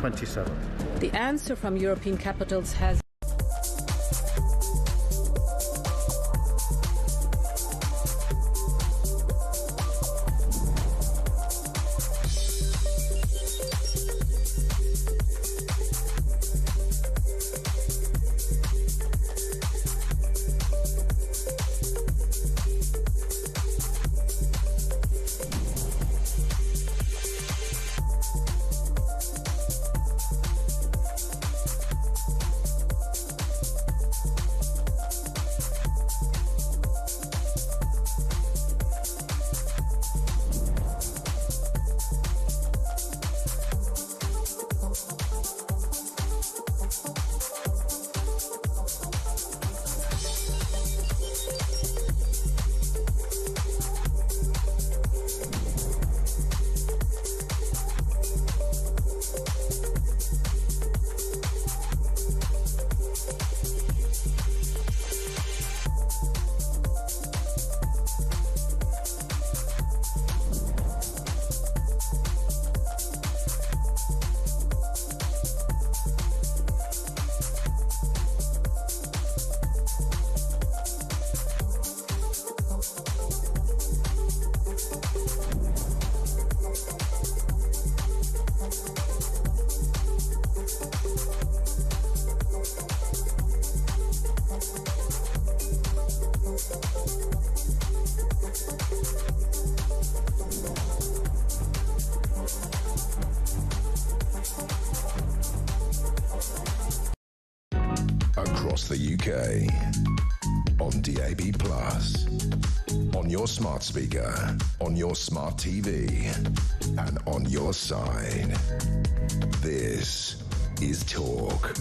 27. The answer from European capitals has across the UK, on DAB+, on your smart speaker, on your smart TV, and on your side. This is Talk.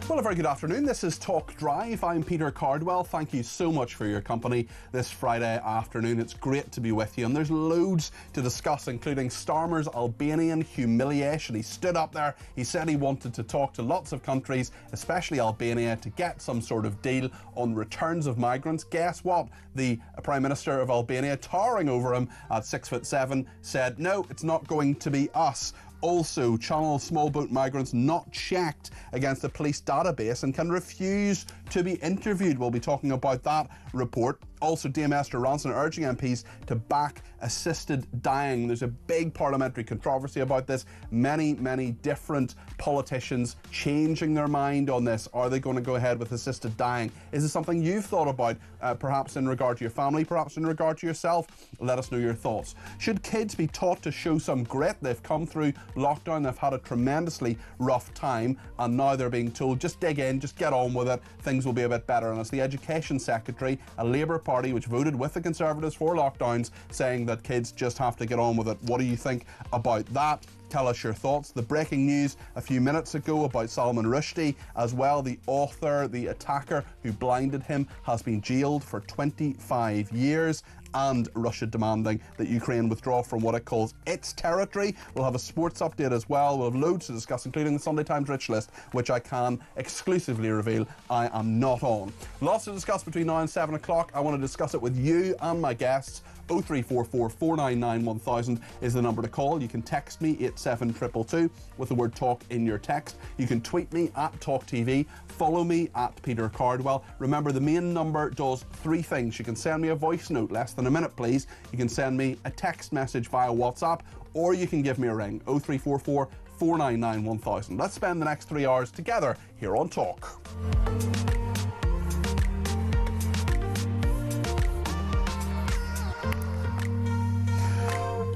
Well, a very good afternoon. This is Talk Drive. I'm Peter Cardwell. Thank you so much for your company this Friday afternoon. It's great to be with you, and there's loads to discuss, including Starmer's Albanian humiliation. He stood up there, he said he wanted to talk to lots of countries, especially Albania, to get some sort of deal on returns of migrants. Guess what? The Prime Minister of Albania, towering over him at 6'7", said, no, it's not going to be us. Also, Channel small boat migrants not checked against the police database and can refuse to be interviewed. We'll be talking about that report. Also, Dame Esther Ranson urging MPs to back assisted dying. There's a big parliamentary controversy about this. Many different politicians changing their mind on this. Are they going to go ahead with assisted dying? Is it something you've thought about, perhaps in regard to your family, perhaps in regard to yourself? Let us know your thoughts. Should kids be taught to show some grit? They've come through lockdown, they've had a tremendously rough time, and now they're being told, just dig in, just get on with it, things will be a bit better. And it's the Education Secretary, a Labour Party which voted with the Conservatives for lockdowns, saying that kids just have to get on with it. What do you think about that? Tell us your thoughts. The breaking news a few minutes ago about Salman Rushdie as well. The author, the attacker who blinded him, has been jailed for 25 years. And Russia demanding that Ukraine withdraw from what it calls its territory. We'll have a sports update as well. We'll have loads to discuss, including the Sunday Times Rich List, which I can exclusively reveal I am not on. Lots to discuss between now and 7 o'clock. I want to discuss it with you and my guests. 0344 499 1000 is the number to call. You can text me 87222 with the word talk in your text. You can tweet me at talkTV. Follow me at Peter Cardwell. Remember, the main number does three things. You can send me a voice note, less than a minute please. You can send me a text message via WhatsApp, or you can give me a ring, 0344 499 1000. Let's spend the next 3 hours together here on Talk.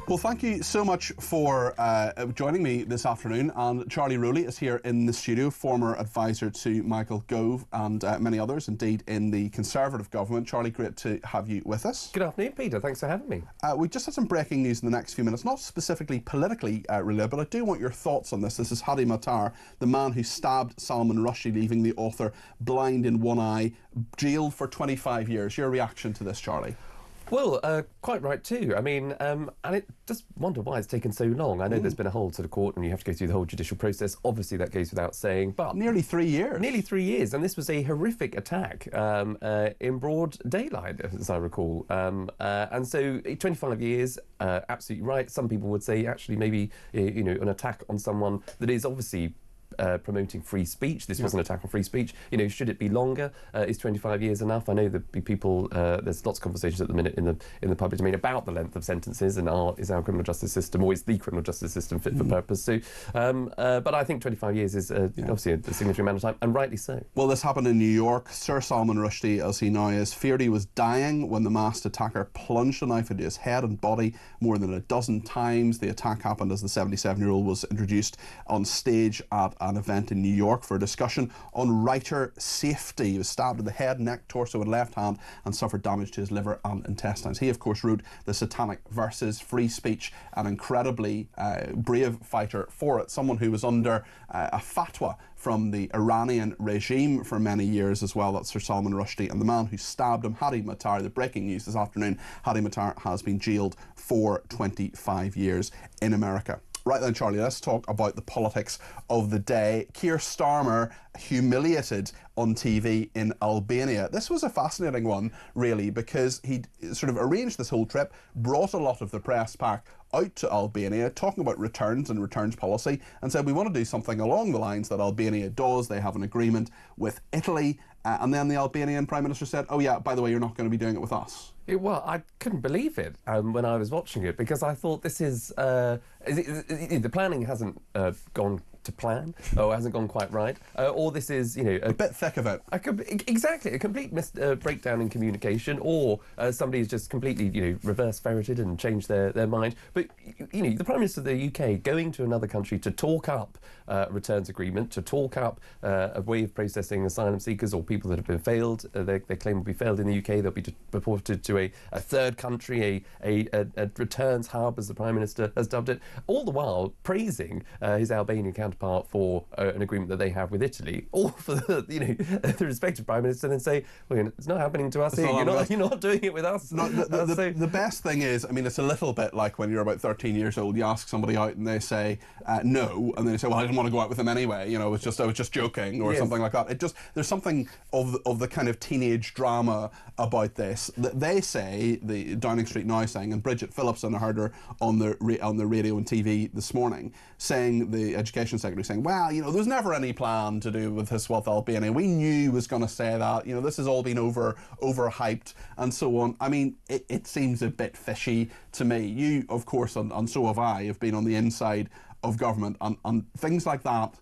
Well, thank you so much for joining me this afternoon. And Charlie Rowley is here in the studio, former advisor to Michael Gove and many others, indeed, in the Conservative government. Charlie, great to have you with us. Good afternoon, Peter. Thanks for having me. We just had some breaking news in the next few minutes, not specifically politically related, but I do want your thoughts on this. This is Hadi Matar, the man who stabbed Salman Rushdie, leaving the author blind in one eye, jailed for 25 years. Your reaction to this, Charlie? Well, quite right too. I mean, and it just wonder why it's taken so long. I know there's been a whole sort of court and you have to go through the whole judicial process. Obviously, that goes without saying, but... Nearly 3 years. Nearly 3 years, and this was a horrific attack in broad daylight, as I recall. And so 25 years, absolutely right. Some people would say, actually, maybe, an attack on someone that is obviously promoting free speech. This was an attack on free speech. Should it be longer? Is 25 years enough? I know that people. There's lots of conversations at the minute in the public domain about the length of sentences and is our criminal justice system, or is the criminal justice system fit for purpose? So, but I think 25 years is obviously a significant amount of time, and rightly so. Well, this happened in New York. Sir Salman Rushdie, as he now is, feared he was dying when the masked attacker plunged a knife into his head and body more than a dozen times. The attack happened as the 77-year-old was introduced on stage at an event in New York for a discussion on writer safety. He was stabbed in the head, neck, torso and left hand and suffered damage to his liver and intestines. He, of course, wrote The Satanic Verses, Free Speech, an incredibly brave fighter for it, someone who was under a fatwa from the Iranian regime for many years as well. That's Sir Salman Rushdie. And the man who stabbed him, Hadi Matar, the breaking news this afternoon, Hadi Matar has been jailed for 25 years in America. Right then, Charlie, let's talk about the politics of the day. Keir Starmer humiliated on TV in Albania. This was a fascinating one, really, because he sort of arranged this whole trip, brought a lot of the press pack out to Albania, talking about returns and returns policy, and said, we want to do something along the lines that Albania does. They have an agreement with Italy. And then the Albanian Prime Minister said, oh yeah, by the way, you're not going to be doing it with us. Well, I couldn't believe it when I was watching it, because I thought this is... the planning hasn't gone to plan, or hasn't gone quite right, or this is, a bit thick of it. Exactly, a complete breakdown in communication, or somebody's just completely, reverse ferreted and changed their mind. But, the Prime Minister of the UK going to another country to talk up a returns agreement, to talk up a way of processing asylum seekers or people that have been failed, they claim will be failed in the UK, they'll be reported to a third country, a returns hub, as the Prime Minister has dubbed it, all the while praising his Albanian counterpart for an agreement that they have with Italy, all for the respective Prime Minister, then say, well, it's not happening to us here, you're not doing it with us. No, the best thing is, I mean, it's a little bit like when you're about 13 years old, you ask somebody out and they say no, and then you say, well, I didn't want to go out with them anyway, I was just joking, or something like that. There's something of the kind of teenage drama about this. They say, the Downing Street Now saying, and Bridget Phillipson, I heard her on the radio and TV this morning, saying, the Education Secretary saying, well, there was never any plan to do with this with Albania. We knew he was going to say that. This has all been overhyped and so on. I mean, it seems a bit fishy to me. You, of course, and so have I, have been on the inside of government, and things like that.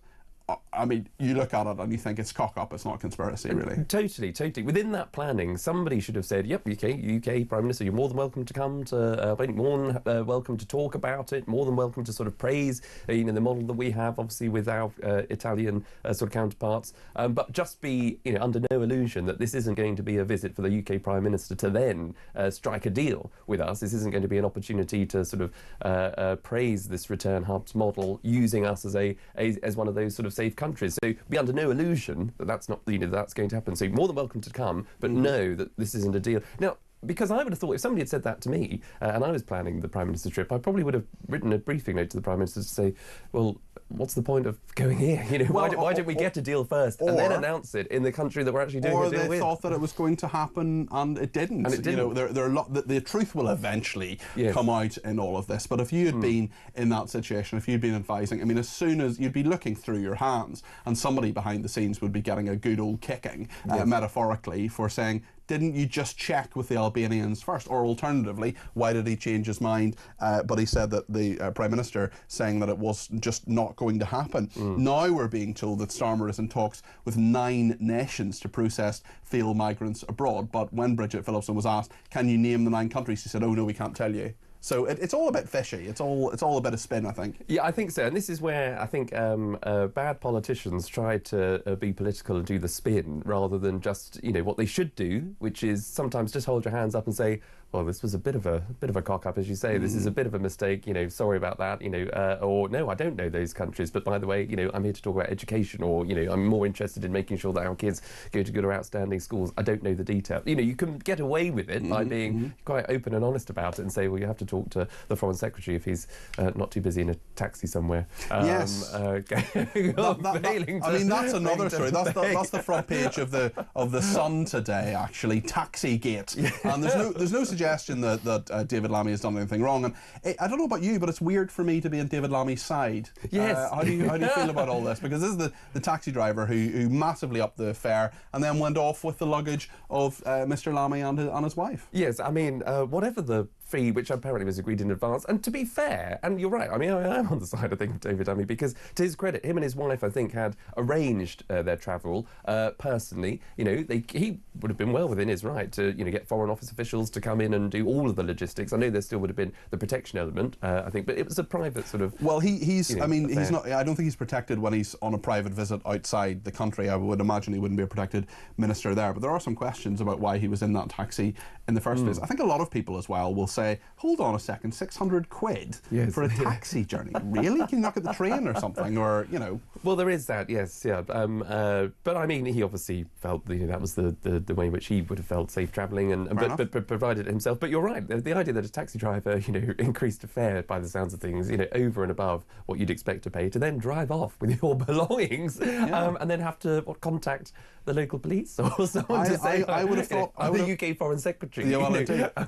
I mean, you look at it and you think it's cock-up, it's not conspiracy, really. Totally. Within that planning, somebody should have said, yep, UK Prime Minister, you're more than welcome to come to Albania, more than welcome to talk about it, more than welcome to sort of praise, the model that we have, obviously, with our Italian sort of counterparts, but just be, under no illusion that this isn't going to be a visit for the UK Prime Minister to then strike a deal with us. This isn't going to be an opportunity to sort of praise this return hubs model, using us as one of those sort of safe countries. So be under no illusion that that's not, that's going to happen. So you're more than welcome to come, but know that this isn't a deal. Now, because I would have thought if somebody had said that to me and I was planning the Prime Minister's trip, I probably would have written a briefing note to the Prime Minister to say, well, what's the point of going here? Why didn't we get a deal first and then announce it in the country that we're actually doing a deal with? Or they thought that it was going to happen and it didn't. And it didn't. There are the truth will eventually come out in all of this. But if you had been in that situation, if you'd been advising, I mean, as soon as you'd be looking through your hands and somebody behind the scenes would be getting a good old kicking, metaphorically, for saying, didn't you just check with the Albanians first? Or alternatively, why did he change his mind? But he said that the Prime Minister saying that it was just not going to happen. Now we're being told that Starmer is in talks with 9 nations to process failed migrants abroad. But when Bridget Phillipson was asked, can you name the 9 countries? She said, oh no, we can't tell you. So it's all a bit fishy. It's all a bit of spin, I think. Yeah, I think so. And this is where I think bad politicians try to be political and do the spin rather than just, what they should do, which is sometimes just hold your hands up and say, well, this was a bit of a cock-up, as you say. This is a bit of a mistake, sorry about that, or no, I don't know those countries, but by the way, I'm here to talk about education, or, I'm more interested in making sure that our kids go to good or outstanding schools. I don't know the detail. You can get away with it by being quite open and honest about it and say, well, you have to talk to the Foreign Secretary if he's not too busy in a taxi somewhere. Yes. That's another story. That's the front page of the Sun today, actually. Taxigate. And there's no suggestion that David Lammy has done anything wrong. And I don't know about you, but it's weird for me to be on David Lammy's side. Yes. How do you feel about all this? Because this is the taxi driver who massively upped the fare and then went off with the luggage of Mr. Lammy and his wife. Yes, whatever the fee, which apparently was agreed in advance, and to be fair, and you're right, I am on the side, I think, of David Lammy, because to his credit, him and his wife, I think, had arranged their travel personally. He would have been well within his right to, get Foreign Office officials to come in and do all of the logistics. I know there still would have been the protection element, I think, but it was a private sort of... Well, he's affair. He's not... I don't think he's protected when he's on a private visit outside the country. I would imagine he wouldn't be a protected minister there, but there are some questions about why he was in that taxi in the first place. I think a lot of people as well will say, hold on a second, 600 quid for a taxi journey? Really? Can you not get the train or something? Or, Well, there is that, yes, yeah. But he obviously felt that was the way in which he would have felt safe travelling but provided it himself. But you're right, the idea that a taxi driver, increased a fare by the sounds of things, over and above what you'd expect to pay, to then drive off with your belongings and then have to contact the local police or someone to say, I would have thought... the UK Foreign Secretary. Yeah,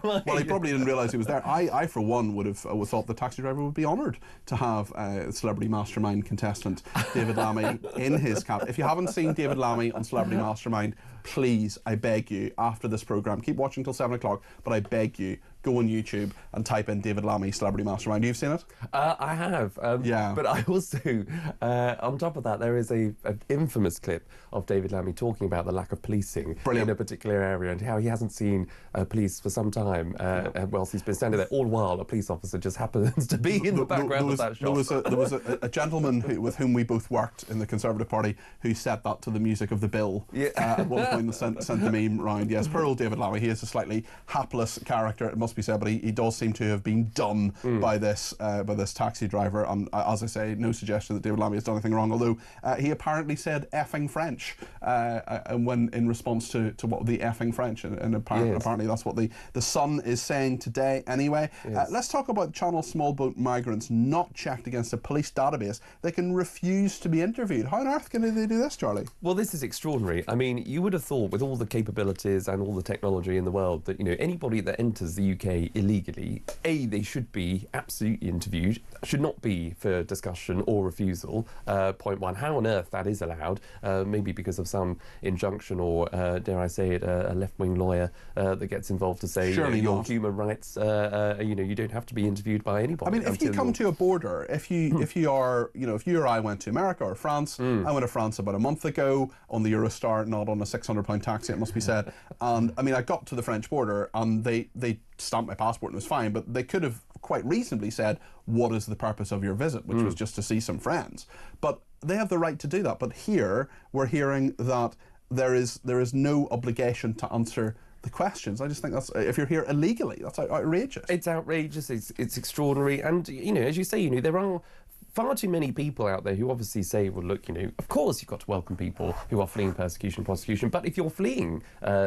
well, he probably didn't realise he was there. I for one, would have thought the taxi driver would be honoured to have Celebrity Mastermind contestant David Lammy in his cab. If you haven't seen David Lammy on Celebrity Mastermind, please, I beg you, after this programme, keep watching till 7 o'clock, but I beg you, go on YouTube and type in David Lammy Celebrity Mastermind. You've seen it? I have. Yeah. But I also, on top of that, there is an infamous clip of David Lammy talking about the lack of policing in a particular area and how he hasn't seen police for some time whilst he's been standing there. All the while, a police officer just happens to be in the background of that shot. There was a gentleman with whom we both worked in the Conservative Party who set that to the music of the bill at one point and sent the meme round. Yes, poor old David Lammy. He is a slightly hapless character, it must be said, but he does seem to have been done by this taxi driver. And as I say, no suggestion that David Lammy has done anything wrong, although he apparently said effing French when in response to what the effing French, and apparently that's what the Sun is saying today anyway. Let's talk about Channel small boat migrants not checked against a police database. They can refuse to be interviewed. How on earth can they do this, Charlie? Well, this is extraordinary. You would have thought, with all the capabilities and all the technology in the world, that anybody that enters the UK illegally, they should be absolutely interviewed, should not be for discussion or refusal. Point one, how on earth that is allowed? Maybe because of some injunction or, dare I say it, a left-wing lawyer that gets involved to say, your human rights, you don't have to be interviewed by anybody. If you come to a border, if you or I went to America or France, I went to France about a month ago on the Eurostar, not on a £600 taxi, it must be said. And I got to the French border and they stamped my passport and it was fine, but they could have quite reasonably said, what is the purpose of your visit, which was just to see some friends. But they have the right to do that. But here we're hearing that there is no obligation to answer the questions. I just think that's, if you're here illegally, that's outrageous. It's outrageous, it's extraordinary, and as you say, there are far too many people out there who obviously say, well, look, of course you've got to welcome people who are fleeing persecution, prosecution, but if you're fleeing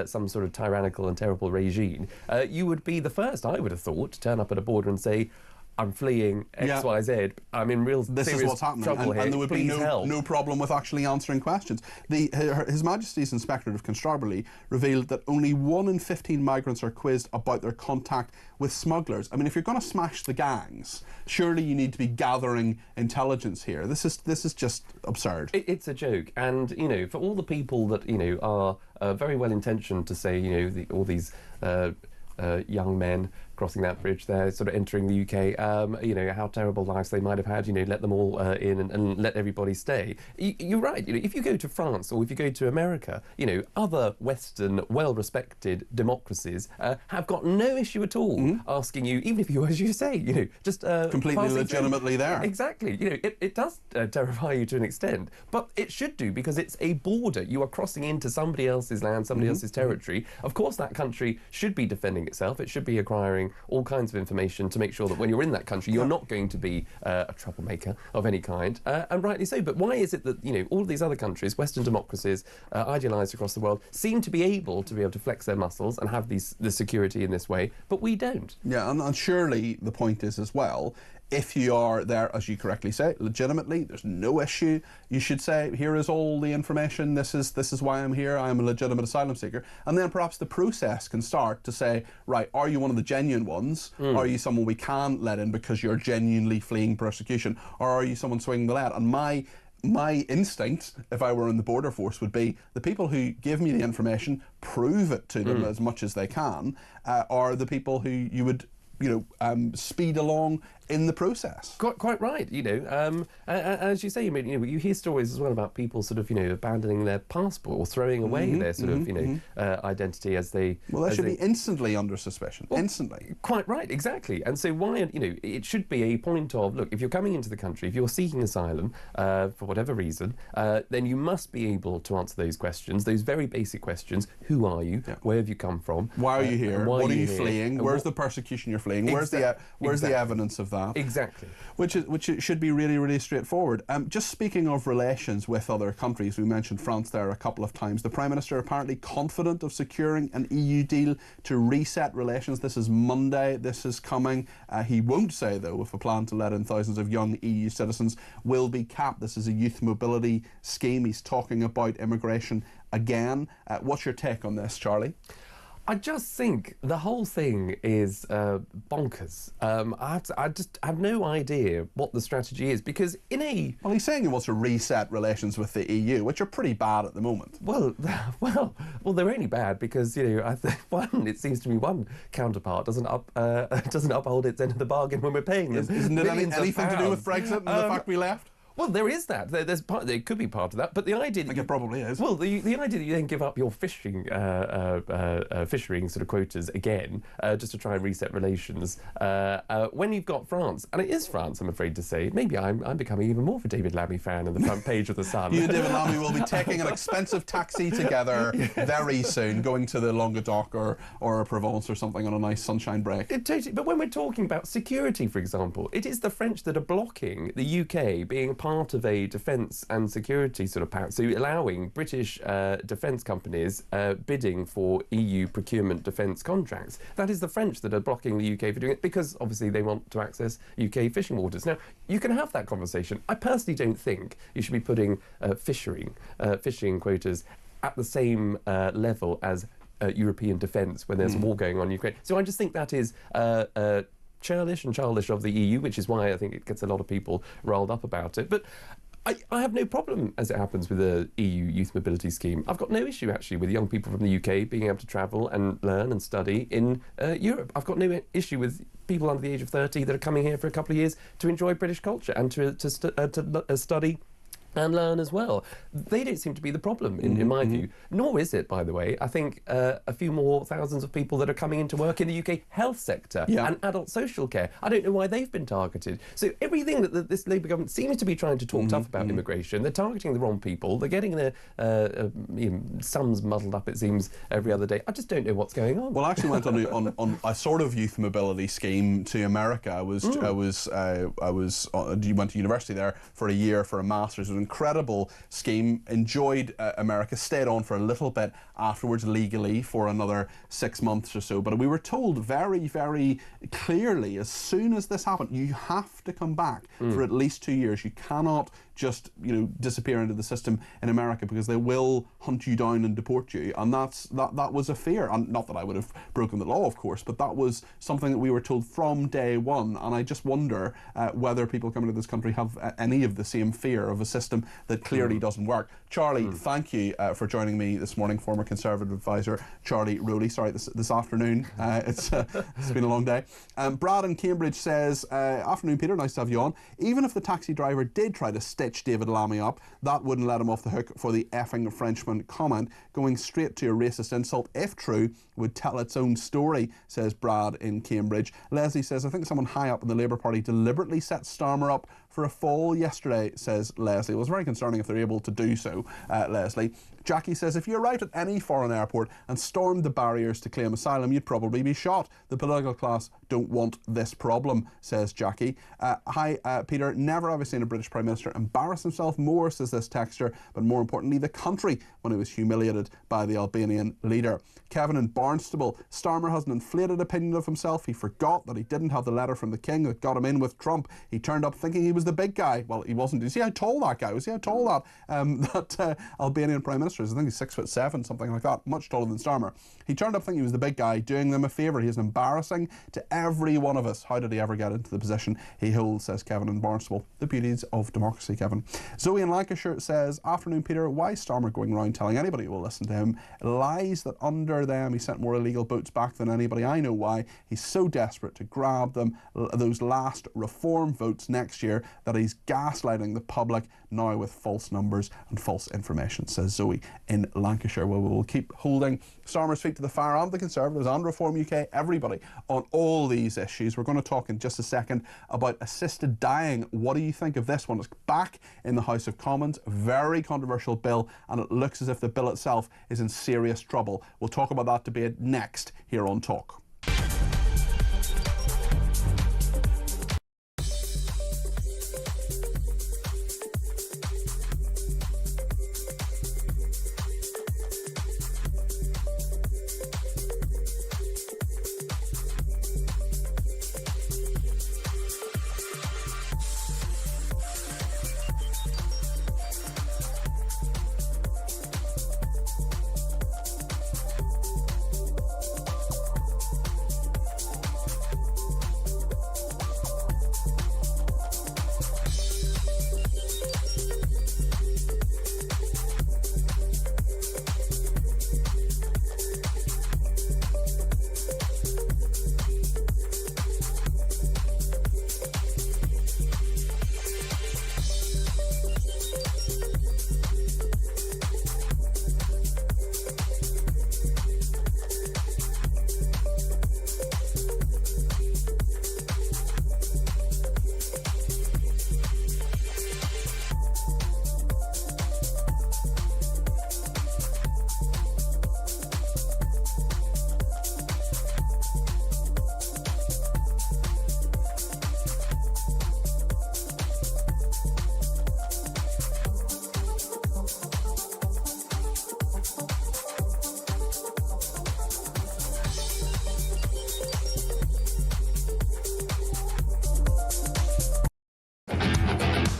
some sort of tyrannical and terrible regime, you would be the first, I would have thought, to turn up at a border and say, I'm fleeing X, Y, Z. I'm in real this serious is what's happening, trouble here. And there would be help. no problem with actually answering questions. His Majesty's Inspector of Constabulary revealed that only 1 in 15 migrants are quizzed about their contact with smugglers. If you're going to smash the gangs, surely you need to be gathering intelligence here. This is just absurd. It's a joke, and for all the people that are very well intentioned to say all these young men crossing that bridge there, sort of entering the UK, you know, how terrible lives they might have had, you know, let them all in and let everybody stay. You're right, you know, if you go to France or if you go to America, you know, other Western, well-respected democracies have got no issue at all asking you, even if you, as you say, you know, just... completely legitimately there. Exactly. You know, it does terrify you to an extent, but it should do, because it's a border. You are crossing into somebody else's land, somebody else's territory. Of course, that country should be defending itself. It should be acquiring all kinds of information to make sure that when you're in that country, you're not going to be a troublemaker of any kind, and rightly so. But why is it that, you know, all of these other countries, Western democracies, idealised across the world, seem to be able to flex their muscles and have the security in this way, but we don't? Yeah, and surely the point is as well, if you are there, as you correctly say, legitimately, there's no issue. You should say, here is all the information, this is why I'm here, I am a legitimate asylum seeker. And then perhaps the process can start to say, right, are you one of the genuine ones? Are you someone we can let in because you're genuinely fleeing persecution? Or are you someone swinging the lead? And my instinct, if I were in the border force, would be the people who give me the information, prove it to them as much as they can, are the people who you would, you know, speed along in the process. Quite right, you know. As you say, I mean, you know, you hear stories as well about people sort of, you know, abandoning their passport or throwing away their sort of, you know, identity as they... Well, they should be instantly under suspicion, instantly. Quite right, exactly. And so why, you know, it should be a point of, look, if you're coming into the country, if you're seeking asylum for whatever reason, then you must be able to answer those questions, those very basic questions. Who are you? Yeah. Where have you come from? Why are you here? What are you fleeing? Where's the persecution you're fleeing? Where's the evidence of that? Exactly. Which should be really, really straightforward. Just speaking of relations with other countries, we mentioned France there a couple of times. The Prime Minister apparently confident of securing an EU deal to reset relations. This is Monday. This is coming. He won't say, though, if a plan to let in thousands of young EU citizens will be capped. This is a youth mobility scheme. He's talking about immigration again. What's your take on this, Charlie? I just think the whole thing is bonkers. I just have no idea what the strategy is, because Well, he's saying he wants to reset relations with the EU, which are pretty bad at the moment. Well, they're only bad because, you know, it seems to me one counterpart doesn't uphold its end of the bargain when we're paying them. Isn't it anything to do with Brexit and the fact we left? Well, there is that. There could be part of that, but the idea... I think it probably is. Well, the idea that you then give up your fishing sort of quotas again, just to try and reset relations, when you've got France, and it is France, I'm afraid to say. Maybe I'm becoming even more of a David Lammy fan on the front page of The Sun. You and David Lammy will be taking an expensive taxi together very soon, going to the Languedoc or Provence or something on a nice sunshine break. Totally. But when we're talking about security, for example, it is the French that are blocking the UK being part of a defence and security sort of pact, so allowing British defence companies bidding for EU procurement defence contracts. That is the French that are blocking the UK for doing it, because obviously they want to access UK fishing waters. Now, you can have that conversation. I personally don't think you should be putting fishing quotas at the same level as European defence when there's a war going on in Ukraine. So I just think that is churlish of the EU, which is why I think it gets a lot of people riled up about it. But I have no problem, as it happens, with the EU youth mobility scheme. I've got no issue, actually, with young people from the UK being able to travel and learn and study in Europe. I've got no issue with people under the age of 30 that are coming here for a couple of years to enjoy British culture and to study and learn as well. They don't seem to be the problem, in my view. Nor is it, by the way, I think, a few more thousands of people that are coming into work in the UK health sector and adult social care. I don't know why they've been targeted. So everything that this Labour government seems to be trying to talk tough about immigration, they're targeting the wrong people, they're getting their sums muddled up, it semes, every other day. I just don't know what's going on. Well, I actually went on a sort of youth mobility scheme to America. I went to university there for a year for a master's. It was an incredible scheme. Enjoyed America. Stayed on for a little bit afterwards legally for another 6 months or so. But we were told very, very clearly, as soon as this happened, you have to come back for at least 2 years. You cannot just, you know, disappear into the system in America, because they will hunt you down and deport you. And that was a fear. And not that I would have broken the law, of course, but that was something that we were told from day one. And I just wonder whether people coming to this country have any of the same fear of a system that clearly doesn't work. Charlie, thank you for joining me this morning, former Conservative advisor Charlie Rowley. Sorry, this afternoon. It's been a long day. Brad in Cambridge says, afternoon, Peter, nice to have you on. Even if the taxi driver did try to stitch David Lammy up, that wouldn't let him off the hook for the effing Frenchman comment. Going straight to a racist insult, if true, would tell its own story, says Brad in Cambridge. Leslie says, I think someone high up in the Labour Party deliberately set Starmer up for a fall yesterday, says Leslie. Well, it's very concerning if they're able to do so, Leslie. Jackie says, if you arrived at any foreign airport and stormed the barriers to claim asylum, you'd probably be shot. The political class don't want this problem, says Jackie. Hi, Peter. Never have I seen a British Prime Minister embarrass himself more, says this texter, but more importantly, the country, when he was humiliated by the Albanian leader. Kevin in Barnstable, Starmer has an inflated opinion of himself. He forgot that he didn't have the letter from the king that got him in with Trump. He turned up thinking he was the big guy. Well, he wasn't. You see how tall that guy was? See how tall that Albanian Prime Minister is? I think he's 6'7", something like that, much taller than Starmer. He turned up thinking he was the big guy, doing them a favour. He is embarrassing to every one of us. How did he ever get into the position he holds, says Kevin in Barnstable. The beauties of democracy, Kevin. Zoe in Lancashire says, afternoon, Peter. Why is Starmer going around telling anybody who will listen to him lies that under them he sent more illegal boats back than anybody? I know why. He's so desperate to grab them, those last reform votes next year, that he's gaslighting the public now with false numbers and false information, says Zoe in Lancashire. Well, we will keep holding Starmer's feet to the fire, and the Conservatives and Reform UK, everybody, on all these issues. We're going to talk in just a second about assisted dying. What do you think of this one? It's back in the House of Commons, very controversial bill, and it looks as if the bill itself is in serious trouble. We'll talk about that debate next here on Talk.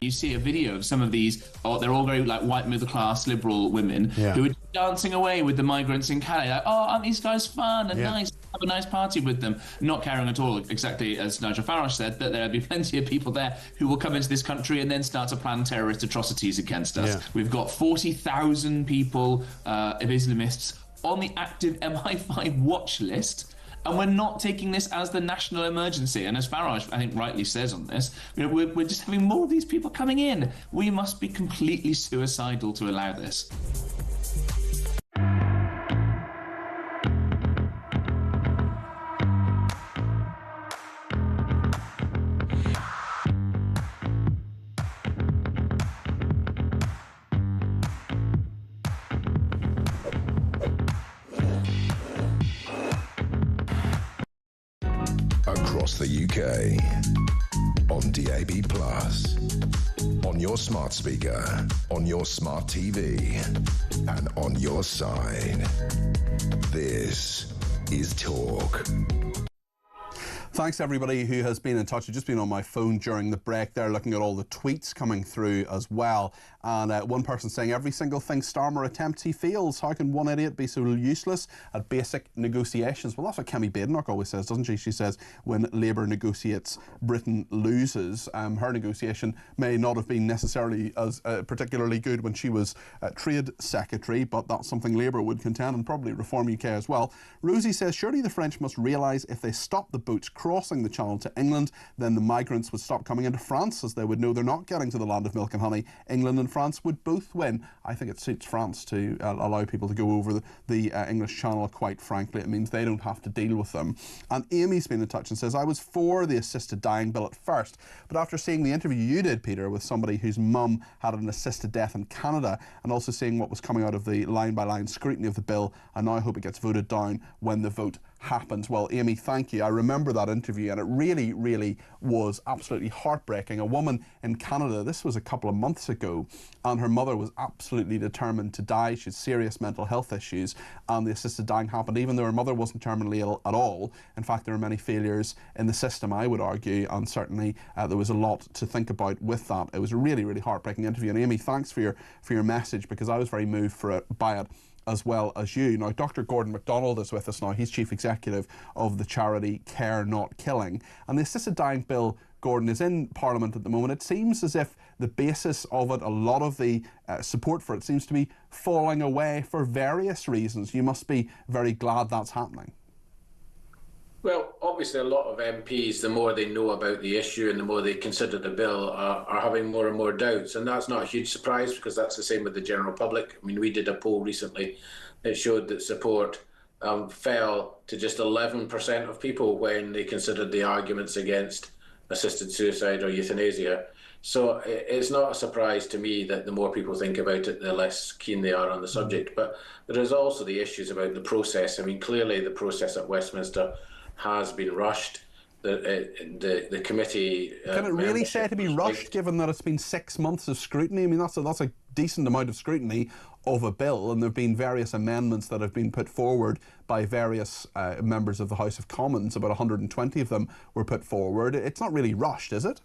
You see a video of some of these, they're all very like white middle class liberal women who are dancing away with the migrants in Calais. Like, oh, aren't these guys fun and nice? Have a nice party with them. Not caring at all, exactly as Nigel Farage said, that there'll be plenty of people there who will come into this country and then start to plan terrorist atrocities against us. Yeah. We've got 40,000 people, Islamists, on the active MI5 watch list. And we're not taking this as the national emergency. And as Farage, I think, rightly says on this, you know, we're just having more of these people coming in. We must be completely suicidal to allow this. Across the UK, on DAB+, on your smart speaker, on your smart TV, and on your side. This is Talk. Thanks everybody who has been in touch. I've just been on my phone during the break there looking at all the tweets coming through as well. And one person saying, every single thing Starmer attempts he fails. How can one idiot be so useless at basic negotiations? Well, that's what Kemi Badenoch always says, doesn't she? She says when Labour negotiates, Britain loses. Her negotiation may not have been necessarily as particularly good when she was Trade Secretary, but that's something Labour would contend, and probably Reform UK as well. Rosie says, surely the French must realise if they stop the boats crossing the Channel to England, then the migrants would stop coming into France, as they would know they're not getting to the land of milk and honey. England and France would both win. I think it suits France to allow people to go over the English Channel, quite frankly. It means they don't have to deal with them. And Amy's been in touch and says, I was for the assisted dying bill at first, but after seeing the interview you did, Peter, with somebody whose mum had an assisted death in Canada, and also seeing what was coming out of the line-by-line scrutiny of the bill, I now hope it gets voted down when the vote happens. Well, Amy, thank you. I remember that interview, and it really, really was absolutely heartbreaking. A woman in Canada, this was a couple of months ago, and her mother was absolutely determined to die. She had serious mental health issues, and the assisted dying happened even though her mother wasn't terminally ill at all. In fact, there were many failures in the system, I would argue, and certainly there was a lot to think about with that. It was a really, really heartbreaking interview, and Amy, thanks for your message, because I was very moved by it, as well as you. Now, Dr. Gordon MacDonald is with us now. He's Chief Executive of the charity Care Not Killing. And the assisted dying bill, Gordon, is in Parliament at the moment. It seems as if the basis of it, a lot of the support for it, seems to be falling away for various reasons. You must be very glad that's happening. Well, obviously a lot of MPs, the more they know about the issue and the more they consider the bill, are having more and more doubts. And that's not a huge surprise, because that's the same with the general public. I mean, we did a poll recently that showed that support fell to just 11% of people when they considered the arguments against assisted suicide or euthanasia. So it's not a surprise to me that the more people think about it, the less keen they are on the subject. But there is also the issues about the process. I mean, clearly the process at Westminster has been rushed. The committee... Can it really say to be rushed, given that it's been 6 months of scrutiny? I mean, that's a decent amount of scrutiny of a bill, and there have been various amendments that have been put forward by various members of the House of Commons. About 120 of them were put forward. It's not really rushed, is it?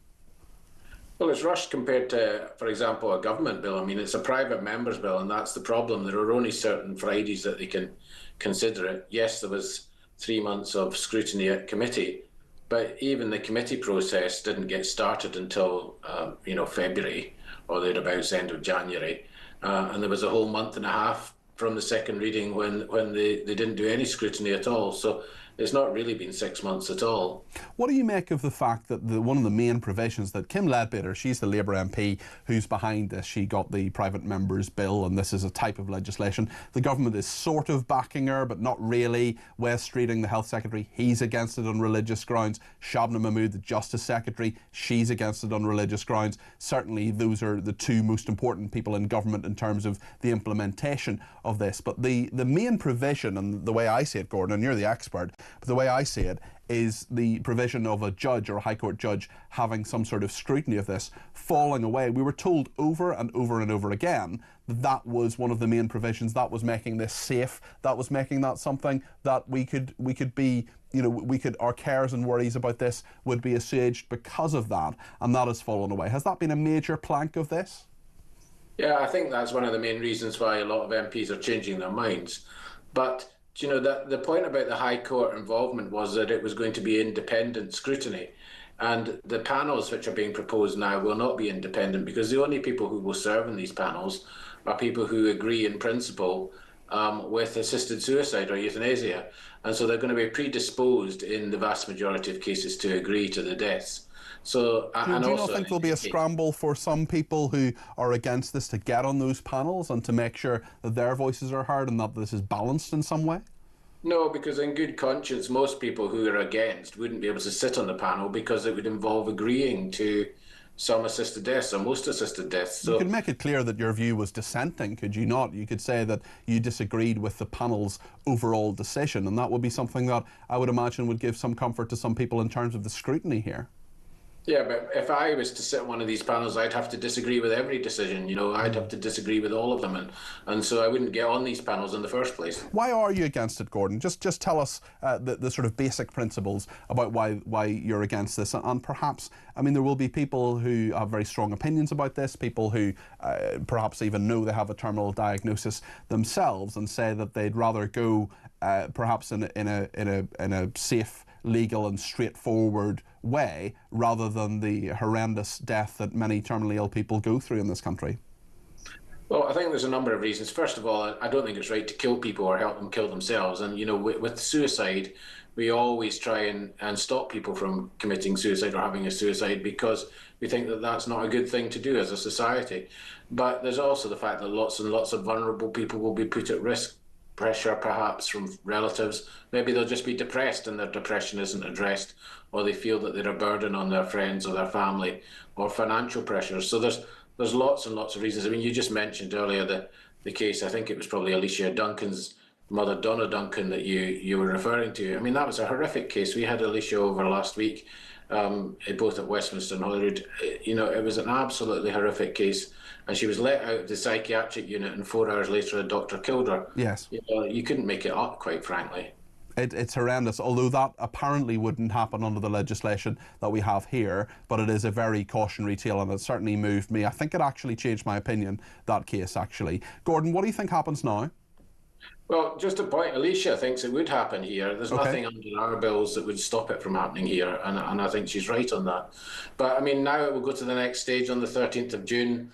Well, it's rushed compared to, for example, a government bill. I mean, it's a private member's bill, and that's the problem. There are only certain Fridays that they can consider it. Yes, there was 3 months of scrutiny at committee, but even the committee process didn't get started until February or thereabouts, end of January, and there was a whole month and a half from the second reading when they didn't do any scrutiny at all. So it's not really been 6 months at all. What do you make of the fact that one of the main provisions that Kim Ledbetter, she's the Labour MP who's behind this, she got the private members bill, and this is a type of legislation. The government is sort of backing her, but not really. Wes Streeting, the Health Secretary, he's against it on religious grounds. Shabna Mahmood, the Justice Secretary, she's against it on religious grounds. Certainly those are the two most important people in government in terms of the implementation of this. But the main provision, and the way I see it, Gordon, and you're the expert, but the way I see it is the provision of a judge or a High Court judge having some sort of scrutiny of this falling away. We were told over and over and over again that that was one of the main provisions, that was making this safe, that was making that something that we could be, our cares and worries about this would be assuaged because of that, and that has fallen away. Has that been a major plank of this? Yeah, I think that's one of the main reasons why a lot of MPs are changing their minds. But the point about the High Court involvement was that it was going to be independent scrutiny. And the panels which are being proposed now will not be independent, because the only people who will serve in these panels are people who agree in principle with assisted suicide or euthanasia. And so they're going to be predisposed in the vast majority of cases to agree to the deaths. So, do you not think there'll be a scramble for some people who are against this to get on those panels and to make sure that their voices are heard and that this is balanced in some way? No, because in good conscience, most people who are against wouldn't be able to sit on the panel, because it would involve agreeing to some assisted deaths or most assisted deaths. So you could make it clear that your view was dissenting, could you not? You could say that you disagreed with the panel's overall decision, and that would be something that I would imagine would give some comfort to some people in terms of the scrutiny here. Yeah, but if I was to sit on one of these panels, I'd have to disagree with every decision. You know, I'd have to disagree with all of them, and so I wouldn't get on these panels in the first place. Why are you against it, Gordon? Just tell us the sort of basic principles about why you're against this, and perhaps, I mean, there will be people who have very strong opinions about this, people who perhaps even know they have a terminal diagnosis themselves, and say that they'd rather go perhaps in a safe, legal and straightforward way rather than the horrendous death that many terminally ill people go through in this country? Well, I think there's a number of reasons. First of all, I don't think it's right to kill people or help them kill themselves. And, you know, with suicide, we always try and stop people from committing suicide or having a suicide because we think that that's not a good thing to do as a society. But there's also the fact that lots and lots of vulnerable people will be put at risk. Pressure perhaps from relatives. Maybe they'll just be depressed and their depression isn't addressed, or they feel that they're a burden on their friends or their family, or financial pressures. So there's lots and lots of reasons. I mean, you just mentioned earlier the case, I think it was probably Alicia Duncan's mother, Donna Duncan, that you were referring to. I mean, that was a horrific case. We had Alicia over last week, both at Westminster and Holyrood. You know, it was an absolutely horrific case. And she was let out of the psychiatric unit, and 4 hours later, a doctor killed her. Yes. You know, you couldn't make it up, quite frankly. It's horrendous, although that apparently wouldn't happen under the legislation that we have here, but it is a very cautionary tale, and it certainly moved me. I think it actually changed my opinion, that case, actually. Gordon, what do you think happens now? Well, just a point, Alicia thinks it would happen here. There's nothing under our bills that would stop it from happening here, and I think she's right on that. But, I mean, now it will go to the next stage on the 13th of June.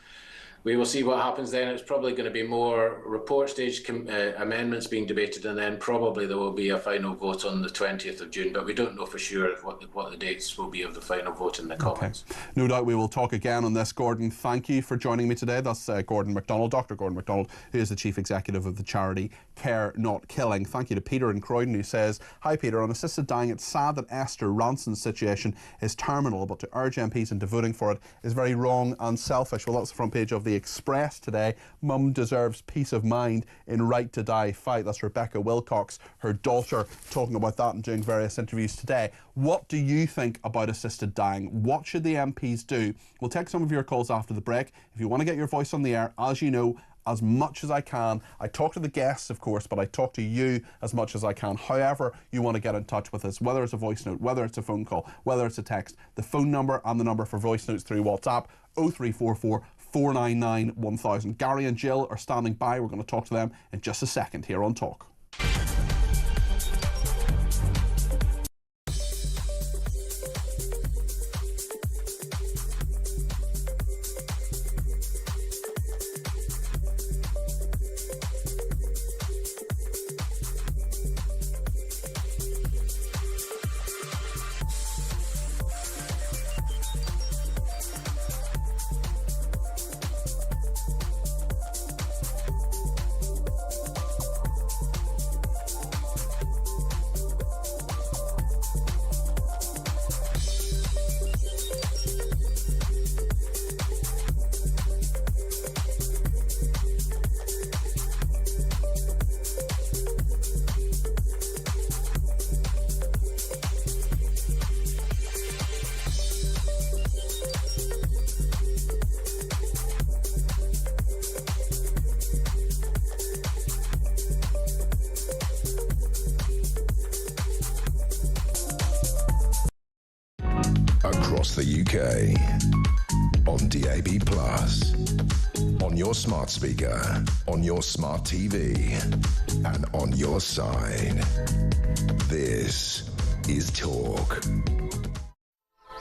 We will see what happens then. It's probably going to be more report stage amendments being debated, and then probably there will be a final vote on the 20th of June. But we don't know for sure what the dates will be of the final vote in the Commons. Okay. No doubt we will talk again on this. Gordon, thank you for joining me today. That's Gordon MacDonald, Dr. Gordon MacDonald, who is the Chief Executive of the charity Care Not Killing. Thank you to Peter in Croydon, who says, "Hi Peter, on assisted dying, it's sad that Esther Ranson's situation is terminal, but to urge MPs into voting for it is very wrong and selfish." Well, that's the front page of the Express today. Mum deserves peace of mind in right to die fight. That's Rebecca Wilcox, her daughter, talking about that and doing various interviews today. What do you think about assisted dying? What should the MPs do? We'll take some of your calls after the break. If you want to get your voice on the air, as you know, as much as I can. I talk to the guests, of course, but I talk to you as much as I can. However you want to get in touch with us, whether it's a voice note, whether it's a phone call, whether it's a text, the phone number and the number for voice notes through WhatsApp, 0344 499 1000. Gary and Jill are standing by. We're going to talk to them in just a second here on Talk. Across the UK, on DAB+, on your smart speaker, on your smart TV, and on your side. This is Talk.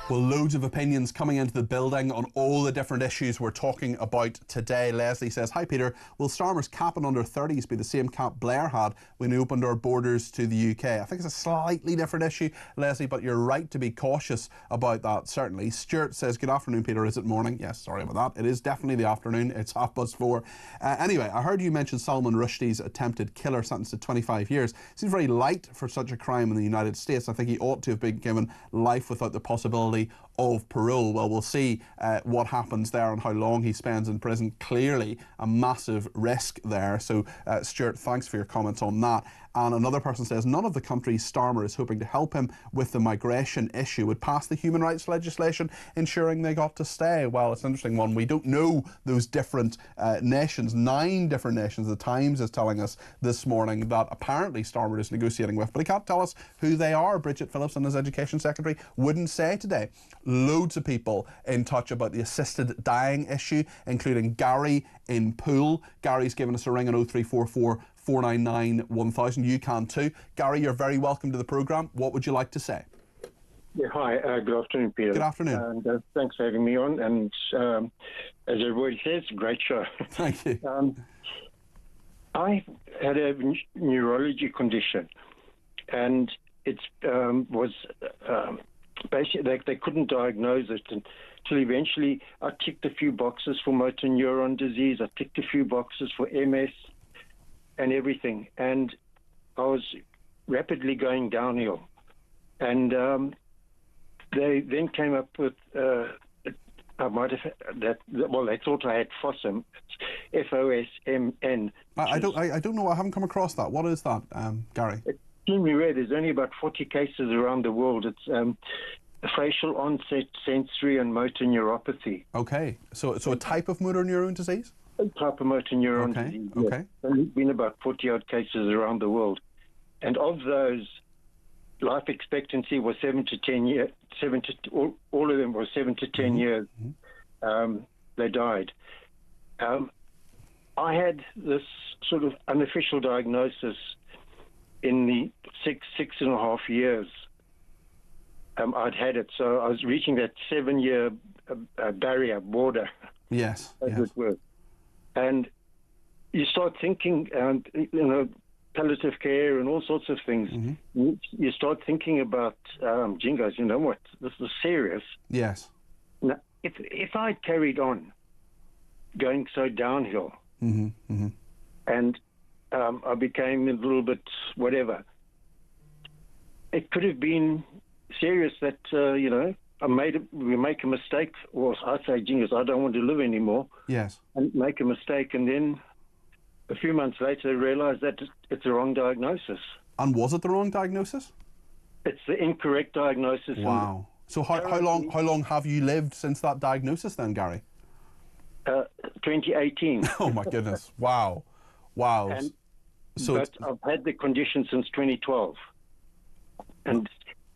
Well, loads of opinions coming into the building on all the different issues we're talking about today. Leslie says, "Hi Peter, will Starmer's cap on under 30s be the same cap Blair had when he opened our borders to the UK?" I think it's a slightly different issue, Leslie, but you're right to be cautious about that, certainly. Stuart says, "Good afternoon, Peter. Is it morning?" Yes, sorry about that. It is definitely the afternoon. It's 4:30. Anyway, I heard you mention Salman Rushdie's attempted killer sentence to 25 years. Seems very light for such a crime in the United States. I think he ought to have been given life without the possibility possibility of parole. Well, we'll see what happens there and how long he spends in prison. Clearly a massive risk there. So Stuart, thanks for your comments on that. And another person says, none of the countries Starmer is hoping to help him with the migration issue would pass the human rights legislation ensuring they got to stay. Well, it's an interesting one. We don't know those different nations, 9 different nations. The Times is telling us this morning that apparently Starmer is negotiating with, but he can't tell us who they are. Bridget Phillipson, his Education Secretary, wouldn't say today. Loads of people in touch about the assisted dying issue, including Gary in Poole. Gary's given us a ring on 0344 499 1000. You can too. Gary, you're very welcome to the programme. What would you like to say? Yeah, hi. Good afternoon, Peter. Good afternoon. And thanks for having me on. And as everybody says, great show. Thank you. I had a neurology condition, and it was basically they couldn't diagnose it until eventually I ticked a few boxes for motor neuron disease. I ticked a few boxes for MS and everything, and I was rapidly going downhill. And they then came up with I might have that. Well, they thought I had FOSM. It's FOSMN. I don't know. I haven't come across that. What is that, Gary? It's extremely rare. There's only about 40 cases around the world. It's facial onset sensory and motor neuropathy. Okay, so a type of motor neuron disease. A type of motor neuron disease. Yes. Okay. There's been about 40 odd cases around the world, and of those, life expectancy was 7 to 10 years. All of them were 7 to 10 years. They died. I had this sort of unofficial diagnosis in the six and a half years I'd had it. So I was reaching that 7-year barrier border. Yes. As it were. And you start thinking, palliative care and all sorts of things. You start thinking about, jingos, you know what, this is serious. Yes. Now, if I'd carried on going so downhill, and I became a little bit whatever, it could have been serious that, we make a mistake, or I say, jingos, I don't want to live anymore. Yes. And make a mistake, and then a few months later, realise that it's the wrong diagnosis. And was it the wrong diagnosis? It's the incorrect diagnosis. Wow. So how long have you lived since that diagnosis then, Gary? 2018. Oh my goodness! Wow. But I've had the condition since 2012, and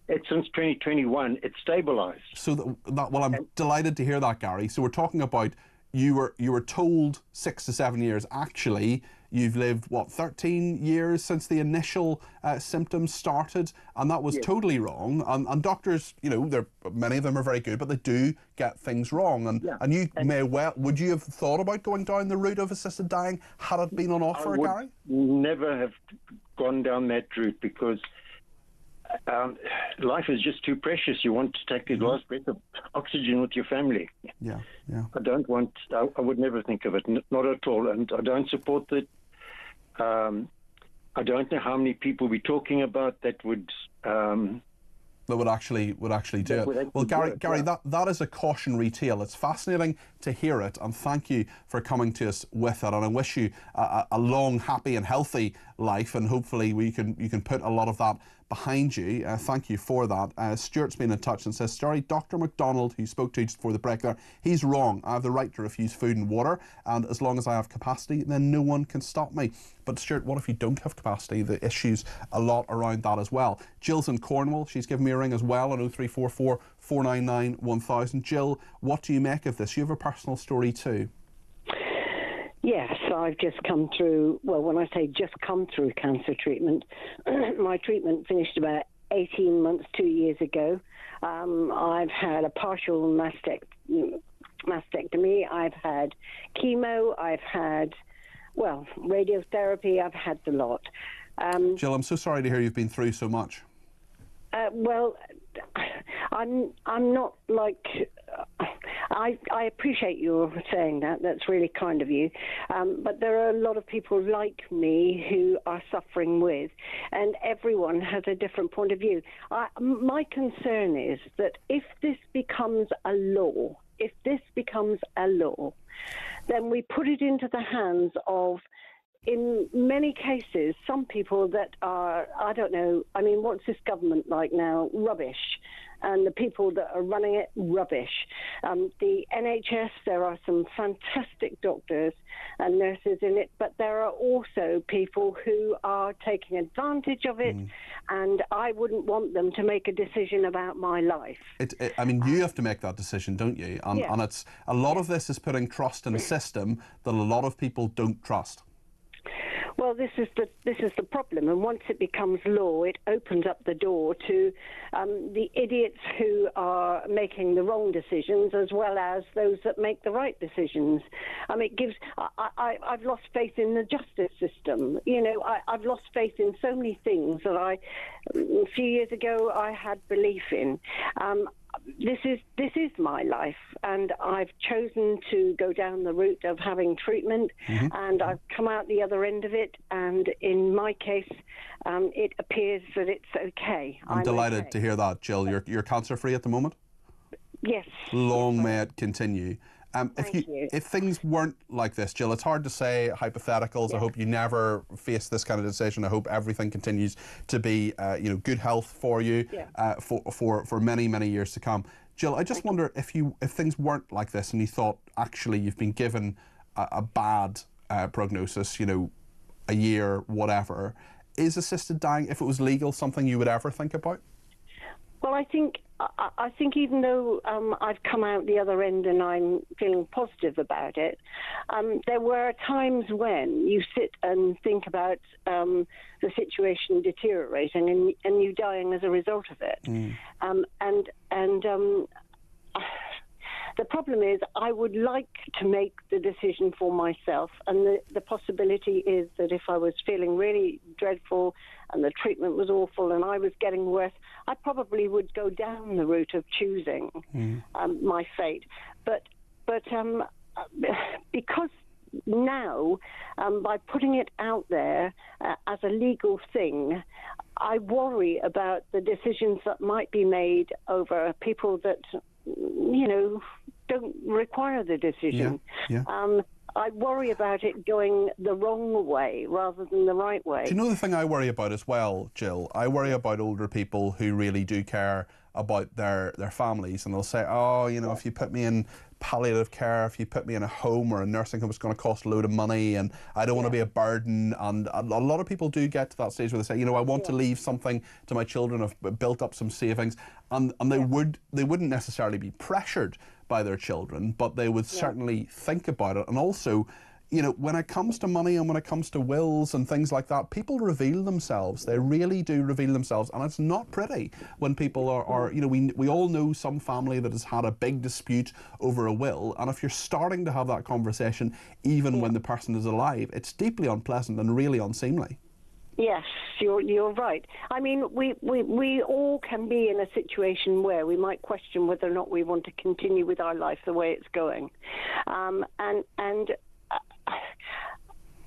since 2021 it's stabilised. So I'm delighted to hear that, Gary. So we're talking about you were told 6 to 7 years. Actually, you've lived, 13 years since the initial symptoms started, and that was totally wrong. And doctors, many of them are very good, but they do get things wrong. Would you have thought about going down the route of assisted dying had it been on offer, Gary? Never have gone down that route, because life is just too precious. You want to take a last breath of oxygen with your family. Yeah. I would never think of it, not at all. And I don't support it. I don't know how many people we're talking about that would actually do it. Well, Gary, that is a cautionary tale. It's fascinating to hear it, and thank you for coming to us with it. And I wish you a long, happy, and healthy life, and hopefully you can put a lot of that behind you. Thank you for that. Stuart's been in touch and says, sorry, Dr. McDonald, who spoke to you just before the break there, he's wrong. I have the right to refuse food and water, and as long as I have capacity, then no one can stop me. But Stuart, what if you don't have capacity? The issues a lot around that as well. Jill's in Cornwall. She's given me a ring as well on 0344 499 1000. Jill, what do you make of this? You have a personal story too. Yes, I've just come through, well, when I say just come through cancer treatment, my treatment finished about 18 months, 2 years ago. I've had a partial mastectomy. I've had chemo. I've had, radiotherapy. I've had the lot. Jill, I'm so sorry to hear you've been through so much. I'm not like... I appreciate you saying that. That's really kind of you. But there are a lot of people like me who are suffering with, and everyone has a different point of view. My concern is that if this becomes a law, then we put it into the hands of, in many cases, some people that are, I don't know, I mean, what's this government like now? Rubbish. And the people that are running it, rubbish. The NHS, there are some fantastic doctors and nurses in it, but there are also people who are taking advantage of it, and I wouldn't want them to make a decision about my life. I mean, you have to make that decision, don't you? And it's a lot of this is putting trust in a system that a lot of people don't trust. Well, this is the problem, and once it becomes law, it opens up the door to the idiots who are making the wrong decisions, as well as those that make the right decisions. I've lost faith in the justice system. You know, I've lost faith in so many things that a few years ago I had belief in. This is my life, and I've chosen to go down the route of having treatment, and I've come out the other end of it, and in my case, it appears that it's okay. I'm delighted to hear that, Jill. You're cancer-free at the moment? Yes. Long may it continue. Thank you. If things weren't like this, Jill, it's hard to say hypotheticals. I hope you never face this kind of decision. I hope everything continues to be, good health for you for many, many years to come. Jill, I just wonder if things weren't like this and you thought actually you've been given a bad prognosis, a year, whatever, is assisted dying, if it was legal, something you would ever think about? Well, I think even though I've come out the other end and I'm feeling positive about it, there were times when you sit and think about the situation deteriorating and you dying as a result of it. The problem is I would like to make the decision for myself, and the possibility is that if I was feeling really dreadful and the treatment was awful and I was getting worse, I probably would go down the route of choosing my fate. But because now, by putting it out there as a legal thing, I worry about the decisions that might be made over people that, don't require the decision. I worry about it going the wrong way rather than the right way. Do you know the thing I worry about as well, Jill? I worry about older people who really do care about their families, and they'll say, if you put me in palliative care, if you put me in a home or a nursing home, it's going to cost a load of money and I don't want to be a burden. And a lot of people do get to that stage where they say, I want to leave something to my children. I've built up some savings, and they wouldn't necessarily be pressured by their children, but they would certainly think about it. And also, when it comes to money and when it comes to wills and things like that, people reveal themselves. They really do reveal themselves, and it's not pretty when people are we all know some family that has had a big dispute over a will, and if you're starting to have that conversation even when the person is alive, it's deeply unpleasant and really unseemly. Yes, you're right. I mean, we all can be in a situation where we might question whether or not we want to continue with our life the way it's going,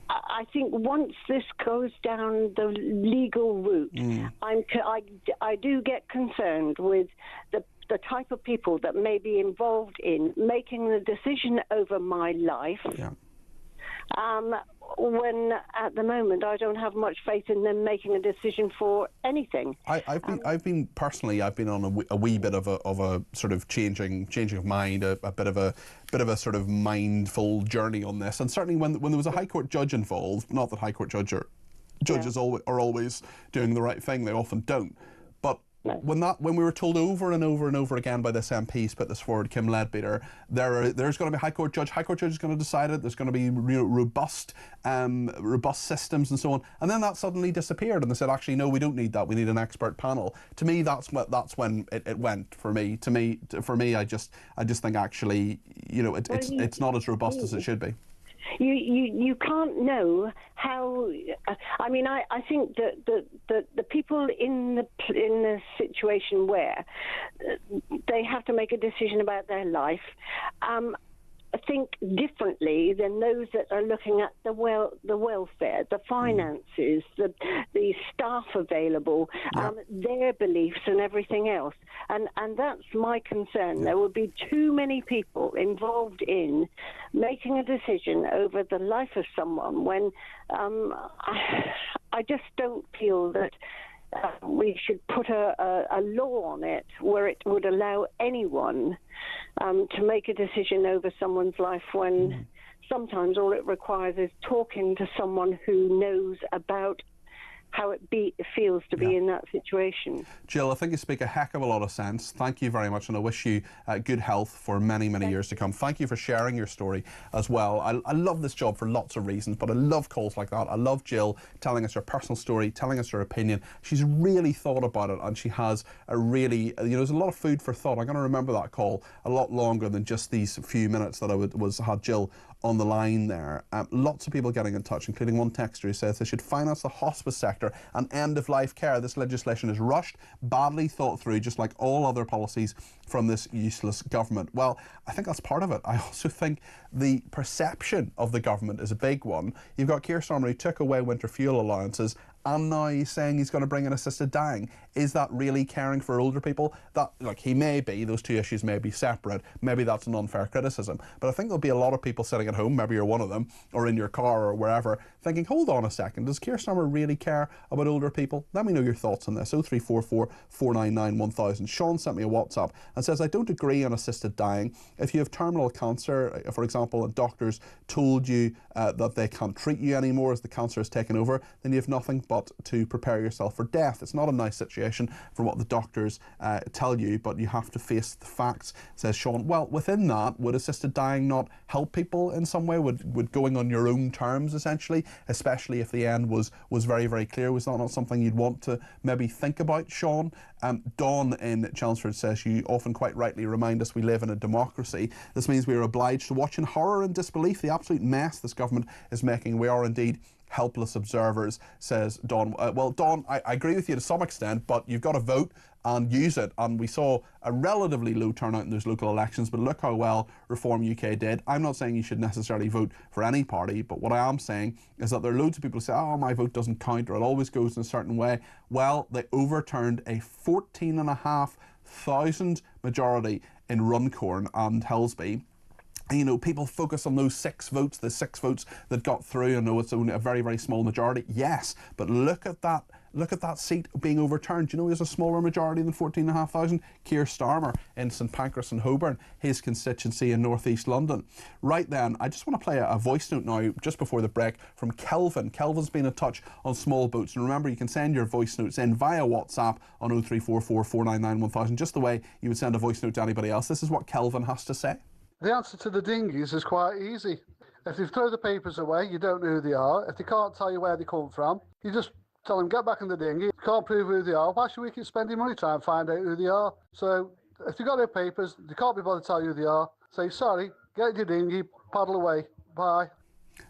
I think once this goes down the legal route, I do get concerned with the type of people that may be involved in making the decision over my life. When at the moment I don't have much faith in them making a decision for anything. I've been on a wee bit of a sort of changing of mind, a bit of a sort of mindful journey on this. And certainly when there was a High Court judge involved, not that High Court judges are always doing the right thing, they often don't. But when we were told over and over and over again by this MP, put this forward, Kim Leadbeater, there's going to be a High Court judge is going to decide it, there's going to be robust systems and so on, and then that suddenly disappeared and they said, actually no, we don't need that, we need an expert panel. To me, that's when it went for me. For me, I just think actually, it's not as robust as it should be. You can't know how. I mean, I think that the people in the situation where they have to make a decision about their life, think differently than those that are looking at the welfare, the finances, the staff available, their beliefs and everything else. And that's my concern. There would be too many people involved in making a decision over the life of someone when I just don't feel that we should put a law on it where it would allow anyone to make a decision over someone's life when sometimes all it requires is talking to someone who knows about how it feels to be in that situation. Jill, I think you speak a heck of a lot of sense. Thank you very much, and I wish you good health for many, many years to come. Thank you for sharing your story as well. I love this job for lots of reasons, but I love calls like that. I love Jill telling us her personal story, telling us her opinion. She's really thought about it, and she has a really, there's a lot of food for thought. I'm going to remember that call a lot longer than just these few minutes that I had Jill on the line there. Lots of people getting in touch, including one texter who says they should finance the hospice sector and end-of-life care. This legislation is rushed, badly thought through, just like all other policies from this useless government. Well, I think that's part of it. I also think the perception of the government is a big one. You've got Keir Starmer who took away winter fuel allowances, and now he's saying he's going to bring in assisted dying. Is that really caring for older people? That, he may be, those two issues may be separate. Maybe that's an unfair criticism. But I think there'll be a lot of people sitting at home, maybe you're one of them, or in your car or wherever, thinking, hold on a second, does Keir Starmer really care about older people? Let me know your thoughts on this. 0344 499 1000. Sean sent me a WhatsApp and says, I don't agree on assisted dying. If you have terminal cancer, for example, and doctors told you that they can't treat you anymore as the cancer has taken over, then you have nothing but to prepare yourself for death. It's not a nice situation from what the doctors tell you, but you have to face the facts, says Sean. Well, within that, would assisted dying not help people in some way? Would going on your own terms, essentially, especially if the end was very, very clear, was that not something you'd want to maybe think about, Sean? Dawn in Chelmsford says, you often quite rightly remind us we live in a democracy. This means we are obliged to watch in horror and disbelief the absolute mess this government is making. We are indeed helpless observers, says Dawn. Well, Dawn, I agree with you to some extent, but you've got to vote and use it. And we saw a relatively low turnout in those local elections, but look how well Reform UK did. I'm not saying you should necessarily vote for any party, but what I am saying is that there are loads of people who say, oh, my vote doesn't count, or it always goes in a certain way. Well, they overturned a 14,500 majority in Runcorn and Hillsby. People focus on those 6 votes, the 6 votes that got through. I know it's only a very, very small majority. Yes, but look at that seat being overturned. There's a smaller majority than 14,500. Keir Starmer in St Pancras and Holborn, his constituency in North East London. Right then, I just want to play a voice note now, just before the break, from Kelvin. Kelvin's been in touch on small boats. And remember, you can send your voice notes in via WhatsApp on 0344 499 1000, just the way you would send a voice note to anybody else. This is what Kelvin has to say. The answer to the dinghies is quite easy. If they throw the papers away, you don't know who they are. If they can't tell you where they come from, you just tell them, get back in the dinghy. If you can't prove who they are, why should we keep spending money trying to find out who they are? So if they've got no papers, they can't be bothered to tell you who they are, say, sorry, get in your dinghy, paddle away, bye.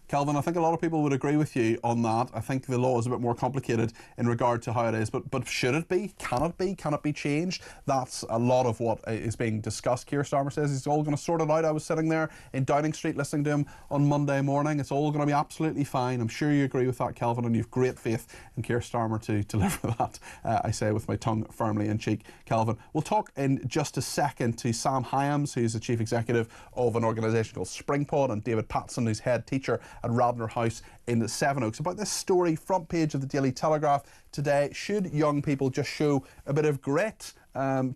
Kelvin, I think a lot of people would agree with you on that. I think the law is a bit more complicated in regard to how it is, but should it be? Can it be? Can it be changed? That's a lot of what is being discussed. Keir Starmer says he's all going to sort it out. I was sitting there in Downing Street listening to him on Monday morning. It's all going to be absolutely fine. I'm sure you agree with that, Kelvin, and you've great faith in Keir Starmer to deliver that, I say with my tongue firmly in cheek, Kelvin. We'll talk in just a second to Sam Hyams, who's the Chief Executive of an organisation called Springpod, and David Patson, who's Head Teacher at Radnor House in Sevenoaks, about this story, front page of the Daily Telegraph today. Should young people just show a bit of grit?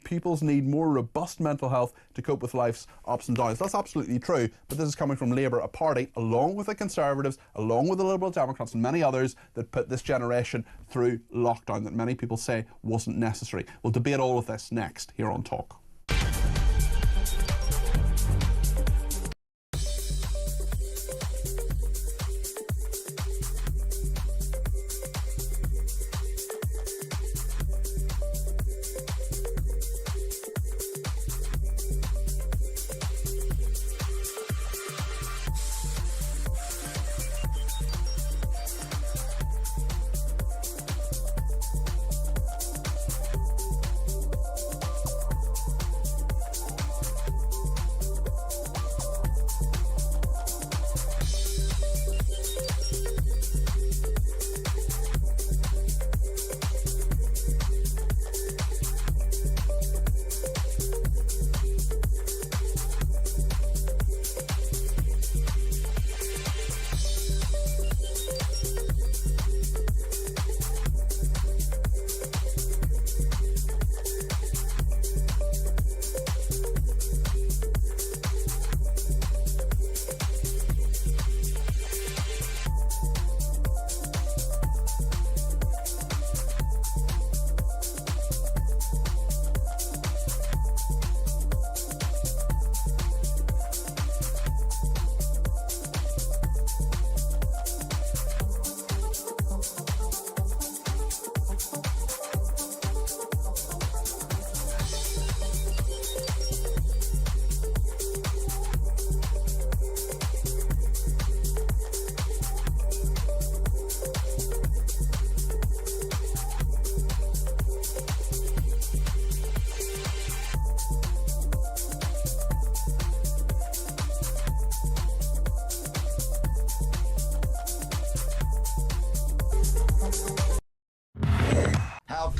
Pupils need more robust mental health to cope with life's ups and downs. That's absolutely true, but this is coming from Labour, a party, along with the Conservatives, along with the Liberal Democrats and many others, that put this generation through lockdown that many people say wasn't necessary. We'll debate all of this next here on Talk.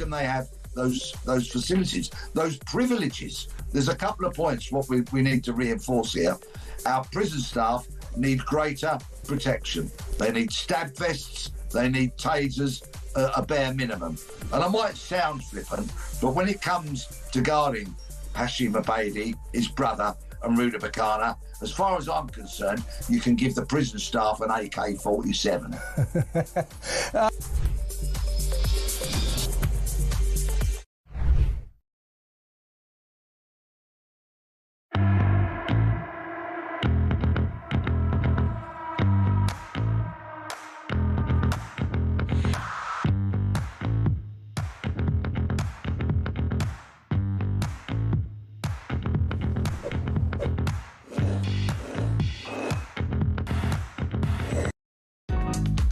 can they have those facilities, those privileges? There's a couple of points what we need to reinforce here. Our prison staff need greater protection. They need stab vests, they need tasers, a bare minimum. And I might sound flippant, but when it comes to guarding Hashim Abedi, his brother, and Ruda Bakana, as far as I'm concerned, you can give the prison staff an AK-47.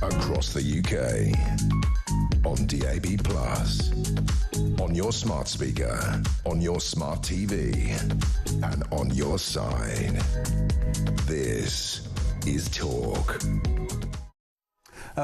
Across the UK, on DAB+, on your smart speaker, on your smart TV, and on your side. This is Talk.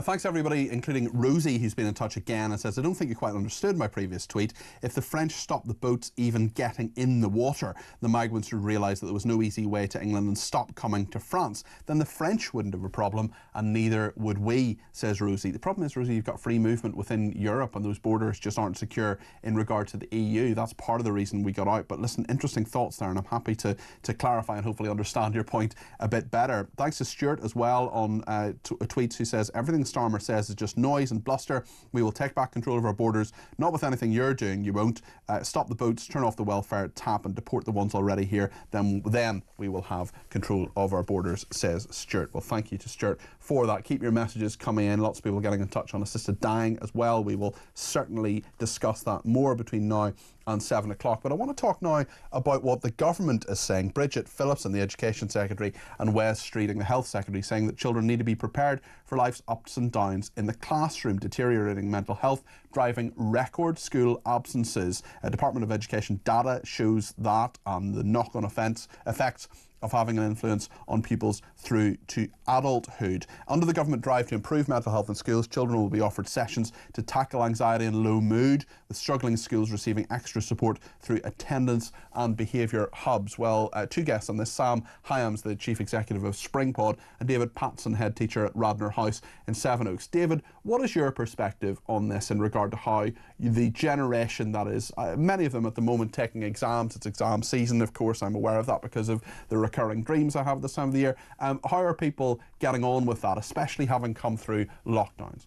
Thanks everybody, including Rosie, who's been in touch again and says, I don't think you quite understood my previous tweet. If the French stopped the boats even getting in the water, the migrants would realise that there was no easy way to England and stop coming to France. Then the French wouldn't have a problem, and neither would we, says Rosie. The problem is, Rosie, you've got free movement within Europe and those borders just aren't secure in regard to the EU. That's part of the reason we got out. But listen, interesting thoughts there, and I'm happy to clarify and hopefully understand your point a bit better. Thanks to Stuart as well on tweets, who says, everything Starmer says is just noise and bluster. We will take back control of our borders. Not with anything you're doing, you won't. Stop the boats, turn off the welfare tap and deport the ones already here. Then we will have control of our borders, says Stuart. Well, thank you to Stuart for that. Keep your messages coming in. Lots of people getting in touch on assisted dying as well. We will certainly discuss that more between now and 7 o'clock. But I want to talk now about what the government is saying. Bridget Phillipson, the Education Secretary, and Wes Streeting, the Health Secretary, saying that children need to be prepared for life's ups and downs in the classroom. Deteriorating mental health driving record school absences. Department of Education data shows that, and the knock-on effects of having an influence on pupils through to adulthood. Under the government drive to improve mental health in schools, children will be offered sessions to tackle anxiety and low mood, with struggling schools receiving extra support through attendance and behaviour hubs. Well, two guests on this, Sam Hyams, the Chief Executive of Springpod, and David Patson, Head Teacher at Radnor House in Sevenoaks. David, what is your perspective on this in regard to how the generation that is, many of them at the moment taking exams, it's exam season, of course, I'm aware of that because of the recurring dreams I have this time of the year. How are people getting on with that, especially having come through lockdowns?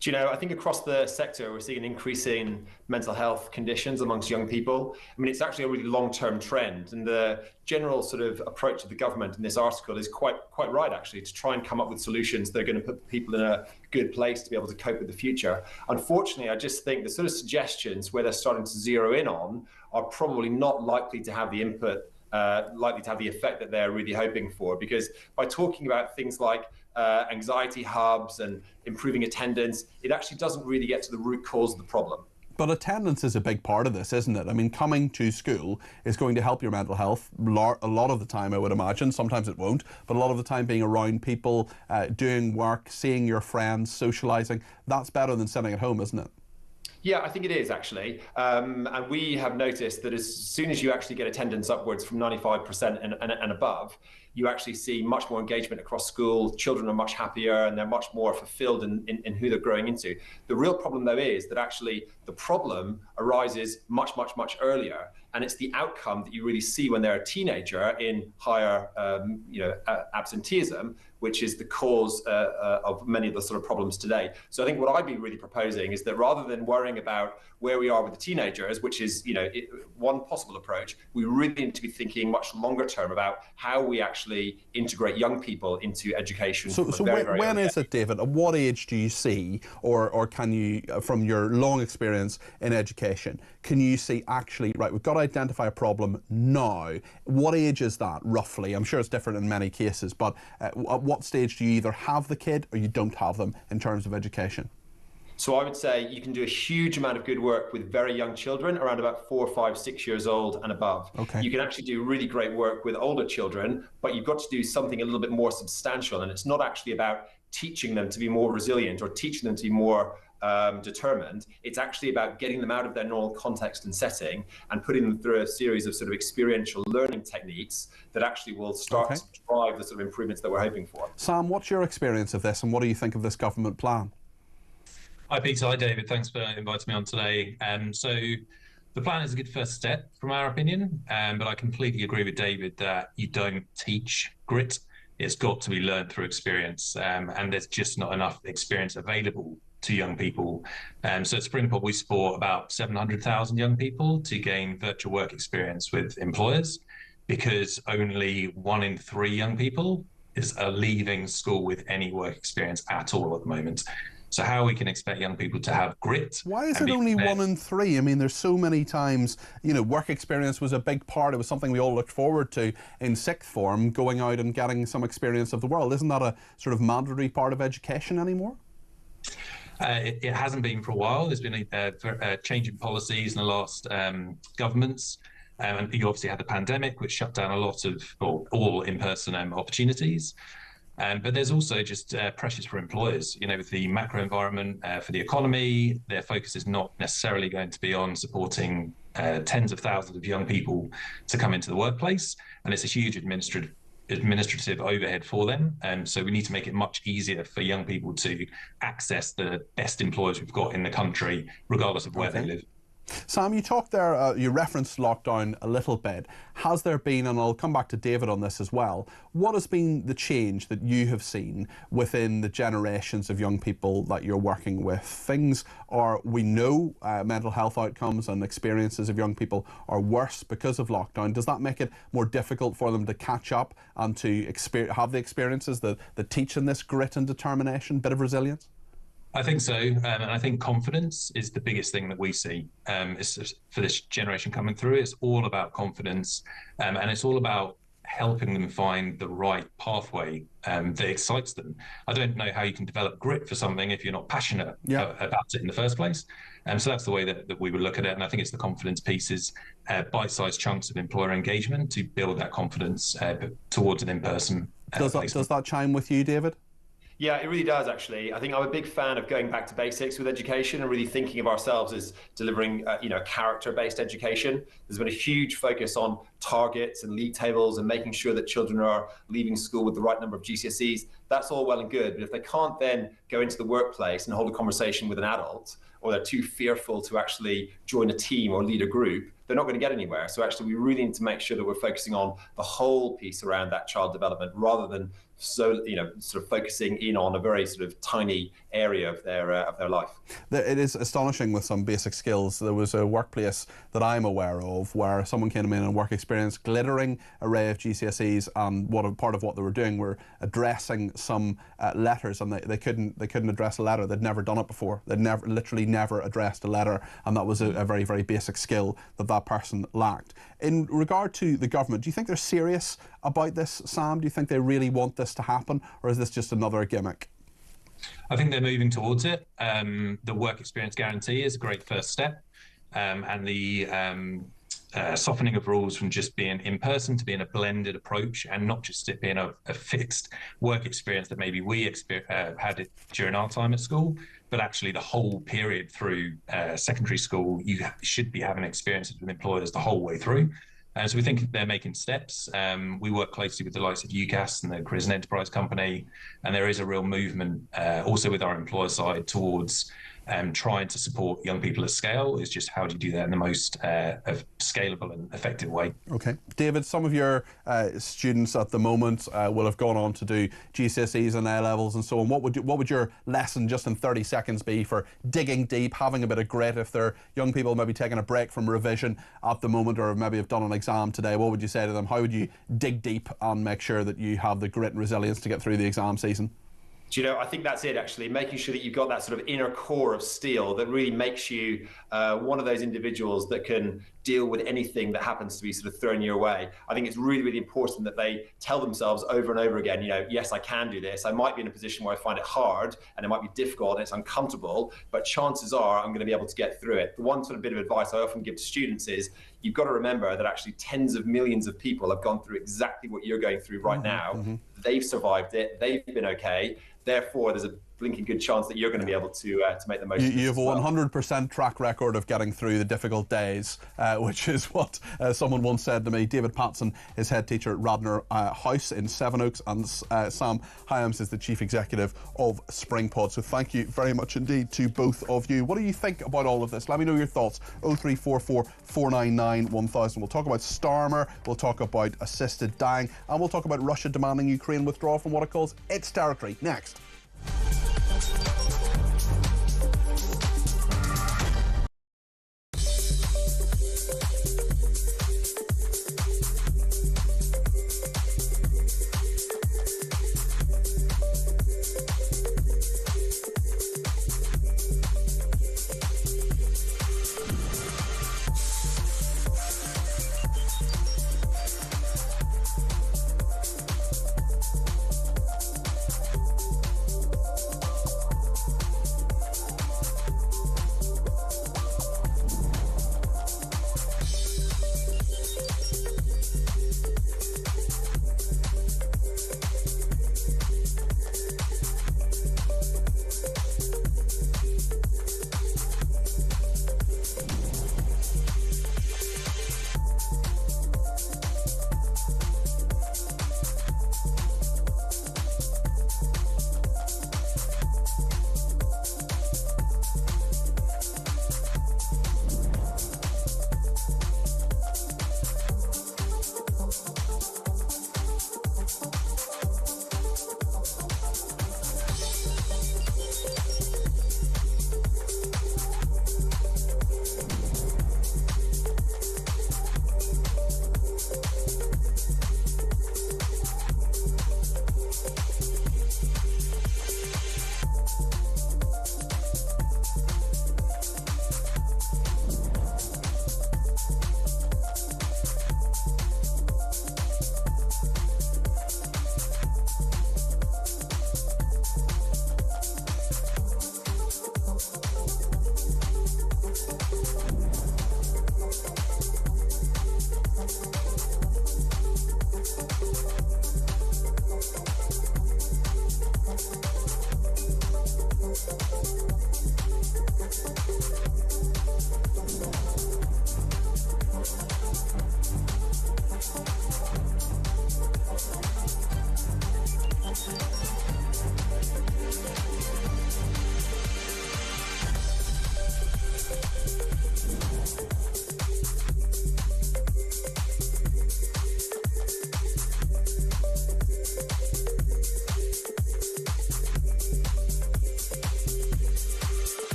Do you know, I think across the sector, we're seeing an increase in mental health conditions amongst young people. I mean, it's actually a really long-term trend, and the general sort of approach of the government in this article is quite right, actually, to try and come up with solutions that are going to put people in a good place to be able to cope with the future. Unfortunately, I just think the sort of suggestions where they're starting to zero in on are probably not likely to have the input, likely to have the effect that they're really hoping for, because by talking about things like anxiety hubs and improving attendance, it actually doesn't really get to the root cause of the problem. But attendance is a big part of this, isn't it? I mean, coming to school is going to help your mental health a lot of the time, I would imagine. Sometimes it won't, but a lot of the time being around people, doing work, seeing your friends, socialising, that's better than sitting at home, isn't it? Yeah, I think it is, actually. And we have noticed that as soon as you actually get attendance upwards from 95% and above, you actually see much more engagement across school. Children are much happier and they're much more fulfilled in who they're growing into. The real problem, though, is that actually the problem arises much earlier. And it's the outcome that you really see when they're a teenager in higher absenteeism, which is the cause of many of the sort of problems today. So I think what I'd be really proposing is that rather than worrying about where we are with the teenagers, which is one possible approach, we really need to be thinking much longer term about how we actually integrate young people into education. So when is it, David? At what age do you see, or can you, from your long experience in education, can you see actually, right, we've got to identify a problem now? What age is that, roughly? I'm sure it's different in many cases, but at what stage do you either have the kid or you don't have them in terms of education? So I would say you can do a huge amount of good work with very young children, around about 4, 5, 6 years old and above. Okay. You can actually do really great work with older children, but you've got to do something a little bit more substantial. And it's not actually about teaching them to be more resilient or teaching them to be more determined. It's actually about getting them out of their normal context and setting and putting them through a series of sort of experiential learning techniques that actually will start to drive the sort of improvements that we're hoping for. Sam, what's your experience of this and what do you think of this government plan? Hi Peter, hi David, thanks for inviting me on today. So the plan is a good first step from our opinion, but I completely agree with David that you don't teach grit. It's got to be learned through experience, and there's just not enough experience available to young people. So at Springport, we support about 700,000 young people to gain virtual work experience with employers, because only 1 in 3 young people are leaving school with any work experience at all at the moment. So how we can expect young people to have grit? Why is it only 1 in 3? I mean, there's so many times, you know, work experience was a big part. It was something we all looked forward to in sixth form, going out and getting some experience of the world. Isn't that a sort of mandatory part of education anymore? It hasn't been for a while. There's been a change in policies in the last governments. And you obviously had the pandemic, which shut down a lot of, or all in-person opportunities. But there's also just pressures for employers, you know, with the macro environment for the economy. Their focus is not necessarily going to be on supporting tens of thousands of young people to come into the workplace. And it's a huge administrative overhead for them. So we need to make it much easier for young people to access the best employers we've got in the country, regardless of where they live. Sam, you talked there, you referenced lockdown a little bit. Has there been, and I'll come back to David on this as well, what has been the change that you have seen within the generations of young people that you're working with? Things are, we know mental health outcomes and experiences of young people are worse because of lockdown. Does that make it more difficult for them to catch up and to have the experiences that teach them this grit and determination, bit of resilience? I think so, and I think confidence is the biggest thing that we see. For this generation coming through, it's all about confidence, and it's all about helping them find the right pathway that excites them. I don't know how you can develop grit for something if you're not passionate about it in the first place. So that's the way that we would look at it, and I think it's the confidence pieces, bite-sized chunks of employer engagement to build that confidence towards an in-person Does that chime with you, David? Yeah, it really does, actually. I think I'm a big fan of going back to basics with education and really thinking of ourselves as delivering, character-based education. There's been a huge focus on targets and league tables and making sure that children are leaving school with the right number of GCSEs. That's all well and good, but if they can't then go into the workplace and hold a conversation with an adult, or they're too fearful to actually join a team or lead a group, they're not going to get anywhere. So actually, we really need to make sure that we're focusing on the whole piece around that child development, rather than sort of focusing in on a very sort of tiny area of their life. It is astonishing with some basic skills. There was a workplace that I'm aware of where someone came in and work experience, glittering array of GCSEs, and part of what they were doing were addressing some letters, and they couldn't address a letter. They'd never done it before. They'd literally never addressed a letter, and that was a very, very basic skill that person lacked. In regard to the government, do you think they're serious about this, Sam? Do you think they really want this to happen, or is this just another gimmick? I think they're moving towards it. The work experience guarantee is a great first step, and the softening of rules from just being in person to being a blended approach, and not just it being a fixed work experience that maybe we had it during our time at school, but actually the whole period through secondary school, you should be having experiences with employers the whole way through. So we think they're making steps. We work closely with the likes of UCAS and the Careers and Enterprise Company, and there is a real movement also with our employer side towards trying to support young people at scale. Is just how do you do that in the most scalable and effective way. Okay. David, some of your students at the moment will have gone on to do GCSEs and A-levels and so on. What would your lesson just in 30 seconds be for digging deep, having a bit of grit? If they're young people maybe taking a break from revision at the moment, or maybe have done an exam today, what would you say to them? How would you dig deep and make sure that you have the grit and resilience to get through the exam season? Do you know, I think that's it, actually, making sure that you've got that sort of inner core of steel that really makes you one of those individuals that can deal with anything that happens to be sort of thrown your way. I think it's really, really important that they tell themselves over and over again, yes, I can do this. I might be in a position where I find it hard and it might be difficult and it's uncomfortable, but chances are I'm going to be able to get through it. The one sort of bit of advice I often give to students is you've got to remember that actually tens of millions of people have gone through exactly what you're going through right now. They've survived it. They've been okay. Therefore, there's a blinking good chance that you're going to be able to make the most of it. You have a as well. 100% track record of getting through the difficult days, which is what someone once said to me. David Patson is head teacher at Radnor House in Sevenoaks, and Sam Hyams is the chief executive of Springpod. So thank you very much indeed to both of you. What do you think about all of this? Let me know your thoughts. 0344 499 1000. We'll talk about Starmer, we'll talk about assisted dying, and we'll talk about Russia demanding Ukraine withdraw from what it calls its territory. Next.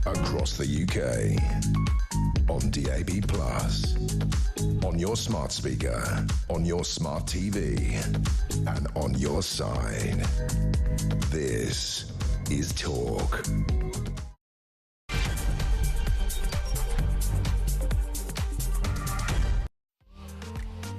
Across the UK, on DAB+, on your smart speaker, on your smart TV, and on your side. This is Talk.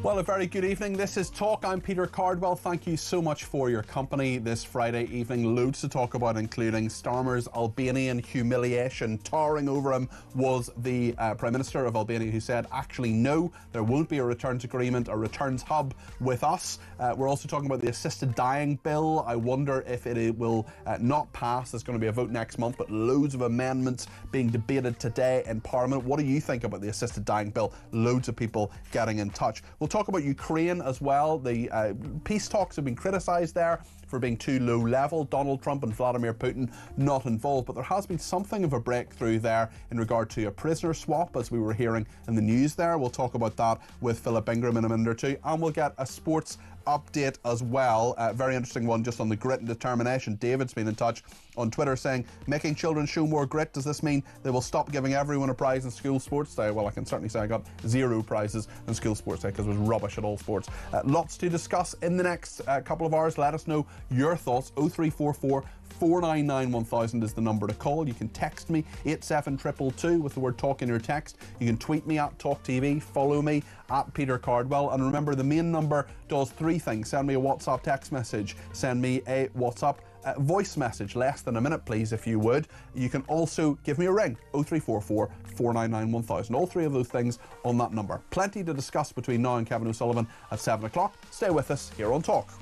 Well, a very good evening. This is Talk. I'm Peter Cardwell. Thank you so much for your company this Friday evening. Loads to talk about, including Starmer's Albanian humiliation. Towering over him was the Prime Minister of Albania, who said, actually, no, there won't be a returns agreement, a returns hub with us. We're also talking about the assisted dying bill. I wonder if it will not pass. There's going to be a vote next month, but loads of amendments being debated today in Parliament. What do you think about the assisted dying bill? Loads of people getting in touch. We'll talk about Ukraine as well. The peace talks have been criticised there for being too low level. Donald Trump and Vladimir Putin not involved, but there has been something of a breakthrough there in regard to a prisoner swap, as we were hearing in the news there. We'll talk about that with Philip Ingram in a minute or two, and we'll get a sports update as well. Very interesting one just on the grit and determination. David's been in touch on Twitter saying, making children show more grit, does this mean they will stop giving everyone a prize in school sports day? Well, I can certainly say I got 0 prizes in school sports day because it was rubbish at all sports. Lots to discuss in the next couple of hours. Let us know your thoughts. 0344 499 1000 is the number to call. You can text me 87222 with the word talk in your text. You can tweet me at talkTV, follow me at Peter Cardwell, and remember the main number does 3 things. Send me a WhatsApp text message, send me a WhatsApp voice message, less than a minute please if you would. You can also give me a ring, 0344 499 1000. All 3 of those things on that number. Plenty to discuss between now and Kevin O'Sullivan at 7 o'clock. Stay with us here on Talk.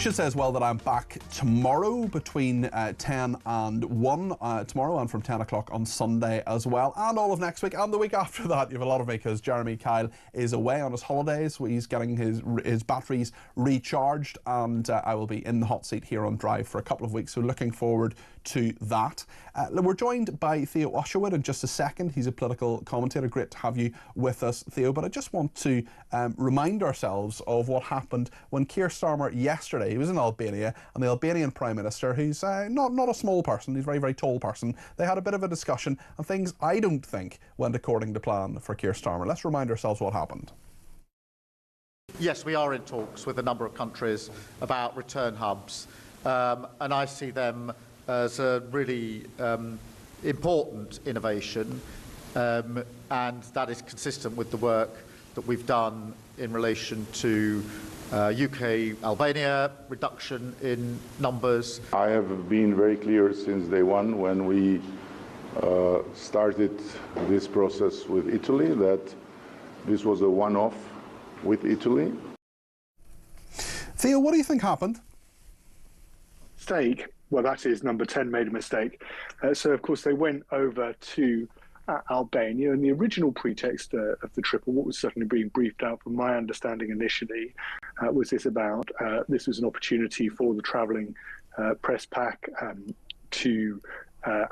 should say as well that I'm back tomorrow between 10 and 1 tomorrow, and from 10 o'clock on Sunday as well, and all of next week and the week after that. You have a lot of me because Jeremy Kyle is away on his holidays. He's getting his batteries recharged, and I will be in the hot seat here on Drive for a couple of weeks, so looking forward to that. We're joined by Theo Ushwood in just a second. He's a political commentator. Great to have you with us, Theo. But I just want to remind ourselves of what happened when Keir Starmer yesterday, he was in Albania, and the Albanian Prime Minister, who's not a small person, he's a very, very tall person, they had a bit of a discussion, and things I don't think went according to plan for Keir Starmer. Let's remind ourselves what happened. Yes, we are in talks with a number of countries about return hubs, and I see them as a really important innovation, and that is consistent with the work that we've done in relation to UK Albania reduction in numbers. I have been very clear since day one when we started this process with Italy that this was a one-off with Italy. Theo, what do you think happened? Mistake. Well, that is number 10 made a mistake. So, of course, they went over to Albania, and the original pretext of the trip, or what was certainly being briefed out from my understanding initially, was this was an opportunity for the travelling press pack to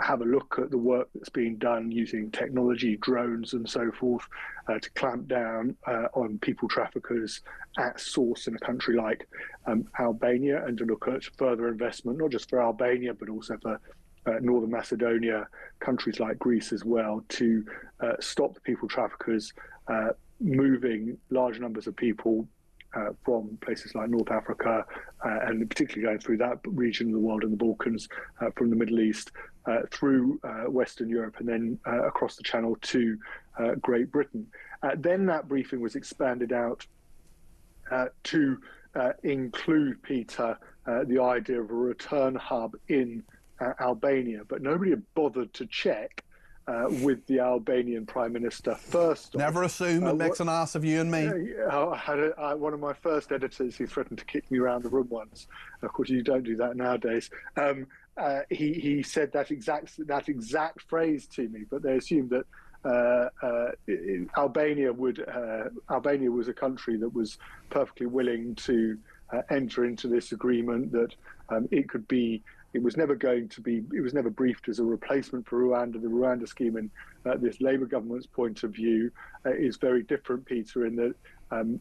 have a look at the work that's being done using technology, drones and so forth, to clamp down on people traffickers at source in a country like Albania, and to look at further investment, not just for Albania, but also for Northern Macedonia, countries like Greece as well, to stop the people traffickers moving large numbers of people from places like North Africa, and particularly going through that region of the world and the Balkans, from the Middle East, through Western Europe, and then across the Channel to Great Britain. Then that briefing was expanded out to include, Peter, the idea of a return hub in Albania, but nobody had bothered to check with the Albanian Prime Minister first. Never assume it makes an ass of you and me. I had one of my first editors who threatened to kick me around the room once. Of course, you don't do that nowadays. He said that exact phrase to me, but they assumed that Albania was a country that was perfectly willing to enter into this agreement, that it was never briefed as a replacement for Rwanda. The Rwanda scheme, in this Labour government's point of view, is very different, Peter, in that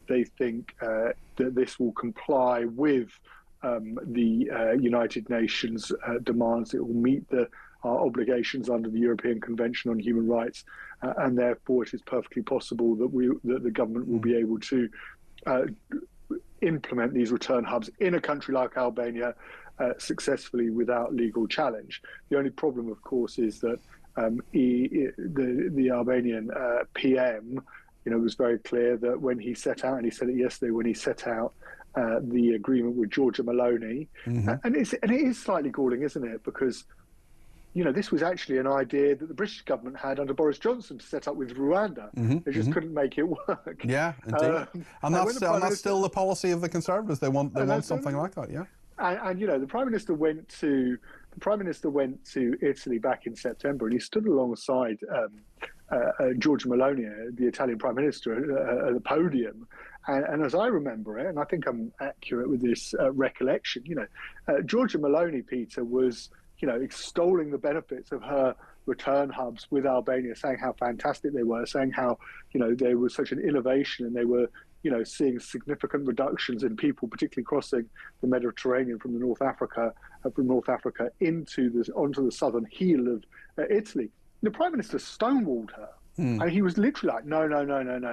they think that this will comply with the United Nations demands. It will meet our obligations under the European Convention on Human Rights, and therefore it is perfectly possible that the government will be able to implement these return hubs in a country like Albania successfully without legal challenge. The only problem, of course, is that the Albanian PM, was very clear that when he set out, and he said it yesterday, when he set out the agreement with Giorgia Meloni, and it is slightly galling, isn't it? Because this was actually an idea that the British government had under Boris Johnson to set up with Rwanda. They just couldn't make it work. Yeah, indeed. And that's still the policy of the Conservatives. They want something like that. Yeah. And the Prime Minister went to Italy back in September, and he stood alongside Giorgia Meloni, the Italian Prime Minister, at the podium. And as I remember it, and I think I'm accurate with this recollection, Giorgia Meloni, Peter, was extolling the benefits of her return hubs with Albania, saying how fantastic they were, saying how they were such an innovation, and they were seeing significant reductions in people, particularly crossing the Mediterranean from North Africa onto the southern heel of Italy. The Prime Minister stonewalled her. And he was literally like, no.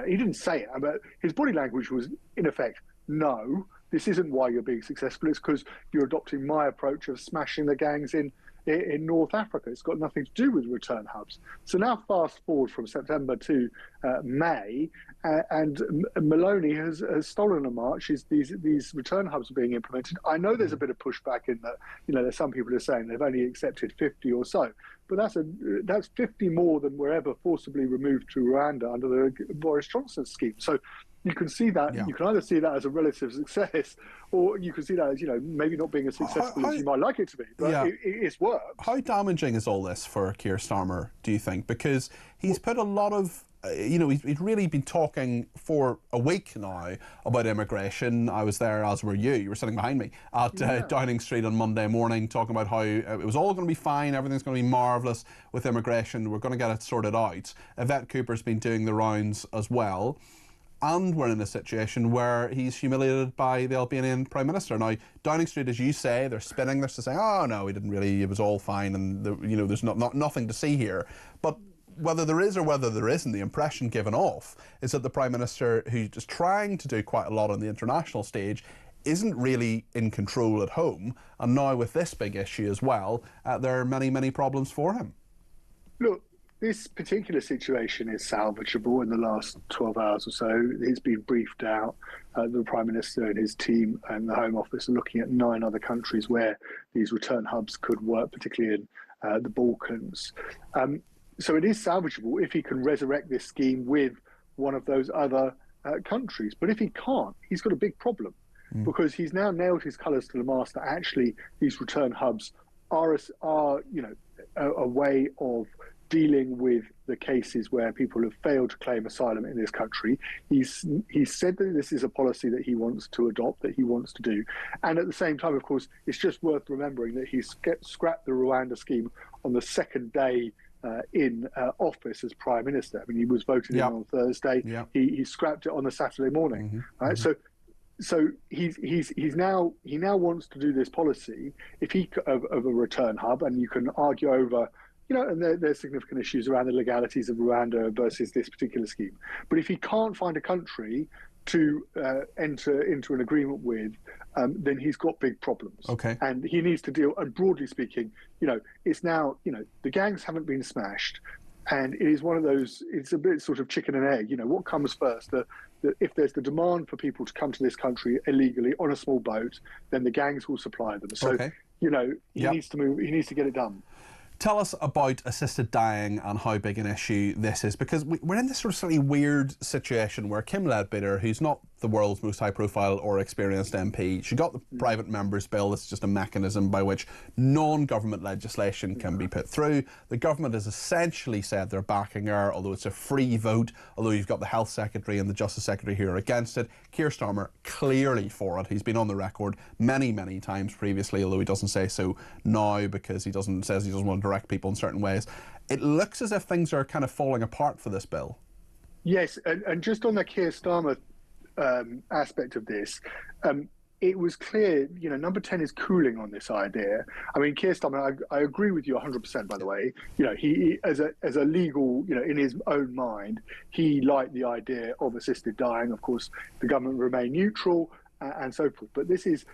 He didn't say it, but his body language was, in effect, no, this isn't why you're being successful. It's because you're adopting my approach of smashing the gangs in North Africa. It's got nothing to do with return hubs. So now fast forward from September to May, and Meloni has stolen a march. These return hubs are being implemented. I know there's a bit of pushback in that, there's some people who are saying they've only accepted 50 or so. but that's 50 more than were ever forcibly removed to Rwanda under the Boris Johnson scheme. So you can see that, you can either see that as a relative success, or you can see that as, maybe not being as successful as you might like it to be, but it's worked. How damaging is all this for Keir Starmer, do you think? Because he's put a lot of, he's really been talking for a week now about immigration. I was there, as were you. You were sitting behind me at Downing Street on Monday morning, talking about how it was all going to be fine, everything's going to be marvellous with immigration, we're going to get it sorted out. Yvette Cooper's been doing the rounds as well. And we're in a situation where he's humiliated by the Albanian Prime Minister. Now, Downing Street, as you say, they're spinning this to say, oh no, he didn't really, it was all fine, and there's nothing to see here. But whether there is or whether there isn't, the impression given off is that the Prime Minister, who's just trying to do quite a lot on the international stage, isn't really in control at home. And now with this big issue as well, there are many, many problems for him. Look, this particular situation is salvageable in the last 12 hours or so. He's been briefed out. The Prime Minister and his team and the Home Office are looking at 9 other countries where these return hubs could work, particularly in the Balkans. So it is salvageable if he can resurrect this scheme with one of those other countries. But if he can't, he's got a big problem because he's now nailed his colours to the mast that actually these return hubs are a way of dealing with the cases where people have failed to claim asylum in this country. He's said that this is a policy that he wants to adopt, that he wants to do. And at the same time, of course, it's just worth remembering that he's scrapped the Rwanda scheme on the second day in office as Prime Minister. I mean, he was voted in on Thursday. He scrapped it on the Saturday morning. Right? So he now wants to do this policy of a return hub, and you can argue over, and there's significant issues around the legalities of Rwanda versus this particular scheme. But if he can't find a country to enter into an agreement with, then he's got big problems. Okay. And he needs to deal, and broadly speaking, it's now, the gangs haven't been smashed. And it is one of those, it's a bit sort of chicken and egg, what comes first? If there's the demand for people to come to this country illegally on a small boat, then the gangs will supply them. So, he needs to move, he needs to get it done. Tell us about assisted dying and how big an issue this is, because we're in this sort of slightly weird situation where Kim Leadbeater, who's not the world's most high-profile or experienced MP, she got the private members bill. It's just a mechanism by which non-government legislation can be put through. The government has essentially said they're backing her, although it's a free vote, although you've got the Health Secretary and the Justice Secretary who are against it. Keir Starmer clearly for it. He's been on the record many, many times previously, although he doesn't say so now because he says he doesn't want to direct people in certain ways. It looks as if things are kind of falling apart for this bill. Yes, and just on the Keir Starmer aspect of this, it was clear, Number 10 is cooling on this idea. I mean, Keir Starmer, I agree with you 100%, by the way. He as a legal, in his own mind, he liked the idea of assisted dying. Of course, the government remained neutral and so forth. But this is,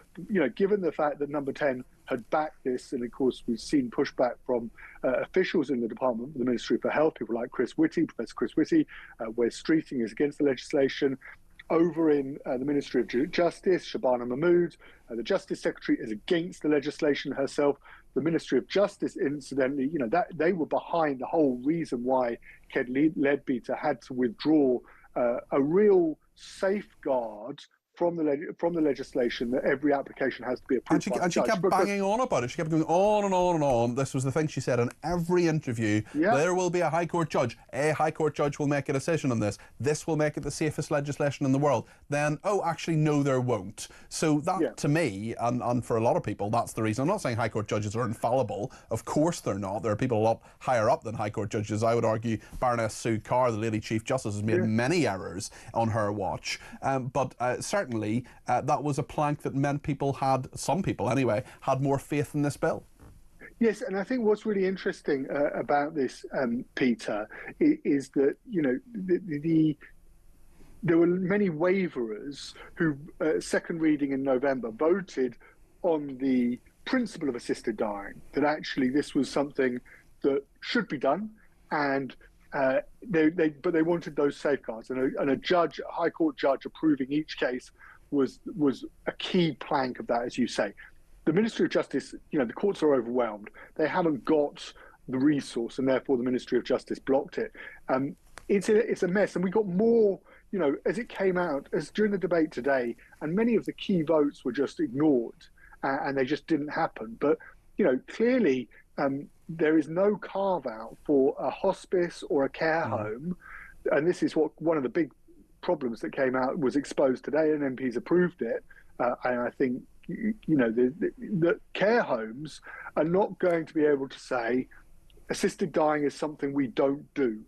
given the fact that Number 10 had backed this, and of course we've seen pushback from officials in the department, the Ministry for Health, people like Professor Chris Whitty, where Streeting is against the legislation. Over in the Ministry of Justice, Shabana Mahmood, the Justice Secretary, is against the legislation herself. The Ministry of Justice, incidentally, that they were behind the whole reason why Ken Leadbeater had to withdraw a real safeguard from the legislation that every application has to be approved by a judge. And she kept banging on about it. She kept going on and on and on. This was the thing she said in every interview. There will be a High Court judge. A High Court judge will make a decision on this. This will make it the safest legislation in the world. Then, actually, no, there won't. So that, to me, and for a lot of people, that's the reason. I'm not saying High Court judges are infallible. Of course they're not. There are people a lot higher up than High Court judges. I would argue Baroness Sue Carr, the Lady Chief Justice, has made many errors on her watch. But certainly, that was a plank that meant some people anyway, had more faith in this bill. Yes, and I think what's really interesting about this, Peter, is that, there were many waverers who, second reading in November, voted on the principle of assisted dying, that actually this was something that should be done, and but they wanted those safeguards, and a High Court judge approving each case was a key plank of that, as you say. The Ministry of Justice, the courts are overwhelmed. They haven't got the resource, and therefore the Ministry of Justice blocked it. It's a mess, and we got more, you know, as it came out, as during the debate today, and many of the key votes were just ignored, and they just didn't happen. But, you know, clearly there is no carve-out for a hospice or a care home, and this is what one of the big problems that came out was exposed today, and MPs approved it. And I think, you know, the care homes are not going to be able to say assisted dying is something we don't do.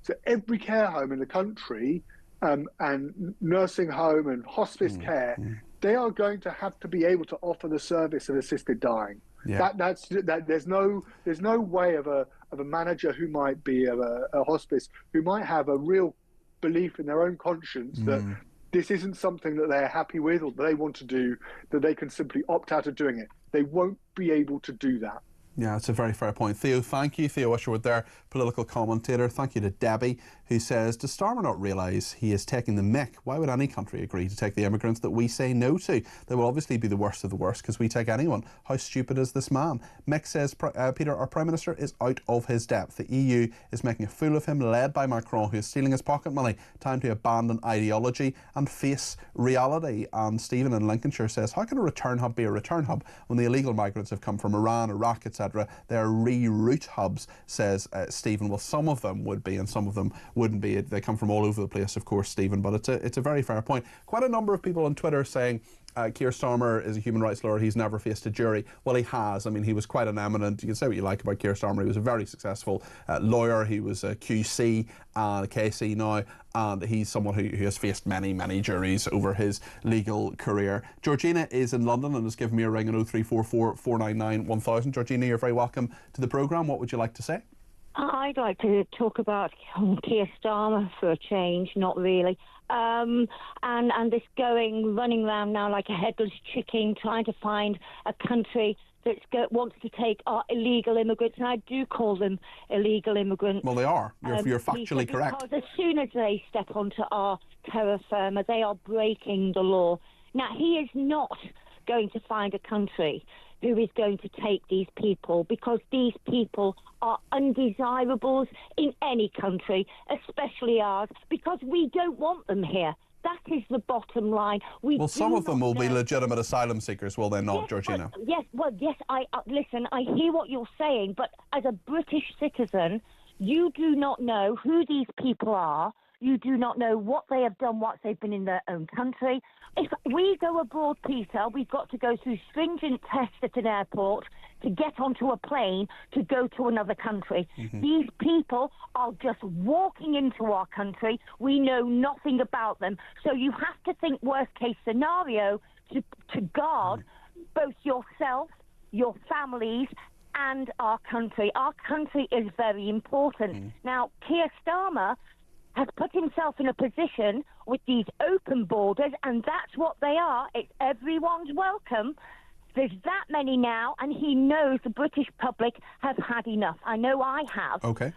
So every care home in the country and nursing home and hospice care, they are going to have to be able to offer the service of assisted dying. Yeah. There's no way of a manager who might be of a hospice who might have a real belief in their own conscience that this isn't something that they're happy with or they want to do, that they can simply opt out of doing it. They won't be able to do that. Yeah, it's a very fair point. Theo, thank you. Theo Isherwood there, political commentator. Thank you to Debbie, who says, does Starmer not realise he is taking the mick? Why would any country agree to take the immigrants that we say no to? They will obviously be the worst of the worst because we take anyone. How stupid is this man? Mick says, Peter, our Prime Minister is out of his depth. The EU is making a fool of him, led by Macron, who is stealing his pocket money. Time to abandon ideology and face reality. And Stephen in Lincolnshire says, how can a return hub be a return hub when the illegal migrants have come from Iran, Iraq, etc.? They are reroute hubs, says Stephen. Well, some of them would be and some of them wouldn't be. They come from all over the place, of course, Stephen, but it's a very fair point. Quite a number of people on Twitter saying Keir Starmer is a human rights lawyer. He's never faced a jury. Well, he has. I mean, he was quite an eminent, you can say what you like about Keir Starmer, he was a very successful lawyer. He was a QC and a KC now, and he's someone who has faced many, many juries over his legal career. Georgina is in London and has given me a ring on 0344 499 1000. Georgina, you're very welcome to the programme. What would you like to say? I'd like to talk about Keir Starmer for a change, not really. And this running around now like a headless chicken, trying to find a country that wants to take our illegal immigrants, and I do call them illegal immigrants. Well, they are. You're factually correct. Because as soon as they step onto our terra firma, they are breaking the law. Now, he is not going to find a country who is going to take these people, because these people are undesirables in any country, especially ours, because we don't want them here. That is the bottom line. Well, some of them will be legitimate asylum seekers, will they not, Georgina? Yes, listen, I hear what you're saying, but as a British citizen, you do not know who these people are. You do not know what they have done once they've been in their own country. If we go abroad, Peter, we've got to go through stringent tests at an airport to get onto a plane to go to another country. These people are just walking into our country. We know nothing about them. So you have to think worst case scenario to guard both yourself, your families, and our country. Our country is very important. Now, Keir Starmer has put himself in a position with these open borders, and that's what they are. It's everyone's welcome. There's that many now, and he knows the British public have had enough. I know I have. Okay.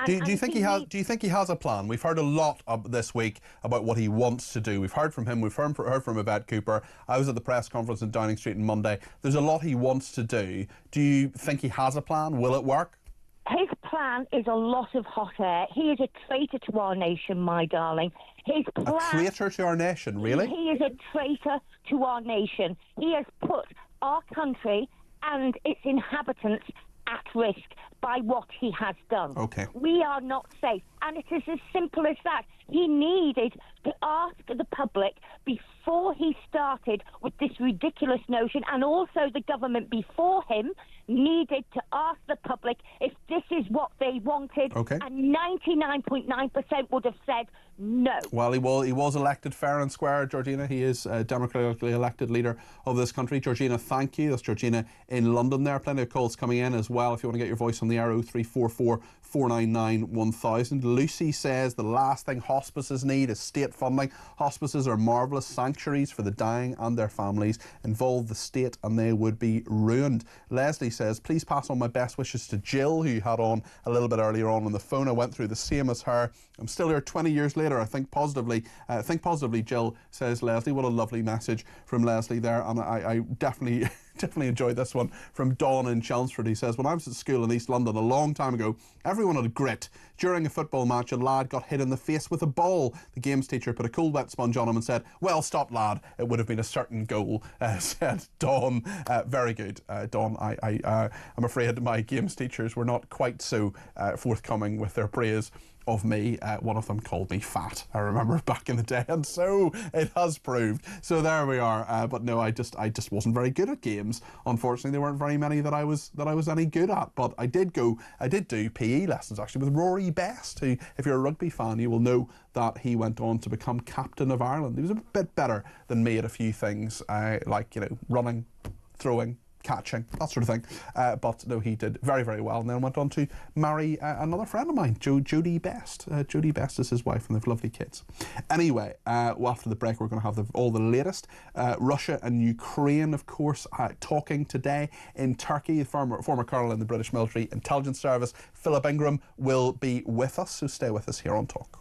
Do you think he has a plan? We've heard a lot this week about what he wants to do. We've heard from him. We've heard from Yvette Cooper. I was at the press conference in Downing Street on Monday. There's a lot he wants to do. Do you think he has a plan? Will it work? His plan is a lot of hot air. He is a traitor to our nation, my darling. His plan, a traitor to our nation, really? He is a traitor to our nation. He has put our country and its inhabitants at risk by what he has done. Okay. We are not safe. And it is as simple as that. He needed to ask the public before he started with this ridiculous notion, and also the government before him needed to ask the public if this is what they wanted. Okay. And 99.9% would have said no. Well, he was elected fair and square, Georgina. He is a democratically elected leader of this country. Georgina, thank you. That's Georgina in London there. Plenty of calls coming in as well if you want to get your voice on the air. 0344 499 1000. Lucy says the last thing hospices need is state funding. Hospices are marvellous sanctuaries for the dying and their families. Involve the state and they would be ruined. Leslie says, please pass on my best wishes to Jill, who you had on a little bit earlier on the phone. I went through the same as her. I'm still here 20 years later. I think positively. Jill, says Leslie. What a lovely message from Leslie there. And I definitely definitely enjoyed this one from Dawn in Chelmsford. He says, when I was at school in East London a long time ago, everyone had grit. During a football match, a lad got hit in the face with a ball. The games teacher put a cool wet sponge on him and said, well, stop, lad. It would have been a certain goal, said Dawn. Very good, Dawn. I'm afraid my games teachers were not quite so forthcoming with their praise of me. One of them called me fat, I remember, back in the day, and so it has proved. So there we are. But no, I just wasn't very good at games. Unfortunately, there weren't very many that I was any good at. But I did do PE lessons actually with Rory Best, who, if you're a rugby fan, you will know that he went on to become captain of Ireland. He was a bit better than me at a few things, like, you know, running, throwing, catching, that sort of thing. But no, he did very, very well, and then went on to marry another friend of mine, Jodie Best. Jodie Best is his wife, and they've lovely kids. Anyway, well, after the break, we're going to have all the latest. Russia and Ukraine, of course, talking today in Turkey. The former colonel in the British Military Intelligence Service, Philip Ingram, will be with us, so stay with us here on Talk.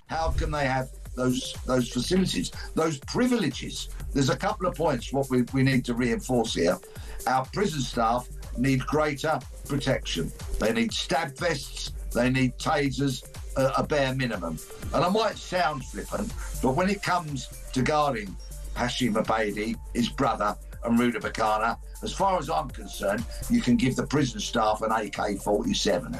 How can they have those facilities, those privileges? There's a couple of points what we need to reinforce here. Our prison staff need greater protection. They need stab vests, they need tasers, a bare minimum. And I might sound flippant, but when it comes to guarding Hashim Abedi, his brother, and Ruda Bakana, as far as I'm concerned, you can give the prison staff an AK-47.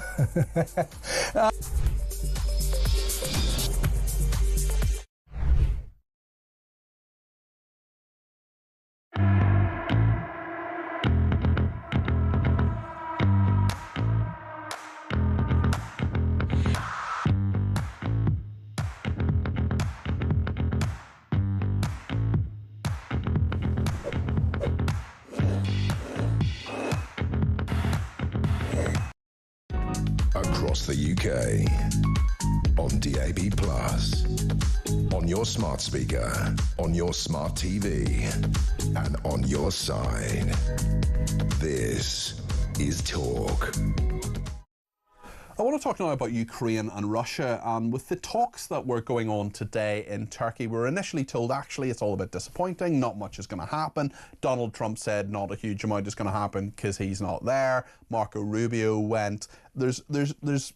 Across the UK, on DAB+, on your smart speaker, on your smart TV, and on your side. This is Talk. I want to talk now about Ukraine and Russia, and with the talks that were going on today in Turkey, we were initially told actually it's all a bit disappointing, not much is going to happen. Donald Trump said not a huge amount is going to happen because he's not there. Marco Rubio went. There's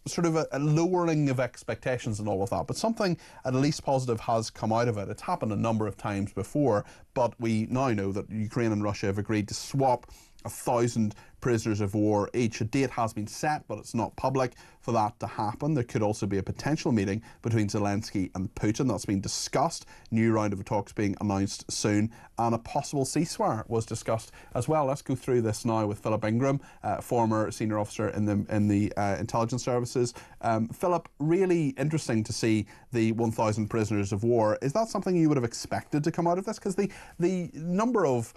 sort of a lowering of expectations and all of that, but something at least positive has come out of it. It's happened a number of times before, but we now know that Ukraine and Russia have agreed to swap 1,000 prisoners of war each. A date has been set, but it's not public for that to happen. There could also be a potential meeting between Zelensky and Putin. That's been discussed. New round of talks being announced soon, and a possible ceasefire was discussed as well. Let's go through this now with Philip Ingram, former senior officer in the intelligence services. Philip, really interesting to see the 1,000 prisoners of war. Is that something you would have expected to come out of this? Because the number of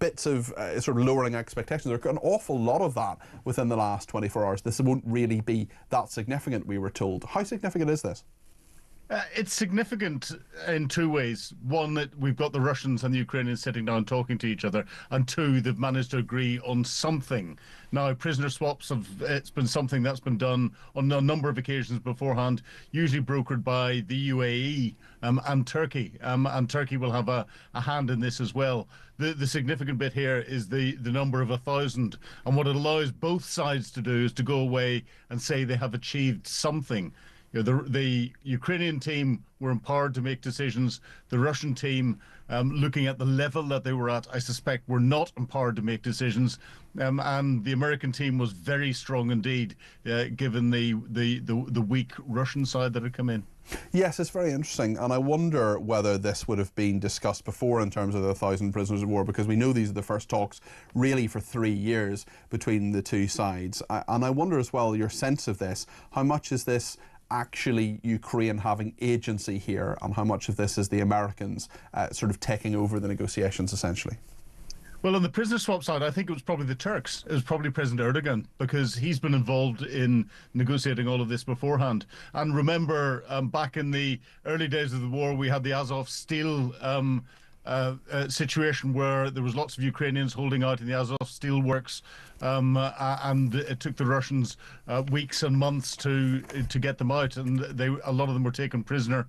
bits of sort of lowering expectations. There are an awful lot of that within the last 24 hours. This won't really be that significant, we were told. How significant is this? It's significant in two ways. One, that we've got the Russians and the Ukrainians sitting down talking to each other, and two, they've managed to agree on something. Now, prisoner swaps it's been something that's been done on a number of occasions beforehand, usually brokered by the UAE and Turkey. And Turkey will have a hand in this as well. The significant bit here is the number of 1,000. And what it allows both sides to do is to go away and say they have achieved something. You know, the Ukrainian team were empowered to make decisions. The Russian team, looking at the level that they were at, I suspect were not empowered to make decisions. And the American team was very strong indeed, given the weak Russian side that had come in. Yes, it's very interesting, and I wonder whether this would have been discussed before in terms of the 1,000 prisoners of war, because we know these are the first talks really for 3 years between the two sides. And I wonder as well, your sense of this, how much is this actually Ukraine having agency here, and how much of this is the Americans sort of taking over the negotiations essentially? Well, on the prisoner swap side, I think it was probably the Turks. It was probably President Erdogan, because he's been involved in negotiating all of this beforehand. And remember, back in the early days of the war, we had the Azov steel situation where there was lots of Ukrainians holding out in the Azov steel works, and it took the Russians weeks and months to get them out, and a lot of them were taken prisoner.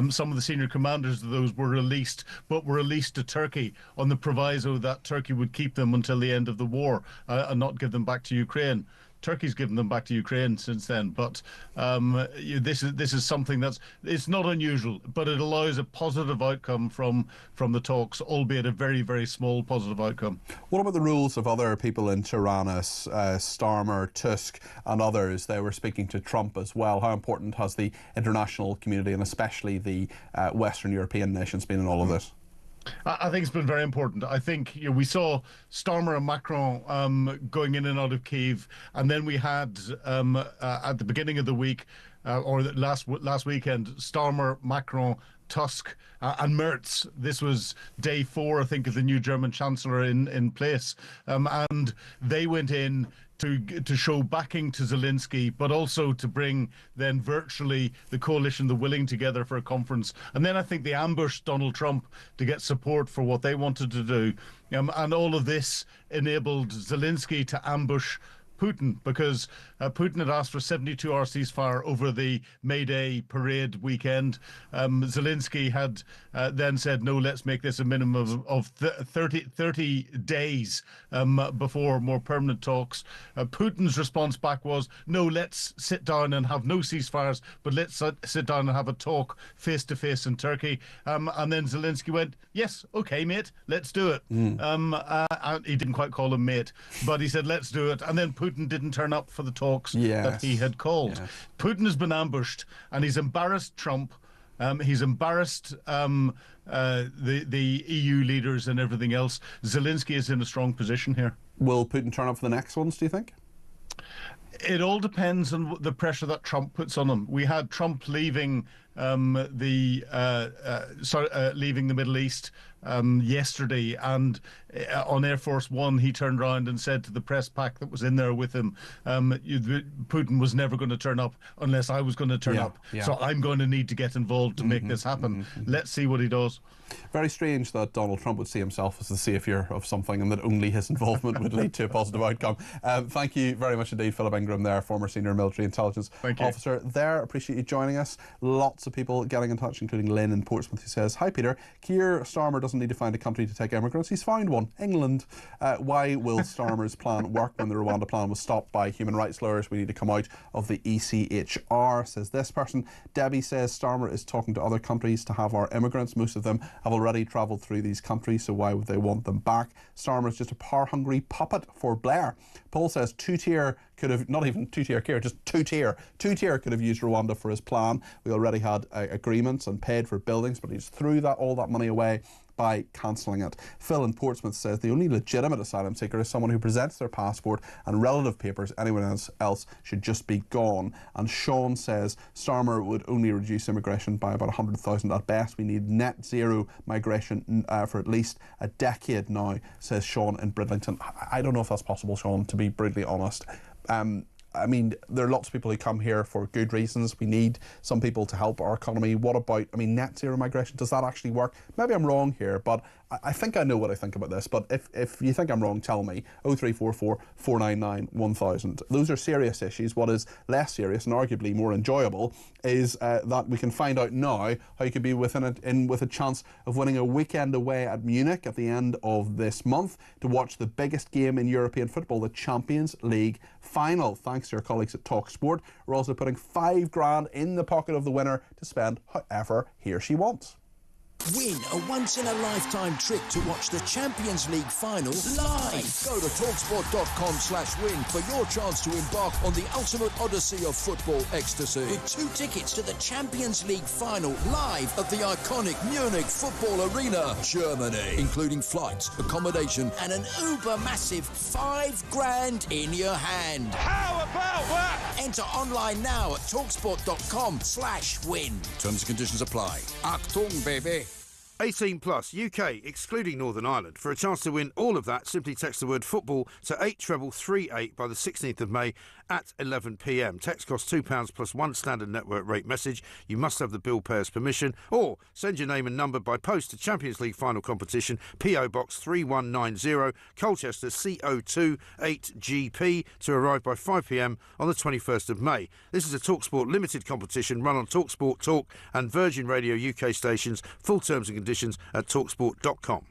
Some of the senior commanders of those were released, but were released to Turkey on the proviso that Turkey would keep them until the end of the war and not give them back to Ukraine. Turkey's given them back to Ukraine since then, but this is something it's not unusual, but it allows a positive outcome from the talks, albeit a very, very small positive outcome. What about the rules of other people in Tyrannus, Starmer, Tusk and others? They were speaking to Trump as well. How important has the international community and especially the Western European nations been in all of this? I think it's been very important. I think we saw Starmer and Macron going in and out of Kyiv, and then we had at the beginning of the week or last weekend, Starmer, Macron, Tusk and Merz. This was day 4, I think, of the new German Chancellor in place, and they went in to show backing to Zelensky, but also to bring then virtually the coalition, the willing together for a conference. And then I think they ambushed Donald Trump to get support for what they wanted to do. And all of this enabled Zelensky to ambush Putin, because Putin had asked for a 72-hour ceasefire over the May Day parade weekend. Zelensky had then said, no, let's make this a minimum of 30 days before more permanent talks. Putin's response back was, no, let's sit down and have no ceasefires, but let's sit down and have a talk face-to-face in Turkey. And then Zelensky went, yes, okay, mate, let's do it. He didn't quite call him mate, but he said, let's do it. And then Putin didn't turn up for the talks that he had called. Yes. Putin has been ambushed, and he's embarrassed Trump. He's embarrassed the EU leaders and everything else. Zelensky is in a strong position here. Will Putin turn up for the next ones, do you think? It all depends on the pressure that Trump puts on him. We had Trump leaving leaving the Middle East yesterday, and on Air Force One he turned around and said to the press pack that was in there with him, Putin was never going to turn up unless I was going to turn up. So I'm going to need to get involved to make this happen. Let's see what he does. Very strange that Donald Trump would see himself as the saviour of something and that only his involvement would lead to a positive outcome. Thank you very much indeed, Philip Ingram there, former senior military intelligence officer there. Appreciate you joining us. Lots of people getting in touch, including Lynn in Portsmouth, who says, hi Peter, Keir Starmer doesn't need to find a country to take immigrants, he's found one, England. Why will Starmer's plan work when the Rwanda plan was stopped by human rights lawyers? We need to come out of the ECHR, says this person. Debbie says Starmer is talking to other countries to have our immigrants. Most of them have already travelled through these countries, so why would they want them back? Starmer is just a power-hungry puppet for Blair. Paul says two-tier could have, not even two-tier care, just two-tier could have used Rwanda for his plan. We already had agreements and paid for buildings, but he's threw all that money away by cancelling it. Phil in Portsmouth says the only legitimate asylum seeker is someone who presents their passport and relative papers. Anyone else should just be gone. And Sean says Starmer would only reduce immigration by about 100,000 at best. We need net zero migration for at least a decade now, says Sean in Bridlington. I don't know if that's possible, Sean, to be brutally honest. I mean, there are lots of people who come here for good reasons. We need some people to help our economy. What about, I mean, net zero migration? Does that actually work? Maybe I'm wrong here, but I think I know what I think about this. But if you think I'm wrong, tell me. 0344 499 1000. Those are serious issues. What is less serious and arguably more enjoyable is that we can find out now how you could be with a chance of winning a weekend away at Munich at the end of this month to watch the biggest game in European football, the Champions League final. Thanks to our colleagues at talkSPORT. We're also putting $5,000 in the pocket of the winner to spend however he or she wants. Win a once-in-a-lifetime trip to watch the Champions League final live. Go to talksport.com/win for your chance to embark on the ultimate odyssey of football ecstasy. With 2 tickets to the Champions League final live at the iconic Munich Football Arena, Germany, including flights, accommodation, and an uber-massive $5,000 in your hand. How about that? Enter online now at talksport.com/win. Terms and conditions apply. Achtung, baby. 18 plus, UK, excluding Northern Ireland. For a chance to win all of that, simply text the word football to 83338 by the 16th of May at 11 p.m. Text costs £2 plus 1 standard network rate message. You must have the bill payer's permission, or send your name and number by post to Champions League final competition, PO Box 3190, Colchester CO2 8GP, to arrive by 5 p.m. on the 21st of May. This is a TalkSport limited competition run on TalkSport Talk and Virgin Radio UK stations. Full terms and conditions at talksport.com.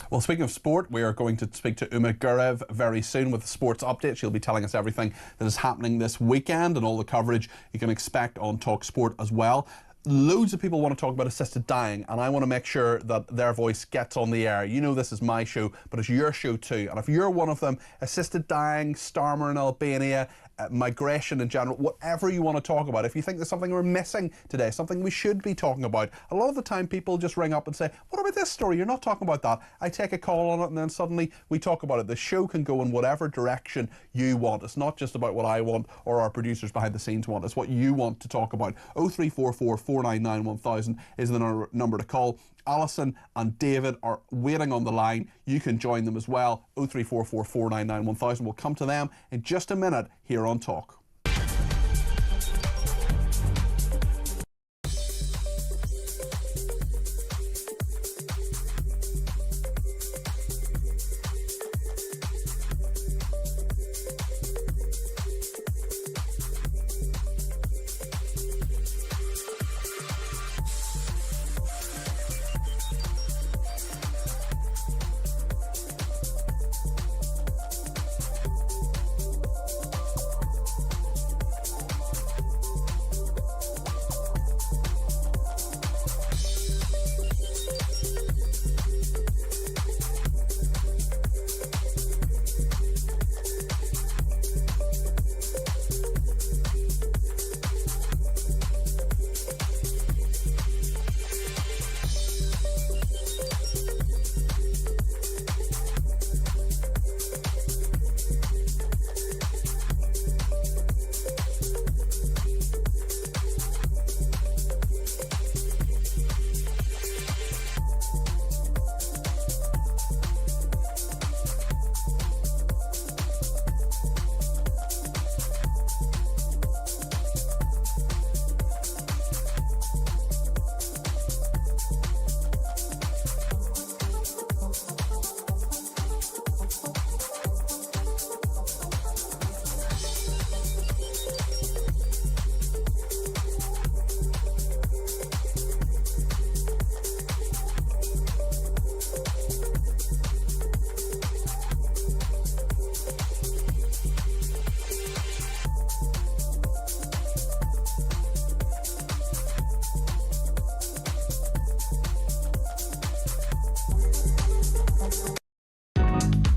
Well, speaking of sport, we are going to speak to Uma Gurev very soon with a sports update. She'll be telling us everything that is happening this weekend and all the coverage you can expect on talkSPORT as well. Loads of people want to talk about assisted dying, and I want to make sure that their voice gets on the air. You know this is my show, but it's your show too. And if you're one of them, assisted dying, Starmer in Albania, migration in general, whatever you want to talk about, if you think there's something we're missing today, something we should be talking about, a lot of the time people just ring up and say, what about this story? You're not talking about that. I take a call on it and then suddenly we talk about it. The show can go in whatever direction you want. It's not just about what I want or our producers behind the scenes want. It's what you want to talk about. 0344 499 1000 is the number to call. Alison and David are waiting on the line. You can join them as well. 0344 499 1000. We'll come to them in just a minute here on Talk.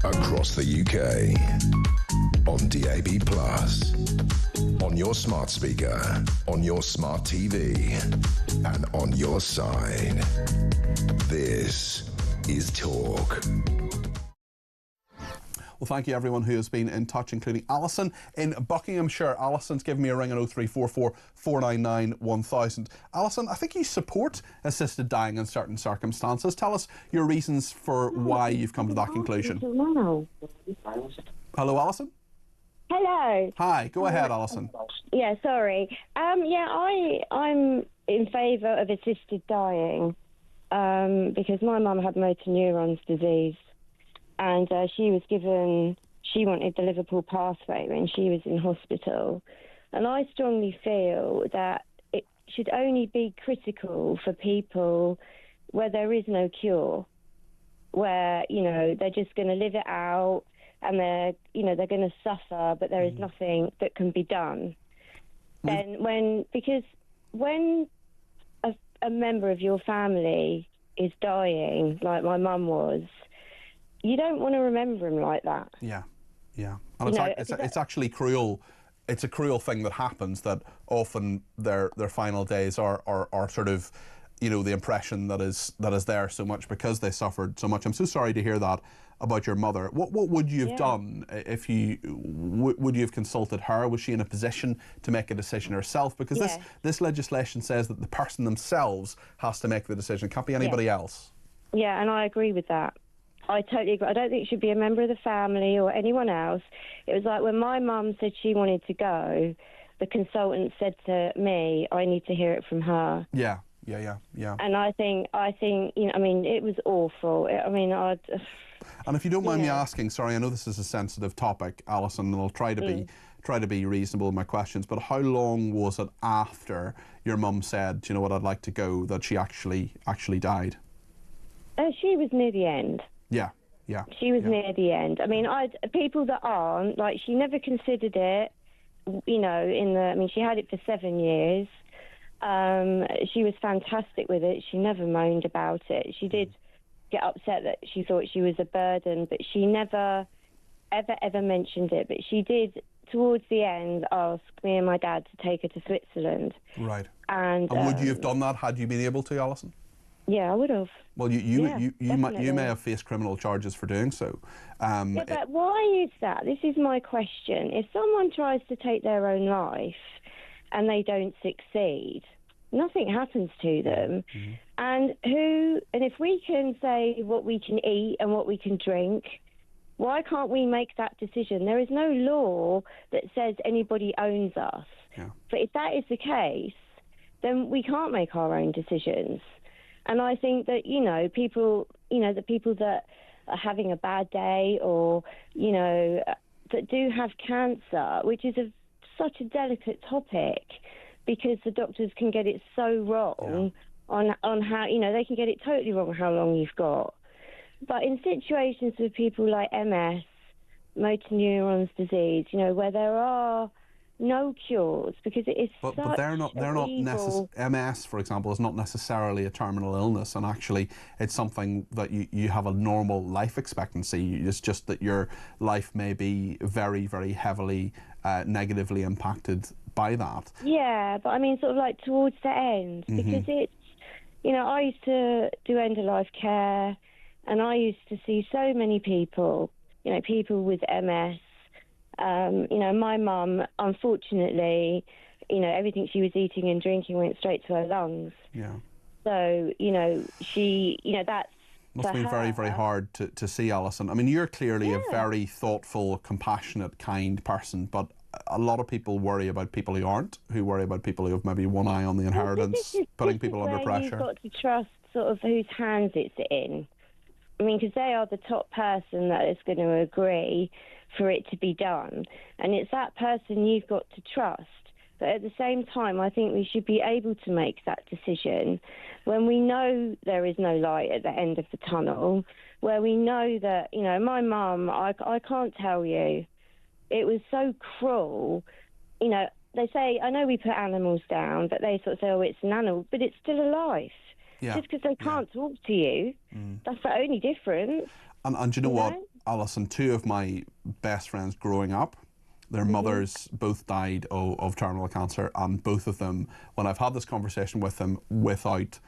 Across the UK, on DAB+, on your smart speaker, on your smart TV, and on your side. This is Talk. Well, thank you everyone who has been in touch, including Alison in Buckinghamshire. Alison's given me a ring on 0344 499 1000. Alison, I think you support assisted dying in certain circumstances. Tell us your reasons for why you've come to that conclusion. Hello, Alison? Hello. Hi, go ahead, Alison. Yeah, sorry. I'm in favour of assisted dying because my mum had motor neurons disease, and she wanted the Liverpool pathway when she was in hospital, and I strongly feel that it should only be critical for people where there is no cure, where they're just going to live it out. And they're going to suffer, but there is nothing that can be done. Because when a member of your family is dying, like my mum was, you don't want to remember him like that. Yeah. And it's actually cruel. It's a cruel thing that happens, that often their final days are sort of, the impression that is there so much because they suffered so much. I'm so sorry to hear that about your mother. What would you have done if would you have consulted her? Was she in a position to make a decision herself? Because this legislation says that the person themselves has to make the decision. It can't be anybody else. Yeah, and I agree with that. I totally agree. I don't think it should be a member of the family or anyone else. It was like when my mum said she wanted to go, the consultant said to me, I need to hear it from her. Yeah. And I think, it was awful. And if you don't mind me asking, sorry, I know this is a sensitive topic, Alison, and I'll try to be reasonable in my questions, but how long was it after your mum said, "Do you know what, I'd like to go," that she actually died? She was near the end. Yeah. She was near the end. People that aren't, like, she never considered it, she had it for 7 years. She was fantastic with it. She never moaned about it. She did get upset that she thought she was a burden, but she never, ever mentioned it. But she did, towards the end, ask me and my dad to take her to Switzerland. Right. And would you have done that had you been able to, Alison? Yeah, I would have. Well, you may have faced criminal charges for doing so. But why is that? This is my question. If someone tries to take their own life and they don't succeed, nothing happens to them. And if we can say what we can eat and what we can drink, why can't we make that decision? There is no law that says anybody owns us. But if that is the case, then we can't make our own decisions. And I think that, people, the people that are having a bad day or, that do have cancer, which is such a delicate topic, because the doctors can get it so wrong on how, they can get it totally wrong how long you've got. But in situations with people like MS, motor neurons disease, where there are no cures, because it is but they're not MS, for example, is not necessarily a terminal illness, and actually it's something that you have a normal life expectancy. It's just that your life may be very, very heavily negatively impacted by that. Yeah, but sort of like towards the end, because it's, I used to do end-of-life care, and I used to see so many people, people with MS. My mum, unfortunately, everything she was eating and drinking went straight to her lungs. Yeah. So, that's... Must have been very, very hard to see, Alison. You're clearly a very thoughtful, compassionate, kind person, but a lot of people worry about people who aren't, who worry about people who have maybe one eye on the inheritance, putting people under pressure. You've got to trust sort of whose hands it's in. Because they are the top person that is going to agree for it to be done. And it's that person you've got to trust. But at the same time, I think we should be able to make that decision when we know there is no light at the end of the tunnel, where we know that, my mum, I can't tell you, it was so cruel. They say, I know we put animals down, but they sort of say, oh, it's an animal, but it's still alive. Yeah. Just because they can't talk to you, that's the only difference. And do you know what, Alison, two of my best friends growing up, their mothers both died of terminal cancer, and both of them, when I've had this conversation with them, without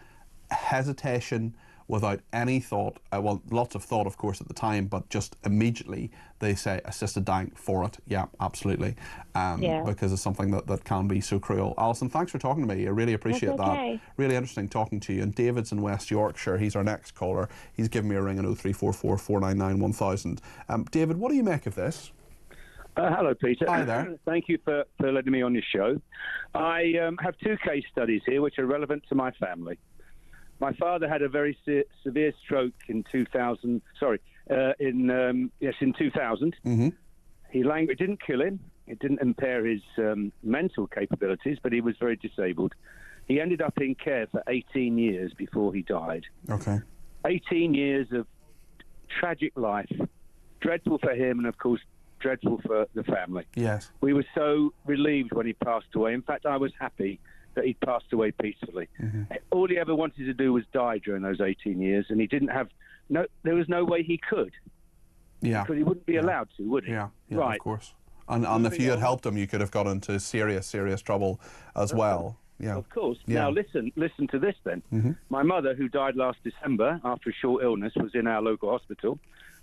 hesitation, without any thought, well, lots of thought, of course, at the time, but just immediately they say assisted dying for it. Yeah, absolutely. Because it's something that can be so cruel. Alison, thanks for talking to me. I really appreciate that. Really interesting talking to you. And David's in West Yorkshire. He's our next caller. He's given me a ring on 0344 499 1000. David, what do you make of this? Hello, Peter. Hi there. Thank you for letting me on your show. I have two case studies here which are relevant to my family. My father had a very severe stroke in 2000. In 2000. Mm-hmm. It didn't kill him. It didn't impair his mental capabilities, but he was very disabled. He ended up in care for 18 years before he died. Okay. 18 years of tragic life. Dreadful for him and, of course, dreadful for the family. Yes. We were so relieved when he passed away. In fact, I was happy that he passed away peacefully. Mm-hmm. All he ever wanted to do was die during those 18 years, and he didn't have... there was no way he could. Yeah. Because he wouldn't be allowed to, would he? Yeah, right. Of course. And if you had helped him, you could have got into serious trouble as well. Yeah. Of course. Yeah. Now, listen to this then. Mm-hmm. My mother, who died last December after a short illness, was in our local hospital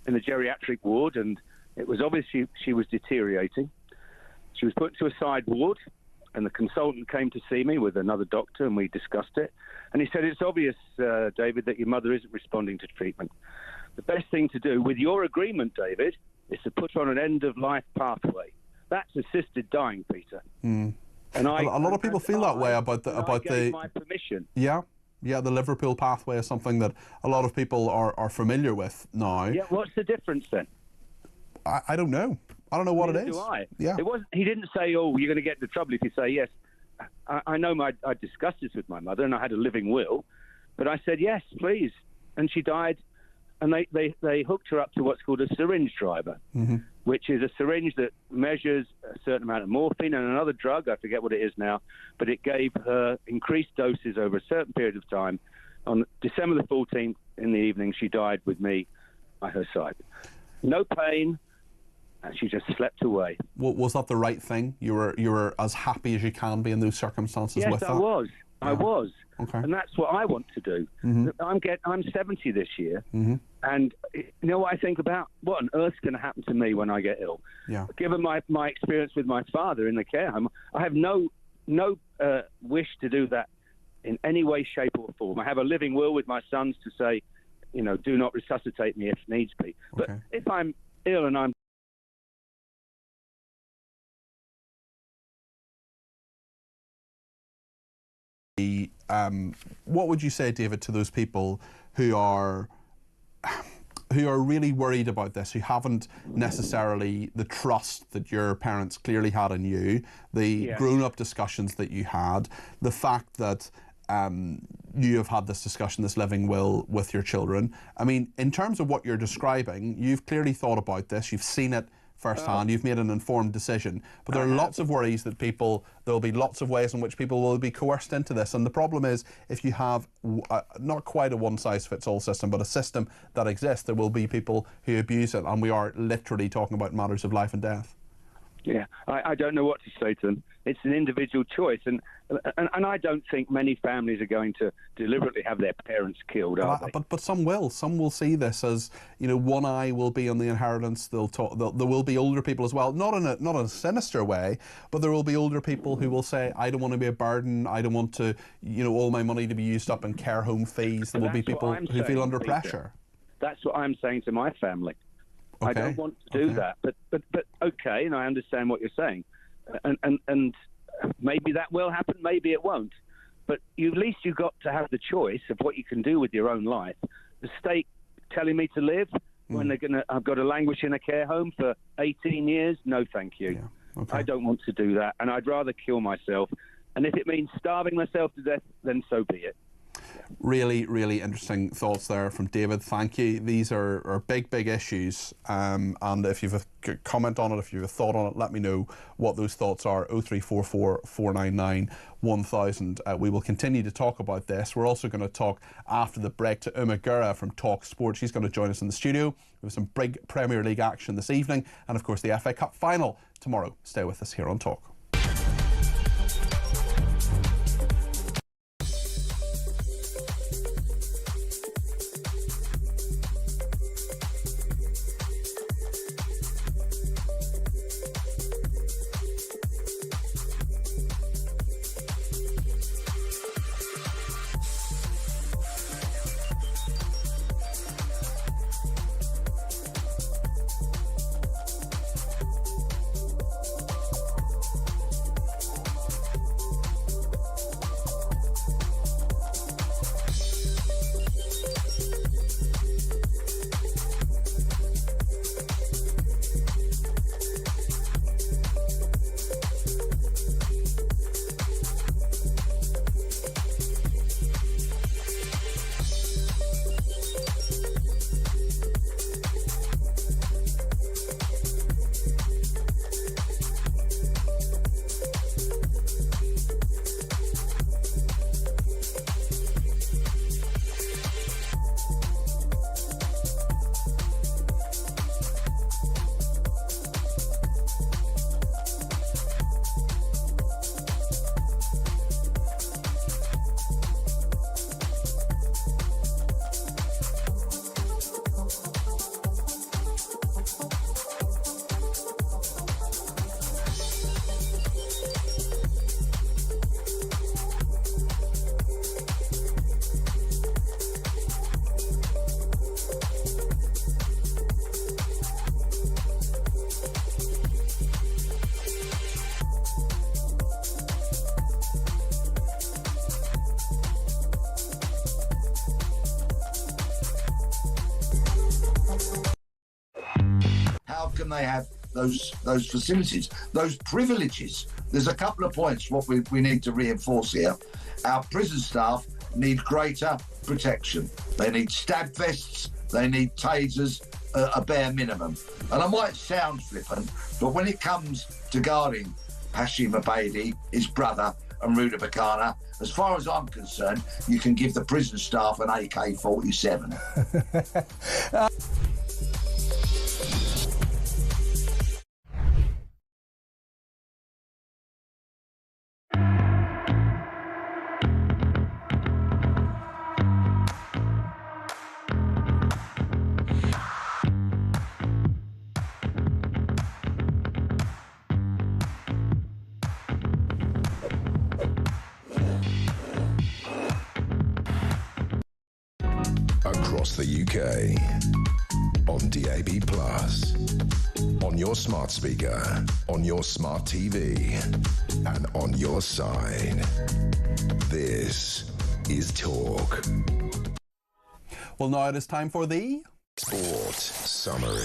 in the geriatric ward, and it was obvious she was deteriorating. She was put into a side ward, and the consultant came to see me with another doctor, and we discussed it. And he said, it's obvious, David, that your mother isn't responding to treatment. The best thing to do, with your agreement, David, is to put her on an end-of-life pathway. That's assisted dying, Peter. Mm. And a lot of people feel that way about my permission. Yeah, the Liverpool pathway is something that a lot of people are familiar with now. Yeah, what's the difference then? I don't know. I don't know what Neither it is. do I. Yeah. It wasn't. He didn't say, "Oh, you're going to get into trouble if you say yes." I know I discussed this with my mother, and I had a living will, but I said yes, please, and she died, and they hooked her up to what's called a syringe driver, mm-hmm. which is a syringe that measures a certain amount of morphine and another drug. I forget what it is now, but it gave her increased doses over a certain period of time. On December the 14th in the evening, she died with me by her side. No pain. And she just slept away. Was that the right thing? You were as happy as you can be in those circumstances yes, with that? Yes, I was. Yeah. I was. Okay. And that's what I want to do. Mm-hmm. I'm 70 this year, mm-hmm. and you know what I think about? What on earth's going to happen to me when I get ill? Yeah. Given my experience with my father in the care home, I have no wish to do that in any way, shape, or form. I have a living will with my sons to say, do not resuscitate me if needs be. But if I'm ill and I'm what would you say, David, to those people who are really worried about this, who haven't necessarily the trust that your parents clearly had in you, the grown-up discussions that you had, the fact that you have had this discussion, this living will with your children? I mean, in terms of what you're describing, you've clearly thought about this, you've seen it firsthand, you've made an informed decision, but there are lots of worries that there'll be lots of ways in which people will be coerced into this, and the problem is, if you have not quite a one-size-fits-all system, but a system that exists, there will be people who abuse it, and we are literally talking about matters of life and death. Yeah, I don't know what to say to them. It's an individual choice, and I don't think many families are going to deliberately have their parents killed, are they? But some will. Some will see this as, one eye will be on the inheritance. There will be older people as well, not in a sinister way, but there will be older people who will say, I don't want to be a burden. I don't want to, all my money to be used up in care home fees. There will be people who feel under pressure. That's what I'm saying to my family. Okay. I don't want to do that, but okay, and I understand what you're saying, and maybe that will happen, maybe it won't, but at least you've got to have the choice of what you can do with your own life. The state telling me to live when I've got to languish in a care home for 18 years, no thank you. Yeah. Okay. I don't want to do that, and I'd rather kill myself, and if it means starving myself to death, then so be it. Really, really interesting thoughts there from David. Thank you. These are big issues, and if you have a comment on it, if you have a thought on it, let me know what those thoughts are. 0344 499 1000. We will continue to talk about this. We're also going to talk after the break to Uma Gura from Talk Sport. She's going to join us in the studio. We have some big Premier League action this evening, and of course the FA Cup final tomorrow. Stay with us here on Talk. can they have those facilities, those privileges? There's a couple of points what we need to reinforce here. Our prison staff need greater protection. They need stab vests, they need tasers, a bare minimum. And I might sound flippant, but when it comes to guarding Hashim Abedi, his brother, and Ruda Bakana, as far as I'm concerned, you can give the prison staff an AK-47. Across the UK, on DAB+, on your smart speaker, on your smart TV, and on your side. This is Talk. Well, now it is time for the Sport Summary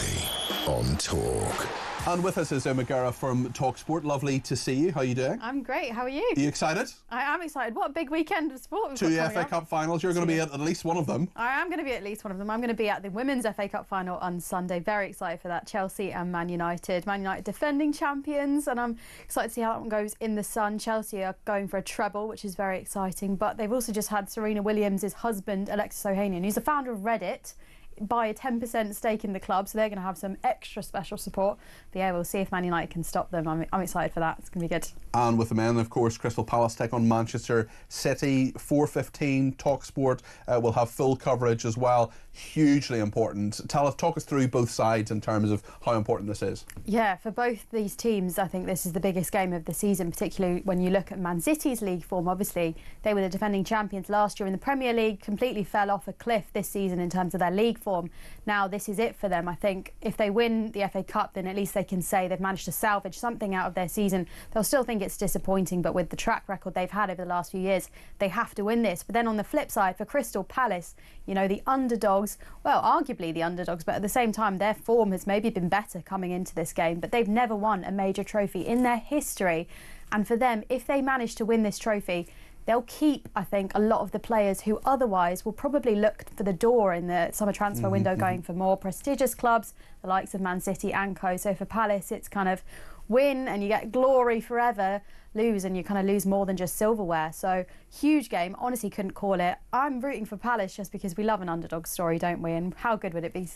on Talk. And with us is Emma Guerra from TalkSport. Lovely to see you. How are you doing? I'm great. How are you? Are you excited? I am excited. What a big weekend of sport we've got 2 coming FA up. Cup finals. You're going to be at least one of them. I am going to be at least one of them. I'm going to be at the Women's FA Cup final on Sunday. Very excited for that. Chelsea and Man United. Man United defending champions, and I'm excited to see how that one goes in the sun. Chelsea are going for a treble, which is very exciting. But they've also just had Serena Williams' husband, Alexis Ohanian, who's the founder of Reddit, buy a 10% stake in the club, so they're going to have some extra special support. But yeah, we'll see if Man United can stop them. I'm excited for that. It's going to be good. And with the men, of course, Crystal Palace take on Manchester City, 4:15. TalkSport will have full coverage as well. Hugely important. Talk us through both sides in terms of how important this is. Yeah, for both these teams, I think this is the biggest game of the season, particularly when you look at Man City's league form. Obviously, they were the defending champions last year in the Premier League, completely fell off a cliff this season in terms of their league form. Now, this is it for them. I think if they win the FA Cup, then at least they can say they've managed to salvage something out of their season. They'll still think it's disappointing, but with the track record they've had over the last few years, they have to win this. But then on the flip side, for Crystal Palace, you know, the underdogs, well, arguably the underdogs, but at the same time, their form has maybe been better coming into this game, but they've never won a major trophy in their history. And for them, if they manage to win this trophy, they'll keep, I think, a lot of the players who otherwise will probably look for the door in the summer transfer window, going for more prestigious clubs, the likes of Man City and co. So for Palace, it's kind of win and you get glory forever, lose and you kind of lose more than just silverware. So huge game. Honestly, couldn't call it. I'm rooting for Palace just because we love an underdog story, don't we? And how good would it be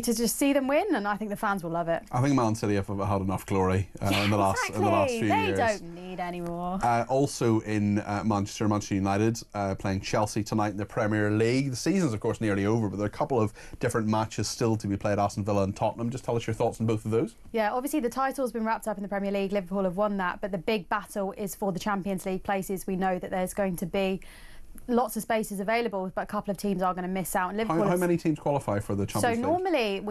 to just see them win? And I think the fans will love it. I think Man City have had enough glory in the last few years. They don't need any more. Also in Manchester United playing Chelsea tonight in the Premier League. The season's of course nearly over, but there are a couple of different matches still to be played. Aston Villa and Tottenham. Just tell us your thoughts on both of those. Yeah, obviously the title's been wrapped up in the Premier League. Liverpool have won that, but the big battle is for the Champions League places. We know that there's going to be lots of spaces available, but a couple of teams are going to miss out. And Liverpool how many teams qualify for the Champions League? So normally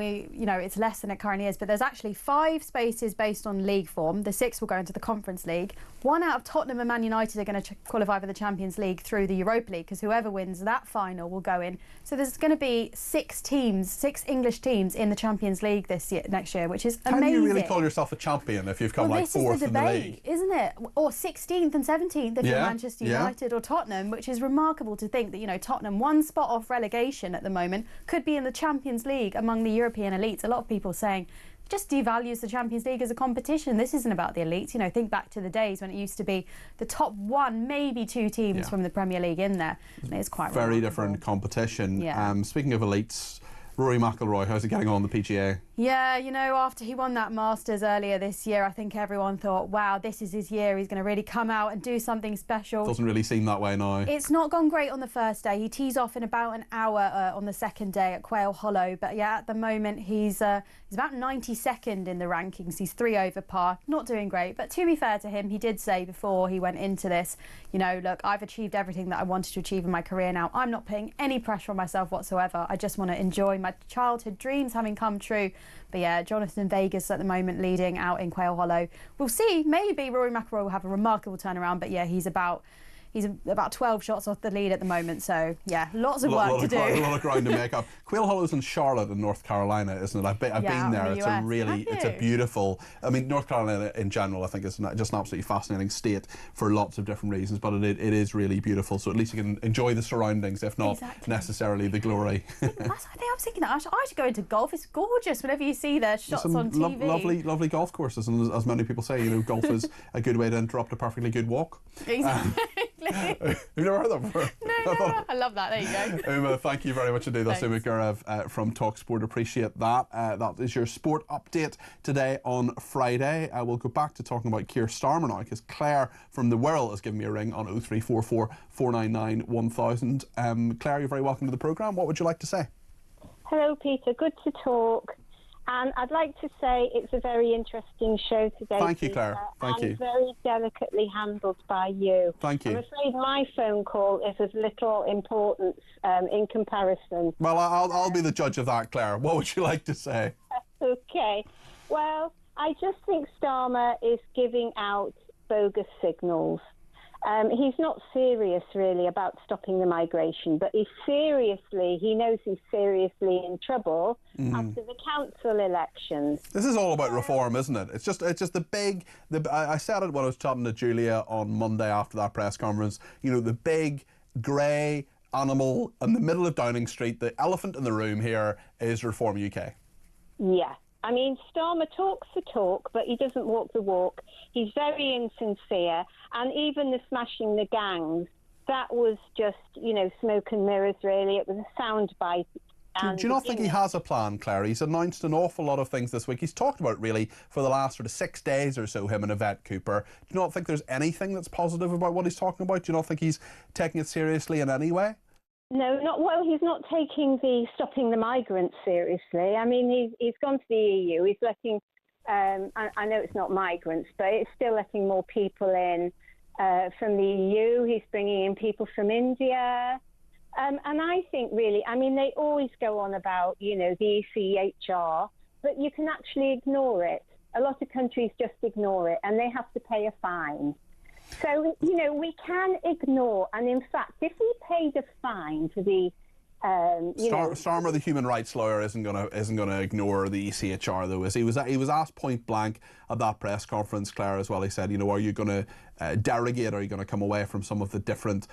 it's less than it currently is, but there's actually 5 spaces based on league form. The 6 will go into the Conference League. 1 out of Tottenham and Man United are going to qualify for the Champions League through the Europa League, because whoever wins that final will go in. So there's going to be 6 English teams in the Champions League next year, which is amazing. Can you really call yourself a champion if you've come like 4th in the league? Isn't it? Or 16th and 17th if you're Manchester United or Tottenham, which is remarkable to think that, you know, Tottenham, 1 spot off relegation at the moment, could be in the Champions League among the European elites. A lot of people saying just devalues the Champions League as a competition. This isn't about the elites. You know, think back to the days when it used to be the top 1, maybe 2 teams from the Premier League in there. And it's quite very different competition. Yeah. Speaking of elites, Rory McIlroy, how's it getting on the PGA? Yeah, you know, after he won that Masters earlier this year, I think everyone thought, wow, this is his year. He's going to really come out and do something special. Doesn't really seem that way now. It's not gone great on the first day. He tees off in about an hour on the second day at Quail Hollow. But yeah, at the moment, he's about 92nd in the rankings. He's 3 over par. Not doing great. But to be fair to him, he did say before he went into this, you know, look, I've achieved everything that I wanted to achieve in my career now. I'm not putting any pressure on myself whatsoever. I just want to enjoy my childhood dreams having come true. But yeah, Jonathan Vegas at the moment leading out in Quail Hollow. We'll see. Maybe Rory McIlroy will have a remarkable turnaround. But yeah, he's about He's about 12 shots off the lead at the moment, so yeah, lots of work to do. A lot of ground to make up. Quail Hollow's in Charlotte in North Carolina, isn't it? I've been there. It's a beautiful. I mean, North Carolina in general, I think is just an absolutely fascinating state for lots of different reasons. But it is really beautiful. So at least you can enjoy the surroundings, if not necessarily the glory. I think I was thinking that I should go into golf. It's gorgeous whenever you see the shots on TV. Lovely golf courses, and as many people say, golf is a good way to interrupt a perfectly good walk. Exactly. You've never heard that before? No, I love that. There you go. Uma, thank you very much indeed. That's Uma Gurev from talkSPORT. Appreciate that. That is your sport update today on Friday. We'll go back to talking about Keir Starmer now, because Claire from The Whirl has given me a ring on 0344 499 1000. Claire, you're very welcome to the programme. What would you like to say? Hello, Peter. Good to talk. And I'd like to say it's a very interesting show today. Thank you, Claire. Thank you. Very delicately handled by you. Thank you. I'm afraid my phone call is of little importance in comparison. Well, I'll be the judge of that, Claire. What would you like to say? Okay. Well, I just think Starmer is giving out bogus signals. He's not serious really about stopping the migration, but he knows he's seriously in trouble after the council elections. This is all about reform, isn't it? It's just the big. I said it when I was chatting to Julia on Monday after that press conference. The big grey animal in the middle of Downing Street, the elephant in the room here is Reform UK. Yeah. I mean, Starmer talks the talk, but he doesn't walk the walk. He's very insincere. And even the smashing the gangs, that was just, smoke and mirrors, really. It was a soundbite. Do you not think he has a plan, Claire? He's announced an awful lot of things this week. He's talked about, really, for the last sort of 6 days or so, him and Yvette Cooper. Do you not think there's anything that's positive about what he's talking about? Do you not think he's taking it seriously in any way? No, he's not taking the stopping the migrants seriously. I mean, he's gone to the EU. He's letting, I know it's not migrants, but it's still letting more people in from the EU. He's bringing in people from India. And I think really, I mean, they always go on about, the ECHR, but you can actually ignore it. A lot of countries just ignore it and they have to pay a fine. So, we can ignore, and in fact, if we paid a fine for the, Starmer, the human rights lawyer, isn't gonna ignore the ECHR, though, is he? He was asked point blank at that press conference, Claire, as well. He said, are you going to derogate? Are you going to come away from some of the different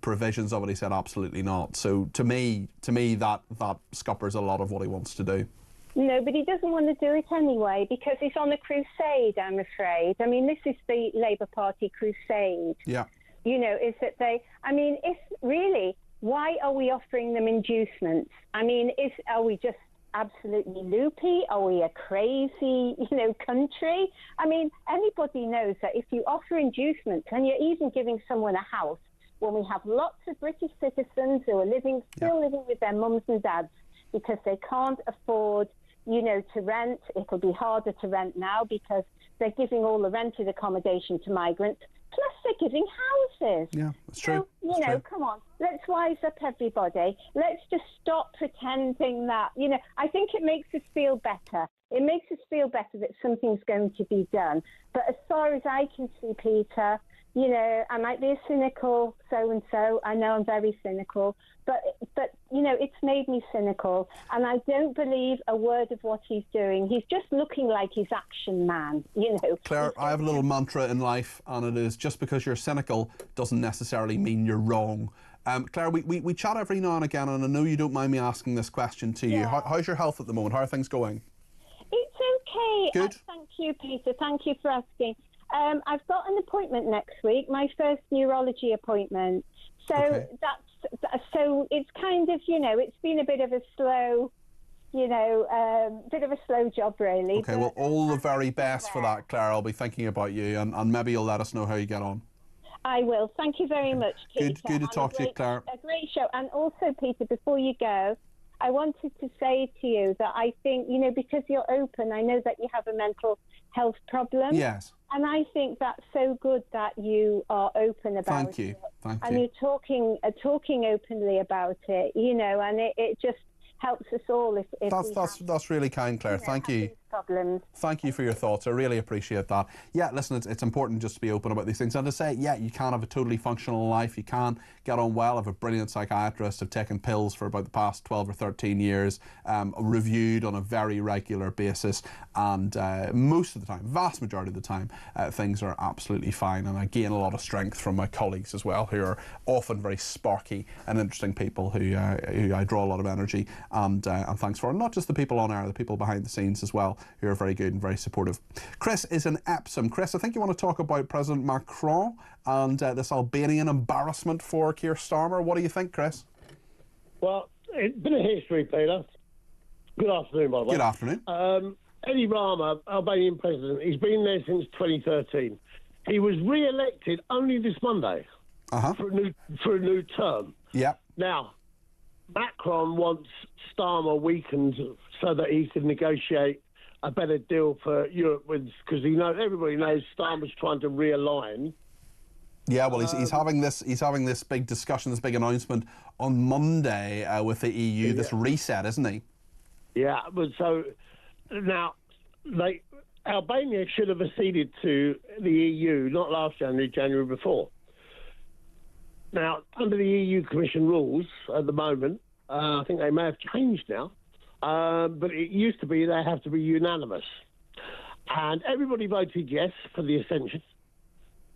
provisions of it? He said, absolutely not. So to me, that scuppers a lot of what he wants to do. No, but he doesn't want to do it anyway because he's on a crusade, I'm afraid. I mean, this is the Labour Party crusade. Yeah. Is that why are we offering them inducements? I mean, are we just absolutely loopy? Are we a crazy, country? I mean, anybody knows that if you offer inducements and you're even giving someone a house, when we have lots of British citizens who are still living with their mums and dads because they can't afford to rent. It'll be harder to rent now because they're giving all the rented accommodation to migrants, plus they're giving houses. Yeah, that's true. So, come on, let's wise up everybody. Let's just stop pretending that, I think it makes us feel better. It makes us feel better that something's going to be done. But as far as I can see, Peter, I might be a cynical so-and-so. I know I'm very cynical. But it's made me cynical. And I don't believe a word of what he's doing. He's just looking like he's Action Man, Claire, I have a little mantra in life, and it is just because you're cynical doesn't necessarily mean you're wrong. Claire, we chat every now and again, and I know you don't mind me asking this question to you. How's your health at the moment? How are things going? It's okay. Good. Thank you, Peter. Thank you for asking. I've got an appointment next week, my first neurology appointment. So so it's kind of, it's been a bit of a slow, job really. Okay, well, all the very best for that, Claire. I'll be thinking about you, and maybe you'll let us know how you get on. I will. Thank you very much, Peter. Good to talk to you, Claire. A great show. And also, Peter, before you go, I wanted to say to you that I think, because you're open, I know that you have a mental health problem. Yes. And I think that's so good that you are open about it. Thank you. And you're talking openly about it, and it just helps us all. If that's really kind, Claire. Thank you. problems. Thank you for your thoughts. I really appreciate that. Yeah, listen, it's important just to be open about these things and to say, yeah, you can have a totally functional life. You can get on well. I have a brilliant psychiatrist. I've taken pills for about the past 12 or 13 years, reviewed on a very regular basis, and most of the time, vast majority of the time, things are absolutely fine, and I gain a lot of strength from my colleagues as well, who are often very sparky and interesting people who I draw a lot of energy and thanks for. And not just the people on air, the people behind the scenes as well, who are very good and very supportive. Chris is in Epsom. Chris, I think you want to talk about President Macron and this Albanian embarrassment for Keir Starmer. What do you think, Chris? Well, it's been a history, Peter. Good afternoon, by the way. Good afternoon. Edi Rama, Albanian president, he's been there since 2013. He was re-elected only this Monday for a new term. Yeah. Now, Macron wants Starmer weakened so that he can negotiate a better deal for Europe, because everybody knows Starmer's trying to realign. Yeah, well, he's having this big discussion, this big announcement on Monday with the EU. This reset, isn't he? Yeah, but so now, Albania should have acceded to the EU not last January before. Now, under the EU Commission rules at the moment, I think they may have changed now, but it used to be they have to be unanimous. And everybody voted yes for the accession,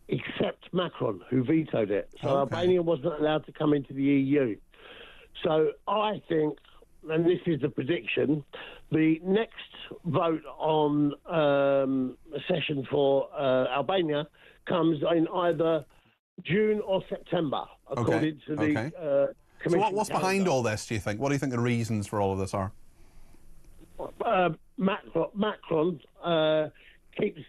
except Macron, who vetoed it. So Albania wasn't allowed to come into the EU. So I think, and this is the prediction, the next vote on accession for Albania comes in either June or September, according to the Commission. So what's behind all this, do you think? What do you think the reasons for all of this are? Macron keeps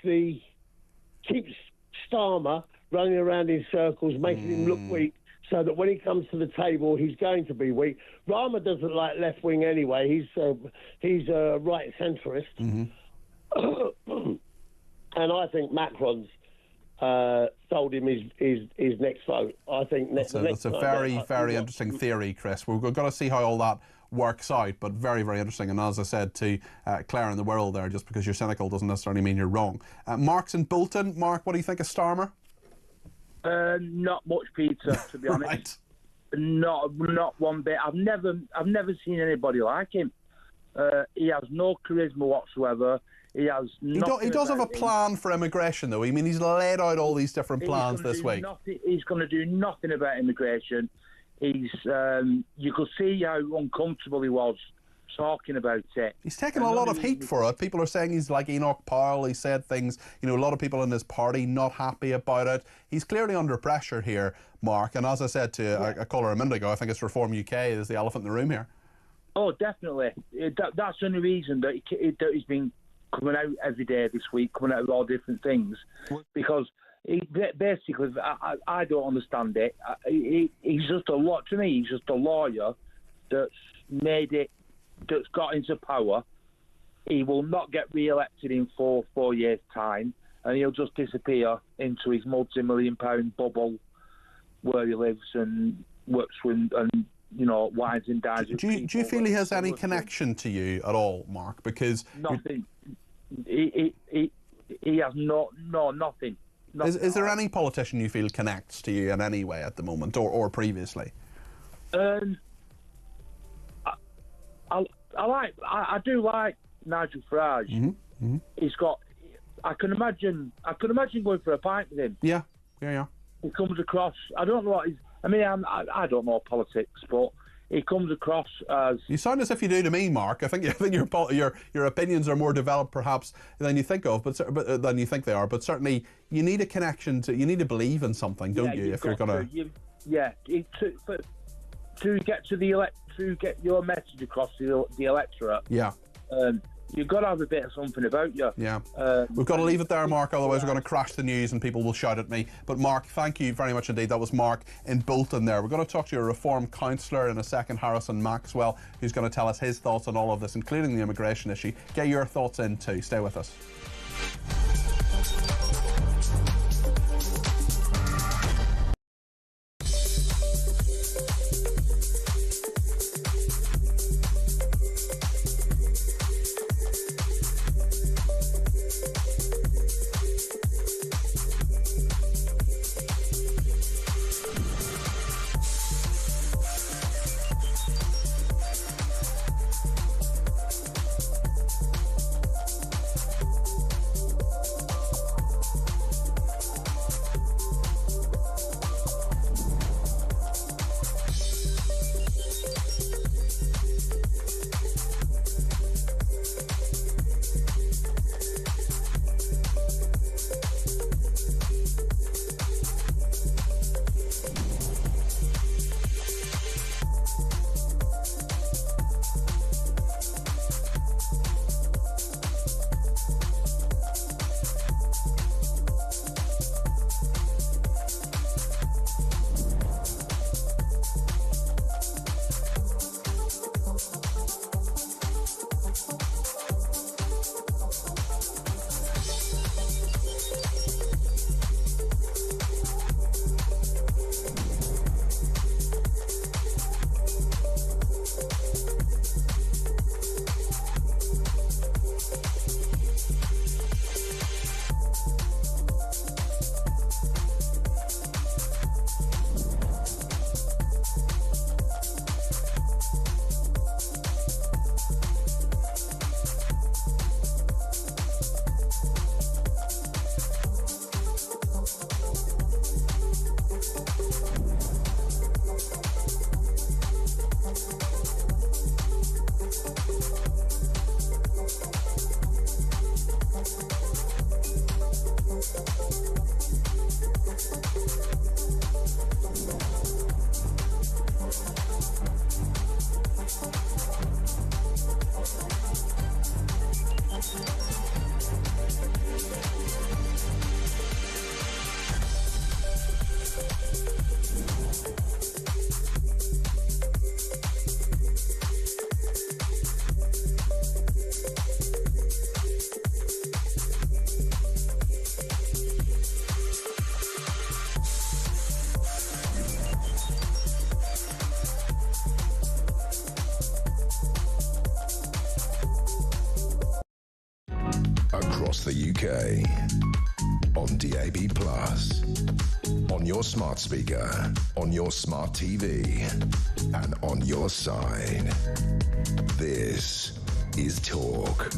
Starmer running around in circles, making him look weak, so that when he comes to the table, he's going to be weak. Rama doesn't like left wing anyway. He's a right centrist, and I think Macron's sold him his next vote. I think that's a very, very interesting theory, Chris. We've got to see how all that works out, but very, very interesting. And as I said to Claire in the World there, just because you're cynical doesn't necessarily mean you're wrong. Mark's in Bolton. Mark, what do you think of Starmer? Not much, Peter, to be honest. Not one bit. I've never seen anybody like him. He has no charisma whatsoever. He does have a plan for immigration, though. I mean, he's laid out all these different plans this week. He's going to do nothing about immigration. You could see how uncomfortable he was talking about it. He's taken a lot of heat for it. People are saying he's like Enoch Powell. He said things, a lot of people in his party not happy about it. He's clearly under pressure here, Mark. And as I said to a caller a minute ago, I think it's Reform UK is the elephant in the room here. Oh, definitely. That's the only reason that he's been coming out every day this week, coming out with all different things, because basically, I don't understand it. He's just to me, he's just a lawyer that's got into power. He will not get re-elected in four years' time, and he'll just disappear into his multi-million-pound bubble where he lives and works with and wines and dines. Do you feel he has any connection to you at all, Mark? Because nothing. He has nothing. Is there any politician you feel connects to you in any way at the moment or previously? I do like Nigel Farage. He's got. I can imagine going for a pint with him. Yeah. He comes across. I don't know what he's. I don't know politics, but he comes across as. You sound as if you do to me, Mark. I think your opinions are more developed, perhaps, than you think of, but than you think they are. But certainly, you need a connection to. You need to believe in something, don't you? If you're gonna. To get to get your message across to the electorate. Yeah. You've got to have a bit of something about you. Yeah. We've got to leave it there, Mark, otherwise we're going to crash the news and people will shout at me. But Mark, thank you very much indeed. That was Mark in Bolton there. We're going to talk to your Reform councillor in a second, Harrison Maxwell, who's going to tell us his thoughts on all of this, including the immigration issue. Get your thoughts in too. Stay with us. across the UK, on DAB+, on your smart speaker, on your smart TV, and on your side. This is Talk.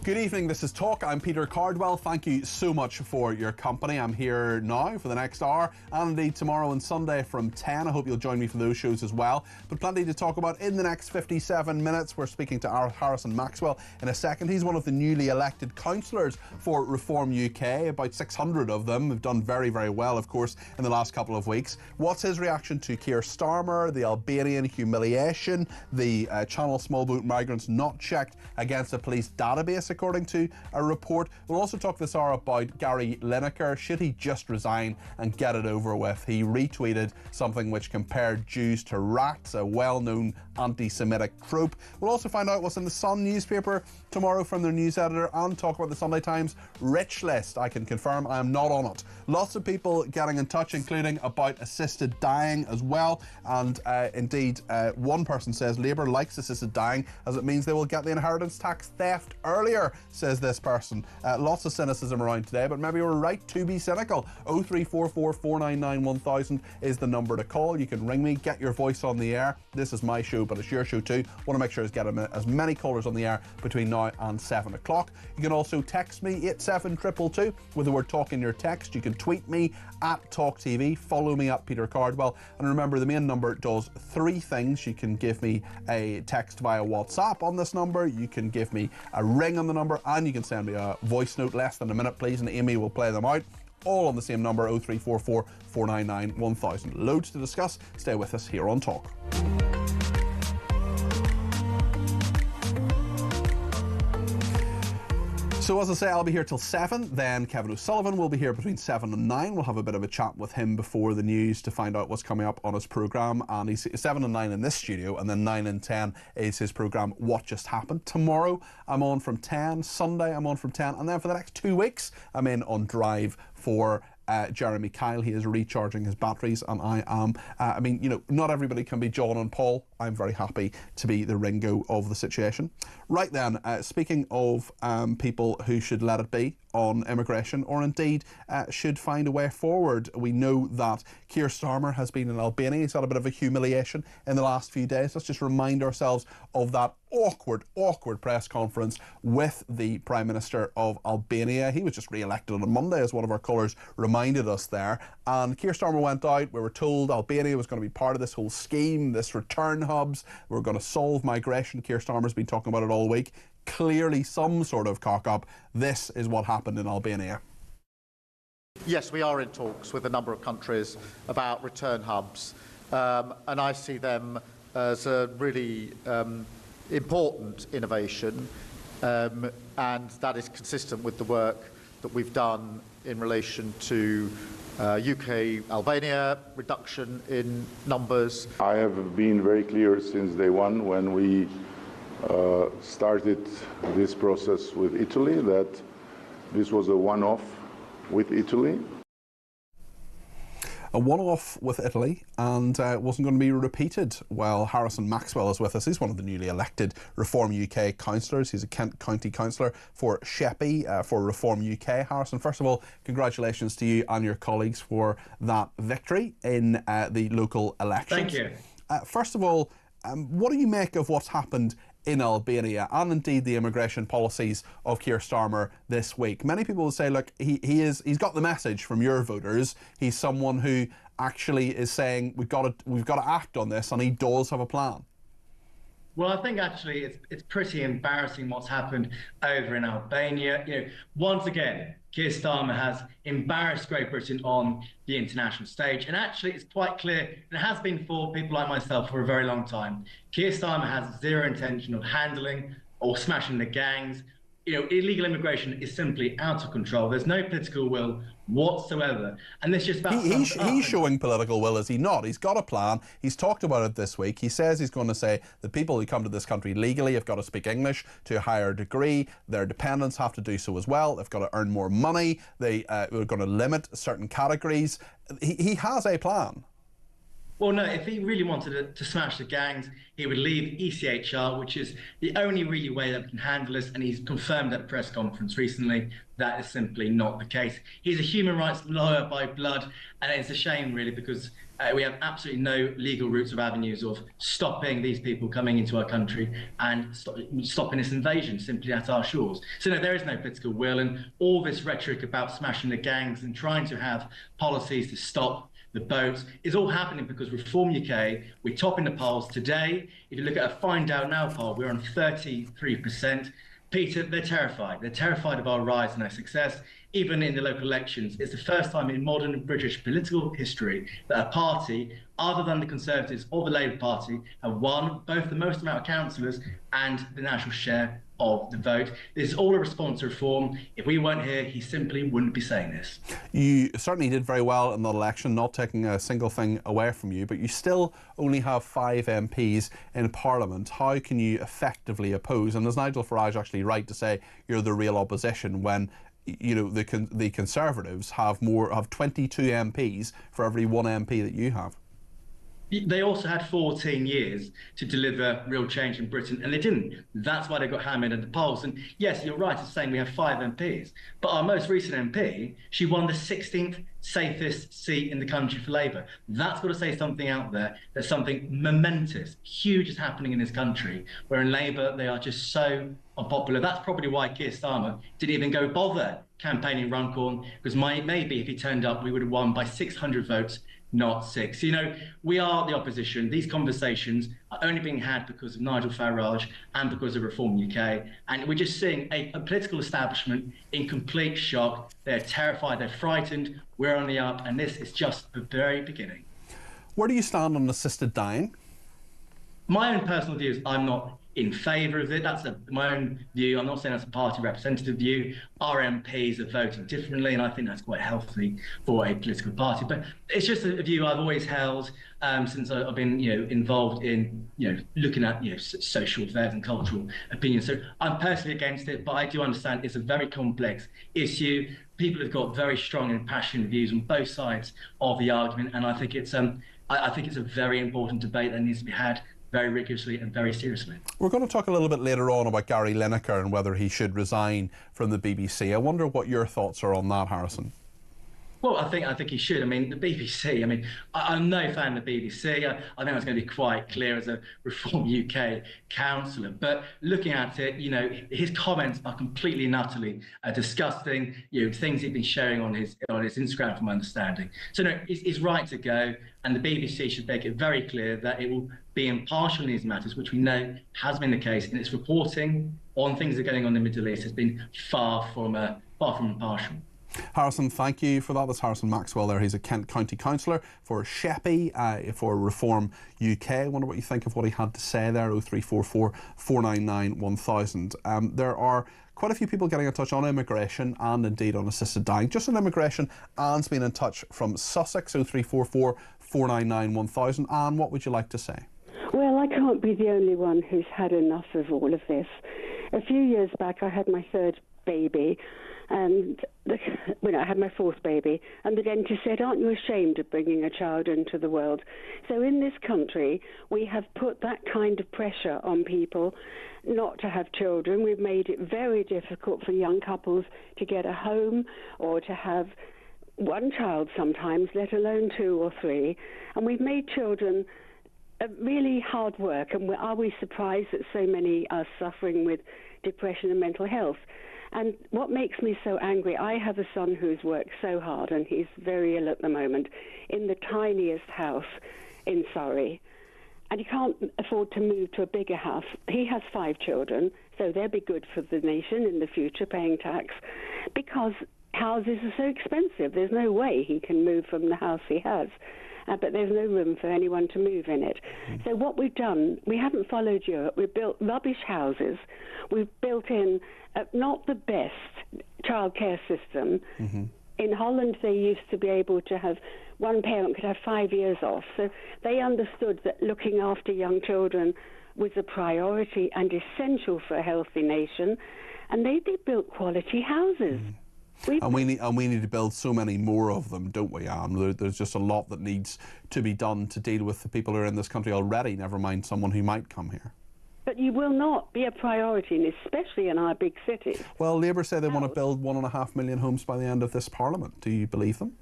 Good evening, this is Talk. I'm Peter Cardwell. Thank you so much for your company. I'm here now for the next hour and indeed tomorrow and Sunday from 10. I hope you'll join me for those shows as well. But plenty to talk about in the next 57 minutes. We're speaking to Harrison Maxwell in a second. He's one of the newly elected councillors for Reform UK. About 600 of them have done very, very well, of course, in the last couple of weeks. What's his reaction to Keir Starmer, the Albanian humiliation, the Channel small boat migrants not checked against the police database, according to a report? We'll also talk this hour about Gary Lineker. Should he just resign and get it over with? He retweeted something which compared Jews to rats, a well-known anti-Semitic trope. We'll also find out what's in the Sun newspaper tomorrow from their news editor and talk about the Sunday Times rich list. I can confirm I am not on it. Lots of people getting in touch, including about assisted dying as well. And indeed, one person says Labour likes assisted dying as it means they will get the inheritance tax theft earlier, says this person. Lots of cynicism around today, but maybe we're right to be cynical. 0344 499 1000 is the number to call. You can ring me, get your voice on the air. This is my show, but it's your show too. Want to make sure I get as many callers on the air between now and 7 o'clock. You can also text me 87222 with the word talk in your text. You can tweet me at talkTV, follow me at Peter Cardwell, and remember the main number does three things. You can give me a text via WhatsApp on this number, you can give me a ring on the number, and you can send me a voice note less than a minute please, and Amy will play them out, all on the same number, 0344 499 1000. Loads to discuss. Stay with us here on Talk. So as I say, I'll be here till 7, then Kevin O'Sullivan will be here between 7 and 9. We'll have a bit of a chat with him before the news to find out what's coming up on his programme. And he's 7 and 9 in this studio, and then 9 and 10 is his programme What Just Happened. Tomorrow I'm on from 10, Sunday I'm on from 10, and then for the next 2 weeks I'm in on Drive for Jeremy Kyle. He is recharging his batteries, and I am. I mean, you know, not everybody can be John and Paul. I'm very happy to be the Ringo of the situation. Right then, speaking of people who should let it be on immigration, or indeed should find a way forward, we know that Keir Starmer has been in Albania. He's had a bit of a humiliation in the last few days. Let's just remind ourselves of that awkward press conference with the Prime Minister of Albania. He was just re-elected on a Monday, as one of our callers reminded us there. And Keir Starmer went out. We were told Albania was going to be part of this whole scheme, this return hubs. We were going to solve migration. Keir Starmer's been talking about it all week. Clearly some sort of cock-up. This is what happened in Albania. Yes, we are in talks with a number of countries about return hubs, and I see them as a really important innovation, and that is consistent with the work that we've done in relation to UK Albania reduction in numbers. I have been very clear since day one when we started this process with Italy that this was a one-off with Italy. A one-off with Italy, and wasn't going to be repeated. Well, Harrison Maxwell is with us. He's one of the newly elected Reform UK councillors. He's a Kent County councillor for Sheppey for Reform UK. Harrison, first of all, congratulations to you and your colleagues for that victory in the local elections. Thank you. First of all, what do you make of what's happened in Albania, and indeed the immigration policies of Keir Starmer this week? Many people will say, look, he's got the message from your voters. He's someone who actually is saying we've got to act on this, and he does have a plan. Well, I think actually it's pretty embarrassing what's happened over in Albania. You know, once again, Keir Starmer has embarrassed Great Britain on the international stage, and actually it's quite clear, and it has been for people like myself for a very long time, Keir Starmer has zero intention of handling or smashing the gangs. You know, illegal immigration is simply out of control. There's no political will whatsoever, and this just about he's showing political will, is he not? He's got a plan. He's talked about it this week. He says he's going to say that people who come to this country legally have got to speak English to a higher degree. Their dependents have to do so as well. They've got to earn more money. We're going to limit certain categories. He has a plan. Well, no, if he really wanted to smash the gangs, he would leave ECHR, which is the only really way that we can handle this. And he's confirmed at a press conference recently that is simply not the case. He's a human rights lawyer by blood, and it's a shame, really, because we have absolutely no legal routes or avenues of stopping these people coming into our country and stopping this invasion simply at our shores. So, no, there is no political will, and all this rhetoric about smashing the gangs and trying to have policies to stop the boats is all happening because Reform UK, we're topping the polls today. If you look at a Find Out Now poll, we're on 33%. Peter, they're terrified. They're terrified of our rise and our success. Even in the local elections, it's the first time in modern British political history that a party, other than the Conservatives or the Labour Party, have won both the most amount of councillors and the national share of the vote. This is all a response to reform. If we weren't here, he simply wouldn't be saying this. You certainly did very well in the election, not taking a single thing away from you, but you still only have 5 MPs in Parliament. How can you effectively oppose? And is Nigel Farage actually right to say you're the real opposition when, you know, the Conservatives have 22 MPs for every 1 MP that you have? They also had 14 years to deliver real change in Britain, and they didn't. That's why they got hammered at the polls. And yes, you're right in saying we have 5 MPs, but our most recent MP, she won the 16th safest seat in the country for Labour. That's got to say something out there. There's something momentous, huge is happening in this country, where in Labour they are just so unpopular. That's probably why Keir Starmer didn't even go bother campaigning Runcorn, because maybe if he turned up, we would have won by 600 votes, not 6. You know, we are the opposition. These conversations are only being had because of Nigel Farage and because of Reform UK. And we're just seeing a political establishment in complete shock. They're terrified, they're frightened. We're on the up, and this is just the very beginning. Where do you stand on assisted dying? My own personal view is I'm not in favour of it. That's my own view. I'm not saying that's a party representative view. Our MPs are voting differently, and I think that's quite healthy for a political party. But it's just a view I've always held since I've been, involved in, looking at, social affairs and cultural opinions. So I'm personally against it, but I do understand it's a very complex issue. People have got very strong and passionate views on both sides of the argument, and I think it's a very important debate that needs to be had very rigorously and very seriously. We're going to talk a little bit later on about Gary Lineker and whether he should resign from the BBC. I wonder what your thoughts are on that, Harrison. Well, I think he should. I mean, the BBC, I'm no fan of the BBC. I think that's going to be quite clear as a Reform UK councillor. But looking at it, his comments are completely and utterly disgusting. Things he's been sharing on his Instagram, from my understanding. So no, he's right to go, and the BBC should make it very clear that it will be impartial in these matters, which we know has been the case, and its reporting on things that are going on in the Middle East has been far from impartial. Harrison, thank you for that. That's Harrison Maxwell there. He's a Kent County Councillor for Sheppey for Reform UK. I wonder what you think of what he had to say there. 0344 499 1000. There are quite a few people getting in touch on immigration and indeed on assisted dying. Just on immigration, Anne's been in touch from Sussex. 0344 499 1000. Anne, what would you like to say? Well, I can't be the only one who's had enough of all of this. A few years back, I had my 3rd baby, and I had my 4th baby, and the dentist said, "Aren't you ashamed of bringing a child into the world?" So in this country, we have put that kind of pressure on people not to have children. We've made it very difficult for young couples to get a home or to have one child sometimes, let alone 2 or 3. And we've made children really hard work. And are we surprised that so many are suffering with depression and mental health? And what makes me so angry, I have a son who's worked so hard, and he's very ill at the moment, in the tiniest house in Surrey. And he can't afford to move to a bigger house. He has 5 children, so they'll be good for the nation in the future, paying tax, because houses are so expensive. There's no way he can move from the house he has. But there's no room for anyone to move in it. So what we've done, we haven't followed Europe. We've built rubbish houses. We've built in not the best childcare system. Mm-hmm. In Holland, they used to be able to have, one parent could have 5 years off. So they understood that looking after young children was a priority and essential for a healthy nation. And they built quality houses. Mm. And we need to build so many more of them, don't we, Anne? There's just a lot that needs to be done to deal with the people who are in this country already, never mind someone who might come here. But you will not be a priority, and especially in our big cities. Well, Labour say they want to build 1.5 million homes by the end of this Parliament. Do you believe them?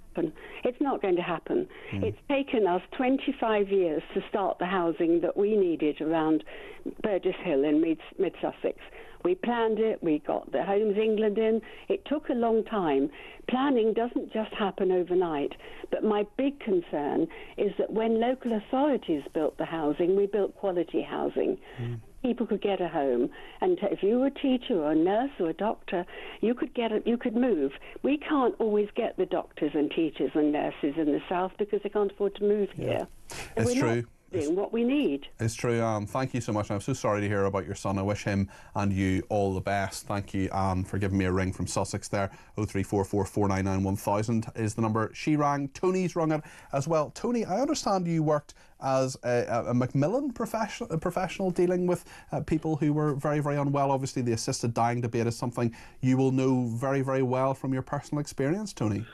It's not going to happen. It's taken us 25 years to start the housing that we needed around Burgess Hill in mid-Sussex. We planned it, we got the Homes England in. It took a long time. Planning doesn't just happen overnight. But my big concern is that when local authorities built the housing, we built quality housing. People could get a home, and if you were a teacher or a nurse or a doctor, you could move. We can't always get the doctors and teachers and nurses in the south because they can't afford to move here. It's true. Doing what we need. It's true, Anne. Thank you so much. I'm so sorry to hear about your son. I wish him and you all the best. Thank you, Anne, for giving me a ring from Sussex there. 03444 499 1000 is the number. She rang. Tony's rung it as well. Tony, I understand you worked as a Macmillan professional dealing with people who were very, very unwell. Obviously, the assisted dying debate is something you will know very, very well from your personal experience, Tony.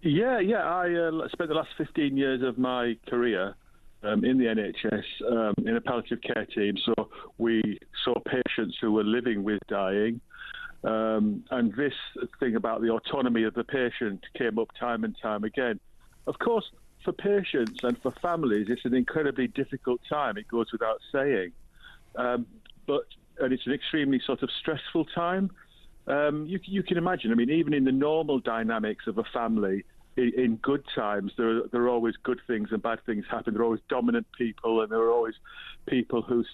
Yeah. I spent the last 15 years of my career in the NHS in a palliative care team. So we saw patients who were living with dying. And this thing about the autonomy of the patient came up time and time again. Of course, for patients and for families, it's an incredibly difficult time. It goes without saying. And it's an extremely sort of stressful time. You can imagine, I mean, even in the normal dynamics of a family, in good times, there are always good things and bad things happen. There are always dominant people, and there are always people who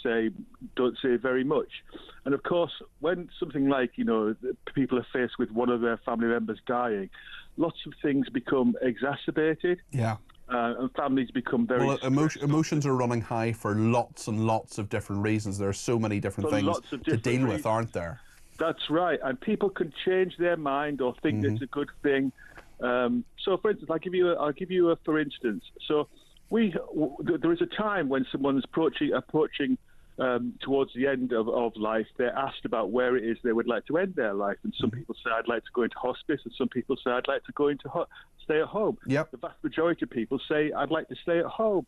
don't say very much. And of course, when something like, people are faced with one of their family members dying, lots of things become exacerbated. Yeah. And families become very... Well, emotions are running high for lots and lots of different reasons. There are so many different things to deal with, aren't there? That's right. And people can change their mind or think it's a good thing. So, for instance, I'll give you a for instance. So, there is a time when someone's approaching towards the end of life. They're asked about where it is they would like to end their life, and some people say, "I'd like to go into hospice," and some people say, "I'd like to go into stay at home." Yep. The vast majority of people say, "I'd like to stay at home."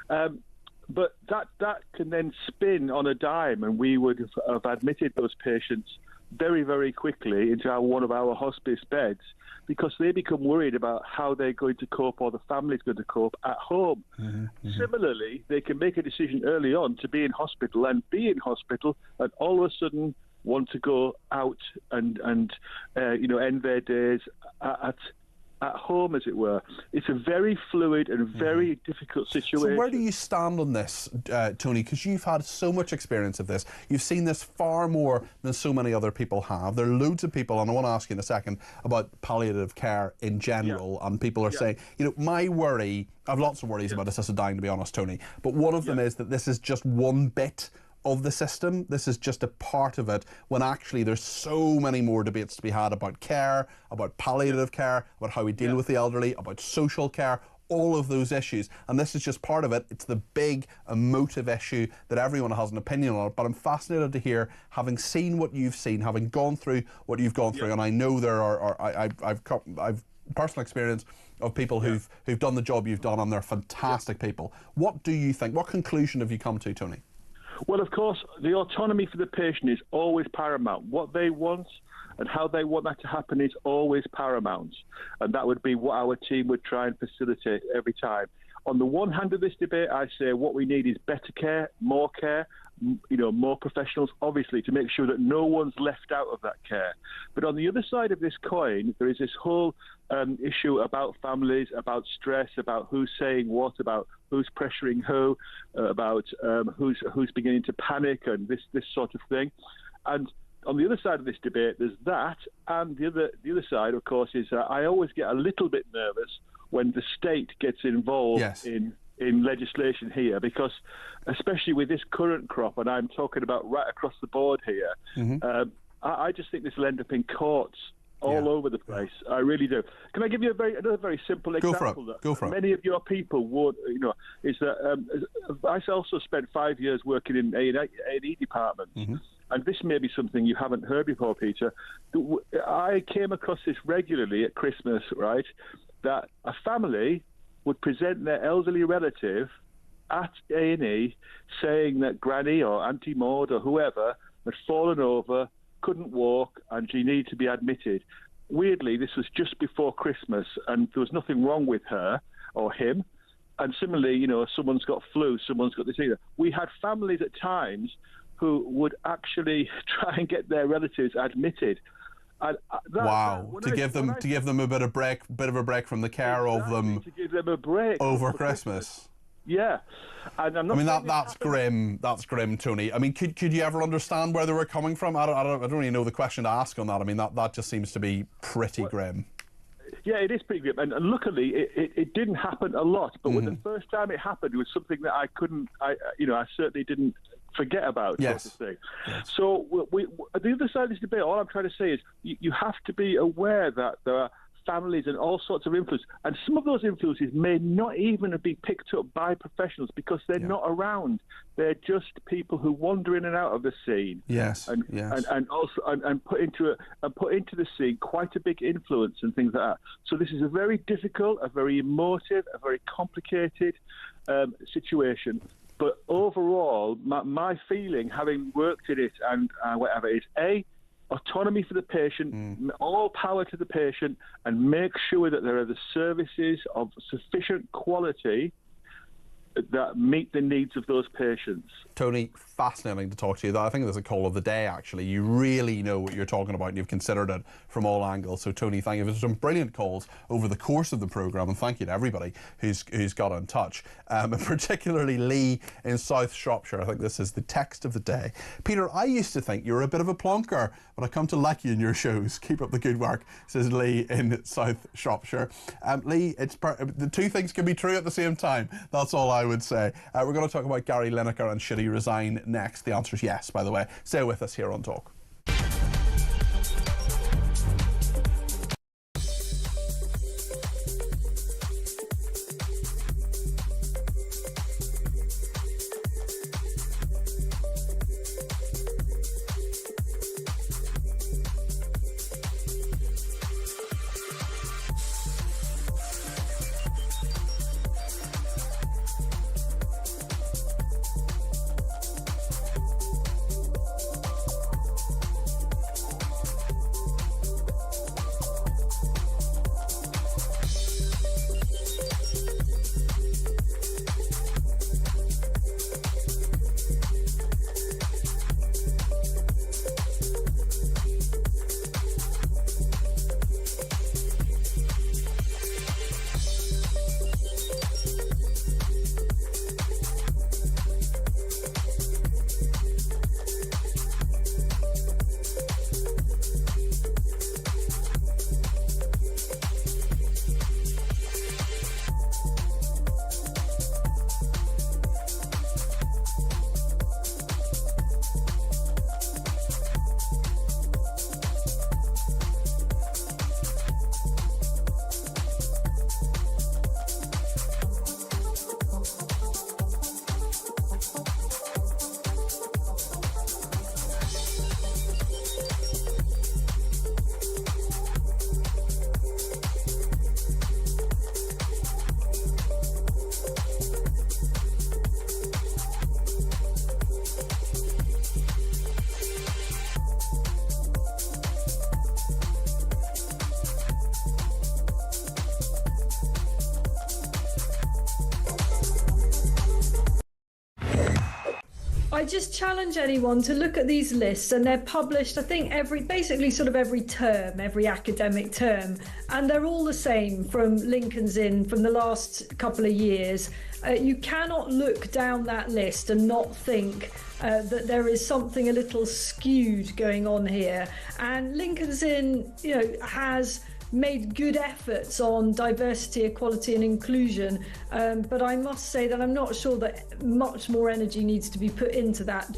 But that can then spin on a dime, and we would have admitted those patients very, very quickly into one of our hospice beds, because they become worried about how they're going to cope or the family's going to cope at home. Similarly, they can make a decision early on to be in hospital and all of a sudden want to go out and end their days at home, as it were. It's a very fluid and very difficult situation. So where do you stand on this, Tony? Because you've had so much experience of this. You've seen this far more than so many other people have. There are loads of people, and I want to ask you in a second about palliative care in general, and people are saying, my worry, I have lots of worries about assisted dying, to be honest, Tony, but one of them is that this is just one bit of the system. This is just a part of it, when actually there's so many more debates to be had about care, about palliative care, about how we deal with the elderly, about social care, all of those issues. And this is just part of it. It's the big emotive issue that everyone has an opinion on it. But I'm fascinated to hear, having seen what you've seen, having gone through what you've gone through, and I know there I've personal experience of people who've done the job you've done, and they're fantastic people. What do you think? What conclusion have you come to, Tony? Well, of course, the autonomy for the patient is always paramount. What they want and how they want that to happen is always paramount. And that would be what our team would try and facilitate every time. On the one hand of this debate, I say what we need is better care, more professionals, obviously, to make sure that no one's left out of that care. But on the other side of this coin, there is this whole issue about families, about stress, about who's saying what, about who's pressuring who, about who's beginning to panic, and this sort of thing. And on the other side of this debate, there's that, and the other side, of course, is I always get a little bit nervous when the state gets involved in legislation here, because especially with this current crop, and I'm talking about right across the board here, I just think this will end up in courts all over the place. I really do. Can I give you another very simple example? Go for it. Many of your people would, is that I also spent 5 years working in A&E departments. and this may be something you haven't heard before, Peter, I came across this regularly at Christmas, right, that a family would present their elderly relative at A&E saying that Granny or Auntie Maud or whoever had fallen over, couldn't walk, and she needed to be admitted. Weirdly, this was just before Christmas, and there was nothing wrong with her or him. And similarly, you know, someone's got flu, someone's got this either. We had families at times who would actually try and get their relatives admitted. And to give them a bit of a break from the care of them. To give them a break over Christmas. Yeah, and I'm not. I mean that's grim. That's grim, Tony. I mean, could you ever understand where they were coming from? I don't really know the question to ask on that. I mean, that just seems to be pretty grim. Yeah, it is pretty grim, and luckily it didn't happen a lot. But when the first time it happened, it was something that I certainly didn't forget about. Yes. So to say. Yes. So we the other side of this debate, all I'm trying to say is you have to be aware that there are families and all sorts of influence, and some of those influences may not even be picked up by professionals because they're not around. They're just people who wander in and out of the scene. Yes, and put into the scene quite a big influence and things like that. So this is a very difficult, a very emotive, a very complicated situation. But overall, my feeling, having worked in it and whatever, is autonomy for the patient, all power to the patient, and make sure that there are the services of sufficient quality that meet the needs of those patients. Tony, fascinating to talk to you. I think there's a call of the day, actually. You really know what you're talking about and you've considered it from all angles. So, Tony, thank you for some brilliant calls over the course of the programme, and thank you to everybody who's got in touch, and particularly Lee in South Shropshire. I think this is the text of the day. Peter, I used to think you were a bit of a plonker, but I come to like you in your shows. Keep up the good work, says Lee in South Shropshire. Lee, the two things can be true at the same time. That's all I would say. We're going to talk about Gary Lineker and should he resign next. The answer is yes, by the way. Stay with us here on Talk. I just challenge anyone to look at these lists, and they're published, I think, every term, every academic term, and they're all the same from Lincoln's Inn from the last couple of years. You cannot look down that list and not think that there is something a little skewed going on here. And Lincoln's Inn, has made good efforts on diversity, equality and inclusion, but I must say that I'm not sure that much more energy needs to be put into that.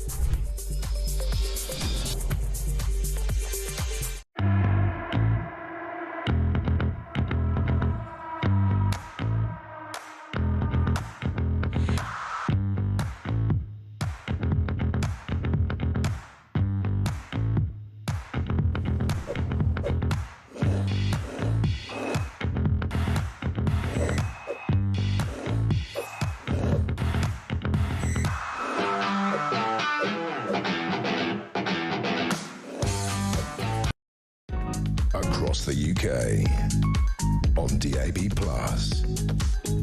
UK. On DAB+,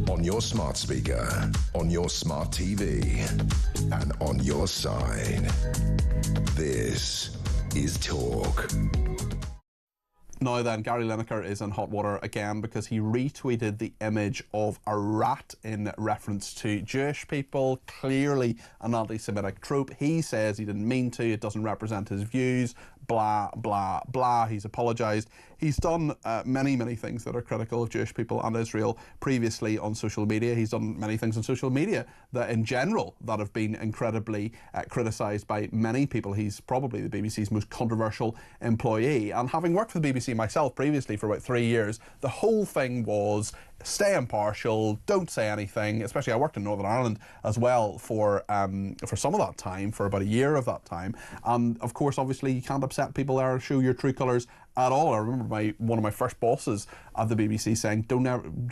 on your smart speaker, on your smart TV, and on your side. This is Talk. Now then, Gary Lineker is in hot water again because he retweeted the image of a rat in reference to Jewish people, clearly an anti-Semitic trope. He says he didn't mean to, it doesn't represent his views, blah, blah, blah. He's apologised. He's done many, many things that are critical of Jewish people and Israel previously on social media. He's done many things on social media that in general that have been incredibly criticised by many people. He's probably the BBC's most controversial employee. And having worked for the BBC myself previously for about 3 years, the whole thing was stay impartial, don't say anything. Especially I worked in Northern Ireland as well for some of that time, for about a year of that time. And of course, obviously, you can't upset people there or show your true colours at all. I remember one of my first bosses at the BBC saying,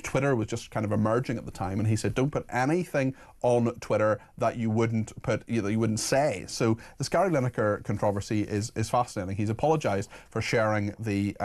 Twitter was just kind of emerging at the time, and he said, don't put anything on Twitter that you wouldn't put, that you wouldn't say. So this Gary Lineker controversy is fascinating. He's apologised for sharing the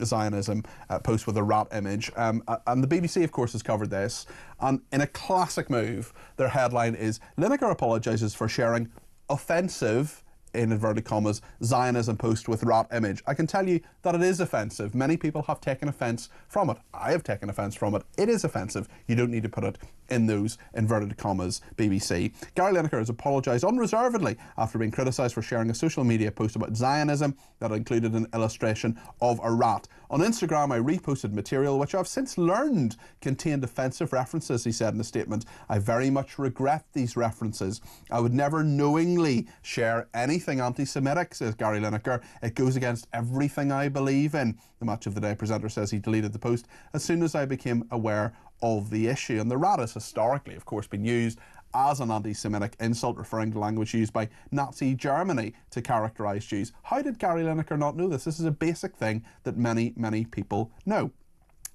Zionism post with a rat image, and the BBC, of course, has covered this. And in a classic move, their headline is, Lineker apologises for sharing offensive, in inverted commas, Zionism post with rat image. I can tell you that it is offensive. Many people have taken offence from it. I have taken offence from it. It is offensive. You don't need to put it in those inverted commas, BBC. Gary Lineker has apologised unreservedly after being criticised for sharing a social media post about Zionism that included an illustration of a rat. On Instagram, I reposted material which I've since learned contained offensive references, he said in a statement. I very much regret these references. I would never knowingly share anything anti-Semitic, says Gary Lineker. It goes against everything I believe in. The Match of the Day presenter says he deleted the post as soon as I became aware of the issue. And the rat has historically, of course, been used as an anti-Semitic insult, referring to language used by Nazi Germany to characterise Jews. How did Gary Lineker not know this? This is a basic thing that many, many people know.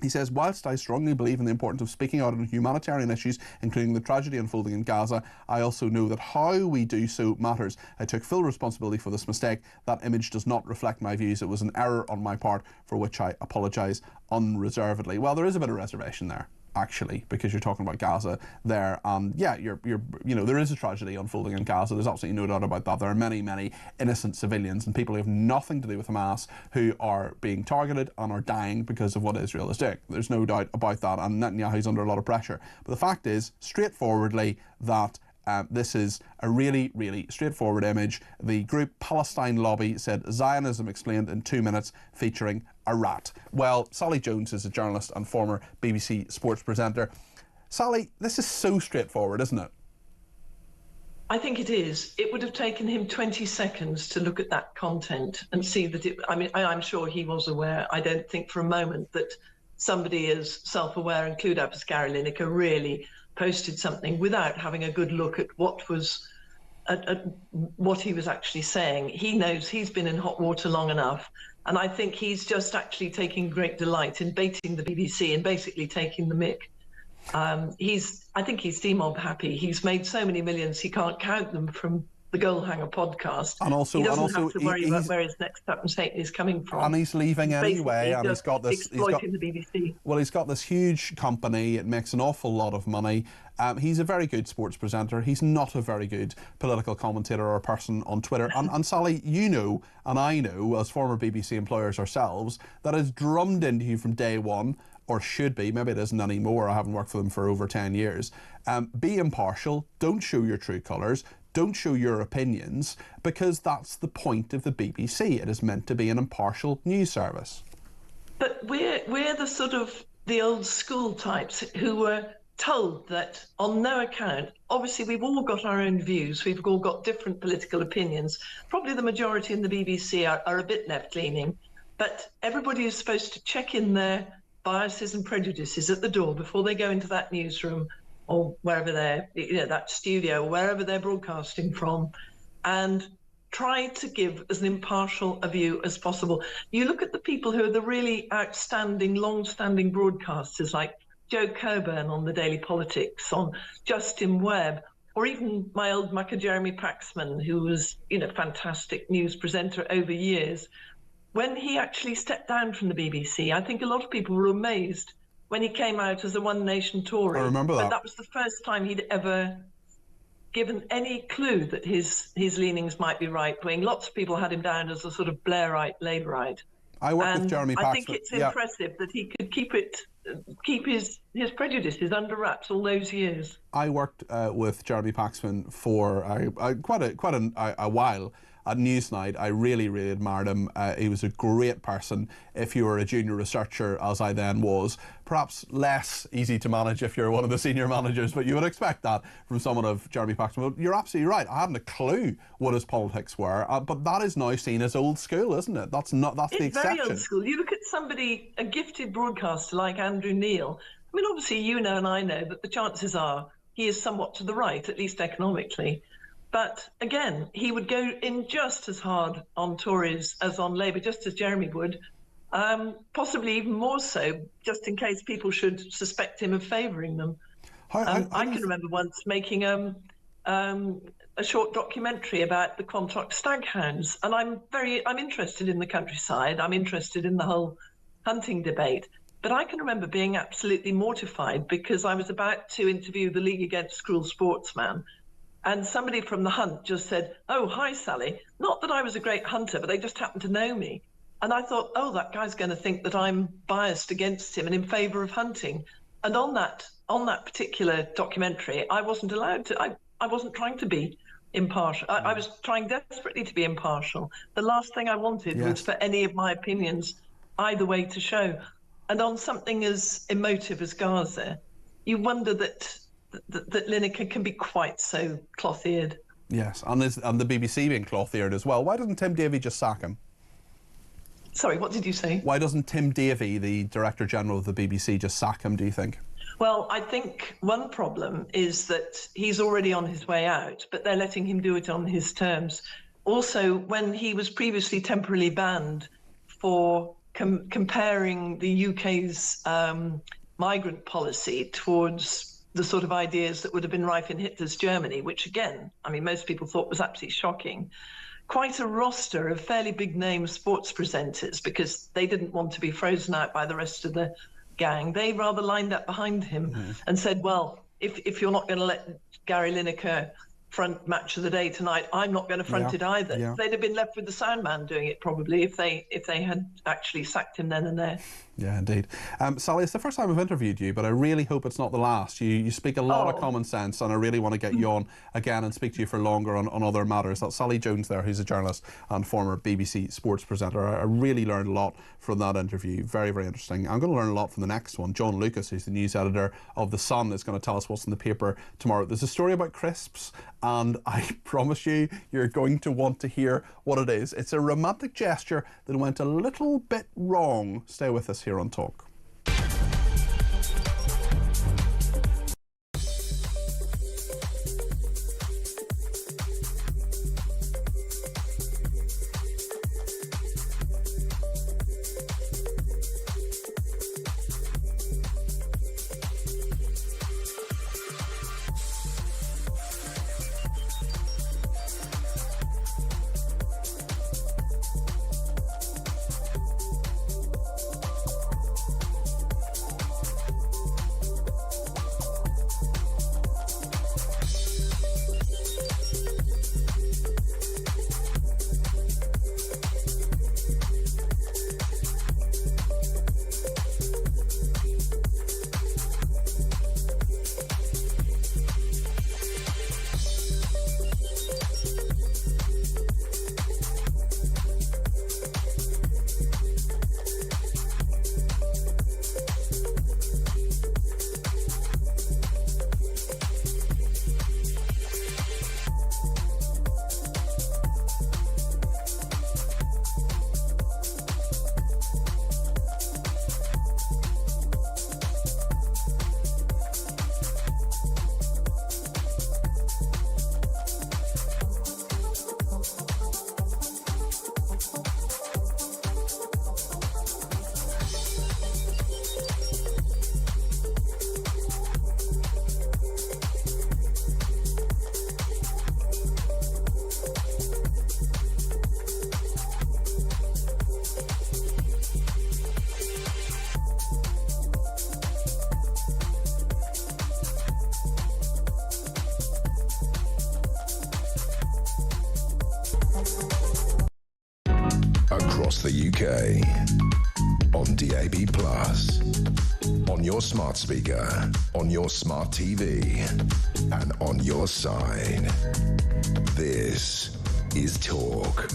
He says, whilst I strongly believe in the importance of speaking out on humanitarian issues, including the tragedy unfolding in Gaza, I also know that how we do so matters. I took full responsibility for this mistake. That image does not reflect my views. It was an error on my part, for which I apologise unreservedly. Well, there is a bit of reservation there, actually, because you're talking about Gaza there, and yeah, there is a tragedy unfolding in Gaza. There's absolutely no doubt about that. There are many, many innocent civilians and people who have nothing to do with Hamas who are being targeted and are dying because of what Israel is doing. There's no doubt about that, and Netanyahu's under a lot of pressure. But the fact is, straightforwardly, that this is a really, really straightforward image. The group Palestine Lobby said Zionism explained in 2 minutes, featuring a rat. Well, Sally Jones is a journalist and former BBC sports presenter. Sally, this is so straightforward, isn't it? I think it is. It would have taken him 20 seconds to look at that content and see that I'm sure he was aware. I don't think for a moment that somebody as self-aware and clued up as Gary Lineker really posted something without having a good look at what he was actually saying. He knows he's been in hot water long enough, and I think he's just actually taking great delight in baiting the BBC and basically taking the mick. I think he's D-mob happy. He's made so many millions he can't count them from the Goalhanger podcast. And also, he doesn't have to worry about where his next up and Satan is coming from. And he's leaving anyway, and he's got this. Exploiting the BBC. Well, he's got this huge company. It makes an awful lot of money. He's a very good sports presenter. He's not a very good political commentator or person on Twitter. And Sally, you know, and I know, as former BBC employers ourselves, that is drummed into you from day one, or should be, maybe it isn't anymore. I haven't worked for them for over 10 years. Be impartial. Don't show your true colours. Don't show your opinions, because that's the point of the BBC. It is meant to be an impartial news service. But we're the sort of the old school types who were told that on no account, obviously we've all got our own views, we've all got different political opinions. Probably the majority in the BBC are a bit left-leaning, but everybody is supposed to check in their biases and prejudices at the door before they go into that newsroom or wherever they're, that studio, wherever they're broadcasting from, and try to give as an impartial a view as possible. You look at the people who are the really outstanding, long-standing broadcasters, like Joe Coburn on the Daily Politics, on Justin Webb, or even my old mucker Jeremy Paxman, who was, fantastic news presenter over years. when he actually stepped down from the BBC, I think a lot of people were amazed when he came out as a One Nation Tory. I remember that. But that was the first time he'd ever given any clue that his leanings might be right-wing. Lots of people had him down as a sort of Blairite, Labourite. I worked with Jeremy Paxman. I think it's impressive that he could keep his prejudices under wraps all those years. I worked with Jeremy Paxman for quite a while at Newsnight. I really, really admired him. He was a great person if you were a junior researcher, as I then was. Perhaps less easy to manage if you're one of the senior managers, but you would expect that from someone of Jeremy Paxman. But you're absolutely right. I hadn't a clue what his politics were, but that is now seen as old school, isn't it? That's the exception. It's very old school. You look at somebody, a gifted broadcaster like Andrew Neil. I mean, obviously, you know and I know that the chances are he is somewhat to the right, at least economically. But again, he would go in just as hard on Tories as on Labour, just as Jeremy would, possibly even more so, just in case people should suspect him of favouring them. I can remember once making a short documentary about the Quantock staghounds, and I'm interested in the countryside. I'm interested in the whole hunting debate. But I can remember being absolutely mortified because I was about to interview the League Against Cruel Sportsman. And somebody from the hunt just said, "Oh, hi, Sally." Not that I was a great hunter, but they just happened to know me. And I thought, oh, that guy's going to think that I'm biased against him and in favour of hunting. And on that particular documentary, I wasn't allowed to. I wasn't trying to be impartial. I was trying desperately to be impartial. The last thing I wanted was for any of my opinions either way to show. And on something as emotive as Gaza, you wonder that Lineker can be quite so cloth-eared. Yes, and the BBC being cloth-eared as well. Why doesn't Tim Davie just sack him? Sorry, what did you say? Why doesn't Tim Davie, the Director General of the BBC, just sack him, do you think? Well, I think one problem is that he's already on his way out, but they're letting him do it on his terms. Also, when he was previously temporarily banned for comparing the UK's migrant policy towards the sort of ideas that would have been rife in Hitler's Germany, which again, I mean, most people thought was absolutely shocking. Quite a roster of fairly big name sports presenters, because they didn't want to be frozen out by the rest of the gang. They rather lined up behind him and said, well, if you're not going to let Gary Lineker front Match of the Day tonight, I'm not going to front it either. Yeah. They'd have been left with the sound man doing it probably if they had actually sacked him then and there. Yeah, indeed. Sally, it's the first time I've interviewed you, but I really hope it's not the last. You speak a lot of common sense, and I really want to get you on again and speak to you for longer on other matters. That's Sally Jones there, who's a journalist and former BBC sports presenter. I really learned a lot from that interview. Very, very interesting. I'm going to learn a lot from the next one. John Lucas, who's the news editor of The Sun, is going to tell us what's in the paper tomorrow. There's a story about crisps, and I promise you're going to want to hear what it is. It's a romantic gesture that went a little bit wrong. Stay with us here on Talk. across the UK. On DAB+, on your smart speaker, on your smart TV, and on your side. This is Talk.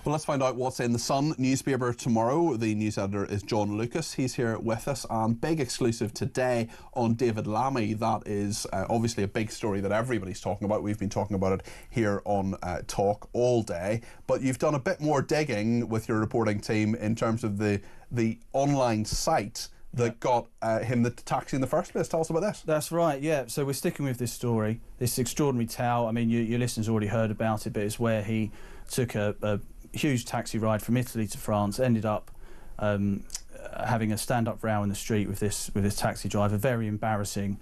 Well, let's find out what's in the Sun newspaper tomorrow. The news editor is John Lucas. He's here with us, and big exclusive today on David Lammy. That is obviously a big story that everybody's talking about. We've been talking about it here on Talk all day. But you've done a bit more digging with your reporting team in terms of the online site that got him the taxi in the first place. Tell us about this. That's right, yeah. So we're sticking with this story, this extraordinary tale. I mean, your listeners already heard about it, but it's where he took a huge taxi ride from Italy to France, ended up having a stand-up row in the street with this taxi driver. Very embarrassing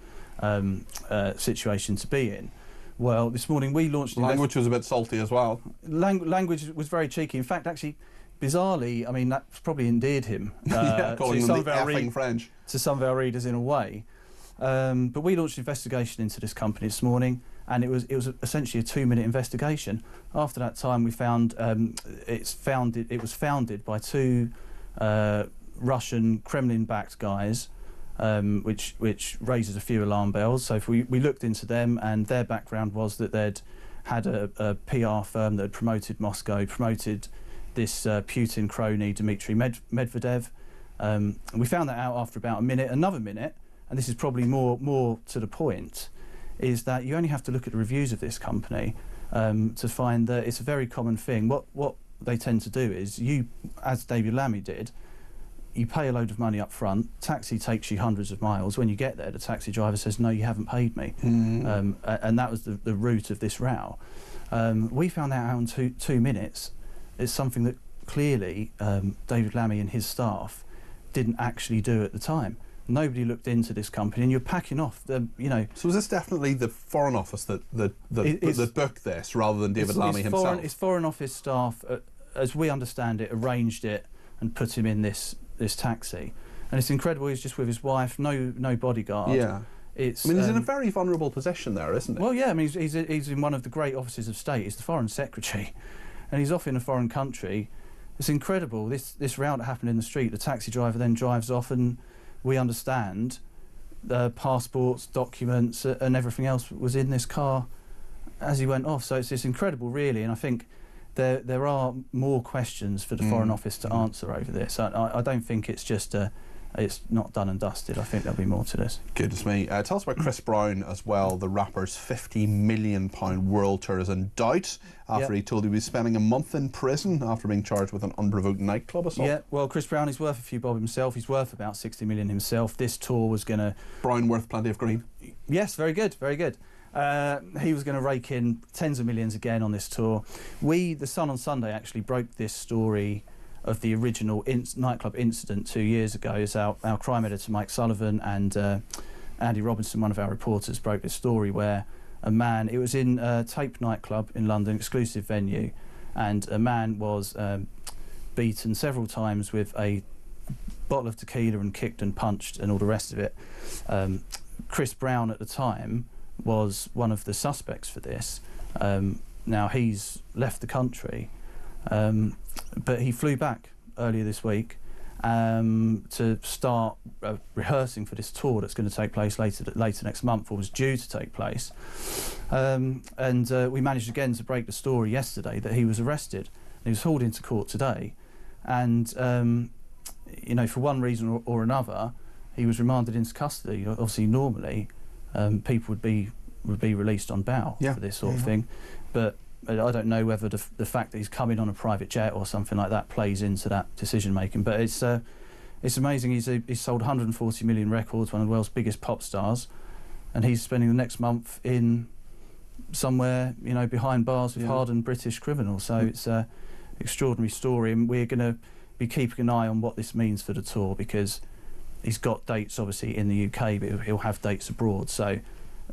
situation to be in. Well, this morning we launched... Language was a bit salty as well. Language was very cheeky. In fact, actually, bizarrely, I mean, that's probably endeared him calling them the effing French. To some of our readers in a way. But we launched an investigation into this company this morning, and it was essentially a 2-minute investigation. After that time, we found it was founded by two Russian Kremlin-backed guys, which raises a few alarm bells. So if we looked into them, and their background was that they'd had a PR firm that had promoted Moscow, promoted this Putin crony Dmitry Medvedev. We found that out after about a minute. Another minute, and this is probably more to the point, is that you only have to look at the reviews of this company to find that it's a very common thing. What they tend to do is, you, as David Lammy did, you pay a load of money up front, taxi takes you hundreds of miles. When you get there, the taxi driver says, no, you haven't paid me. And that was the root of this row. We found that out in two minutes. It's something that clearly David Lammy and his staff didn't actually do at the time. Nobody looked into this company, and you're packing off. So is this definitely the Foreign Office that booked this, rather than David Lammy himself? It's Foreign Office staff, as we understand it, arranged it and put him in this taxi. And it's incredible. He's just with his wife, no bodyguard. Yeah. He's in a very vulnerable position there, isn't he? Well, yeah. I mean, he's in one of the great offices of state. He's the Foreign Secretary, and he's off in a foreign country. It's incredible. This row that happened in the street. The taxi driver then drives off, and we understand passports, documents, and everything else was in this car as he went off. So it's incredible, really. And I think there are more questions for the Foreign Office to answer over this. I don't think it's just it's not done and dusted. I think there'll be more to this. Goodness me. Tell us about Chris Brown as well. The rapper's £50 million world tour is in doubt after he told he was spending a month in prison after being charged with an unprovoked nightclub assault. Yeah, well, Chris Brown is worth a few bob himself. He's worth about 60 million himself. This tour was going to... Brown worth plenty of green. Yes, very good, very good. He was going to rake in tens of millions again on this tour. The Sun on Sunday actually broke this story of the original nightclub incident 2 years ago. As our crime editor Mike Sullivan and Andy Robinson, one of our reporters, broke this story where a man, it was in Tape nightclub in London, exclusive venue, and a man was beaten several times with a bottle of tequila and kicked and punched and all the rest of it. Chris Brown at the time was one of the suspects for this. Now he's left the country, but he flew back earlier this week to start rehearsing for this tour that's going to take place later next month, or was due to take place. And we managed again to break the story yesterday that he was arrested. He was hauled into court today, and for one reason or another, he was remanded into custody. Obviously, normally people would be released on bail for this sort of thing, but I don't know whether the fact that he's coming on a private jet or something like that plays into that decision making. But it's amazing. He's sold 140 million records, one of the world's biggest pop stars, and he's spending the next month in somewhere behind bars with hardened British criminals. So it's an extraordinary story, and we're going to be keeping an eye on what this means for the tour, because he's got dates obviously in the UK, but he'll have dates abroad. So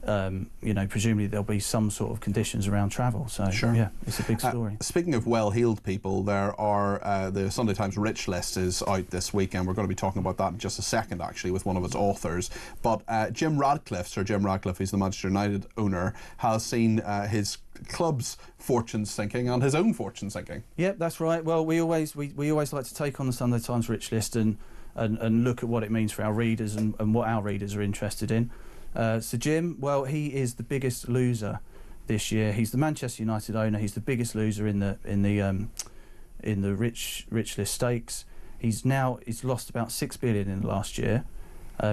presumably there'll be some sort of conditions around travel. So, yeah, it's a big story. Speaking of well-heeled people, there are the Sunday Times Rich List is out this weekend. We're going to be talking about that in just a second, actually, with one of its authors. But Sir Jim Ratcliffe, who's the Manchester United owner, has seen his club's fortune sinking and his own fortune sinking. Yep, that's right. Well, we always like to take on the Sunday Times Rich List and look at what it means for our readers and what our readers are interested in. So Jim, well, he is the biggest loser this year. He's the Manchester United owner. He's the biggest loser in the Rich List stakes. He's lost about $6 billion in the last year.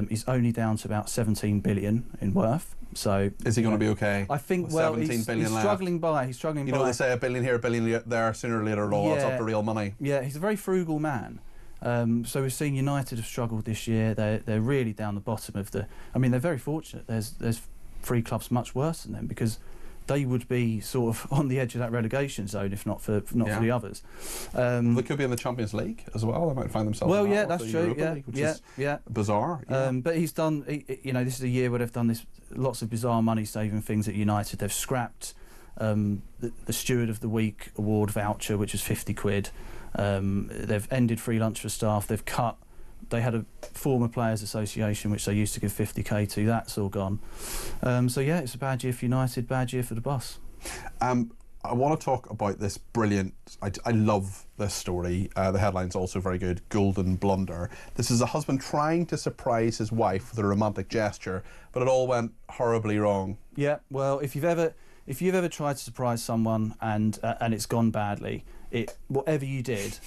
He's only down to about 17 billion in worth. So is he going to be okay? I think. With well, 17 he's billion left. struggling by. He's struggling. You know, they say a billion here, a billion there. Sooner or later, it all adds up to real money. Yeah, he's a very frugal man. So we've seen United have struggled this year. They're really down the bottom of the. I mean, they're very fortunate. There's 3 clubs much worse than them because they would be sort of on the edge of that relegation zone if not for the others. They could be in the Champions League as well. They might find themselves. Well, in yeah, that's true. League, which is bizarre. But he's done. This is a year where they've done lots of bizarre money-saving things at United. They've scrapped the Steward of the Week award voucher, which is 50 quid. They've ended free lunch for staff. They had a former players association which they used to give 50k to. That's all gone. So yeah, it's a bad year for United, bad year for the boss. I want to talk about this brilliant. I love this story. The headline's also very good. Golden blunder. This is a husband trying to surprise his wife with a romantic gesture, but it all went horribly wrong. Yeah. Well, if you've ever tried to surprise someone and it's gone badly, whatever you did,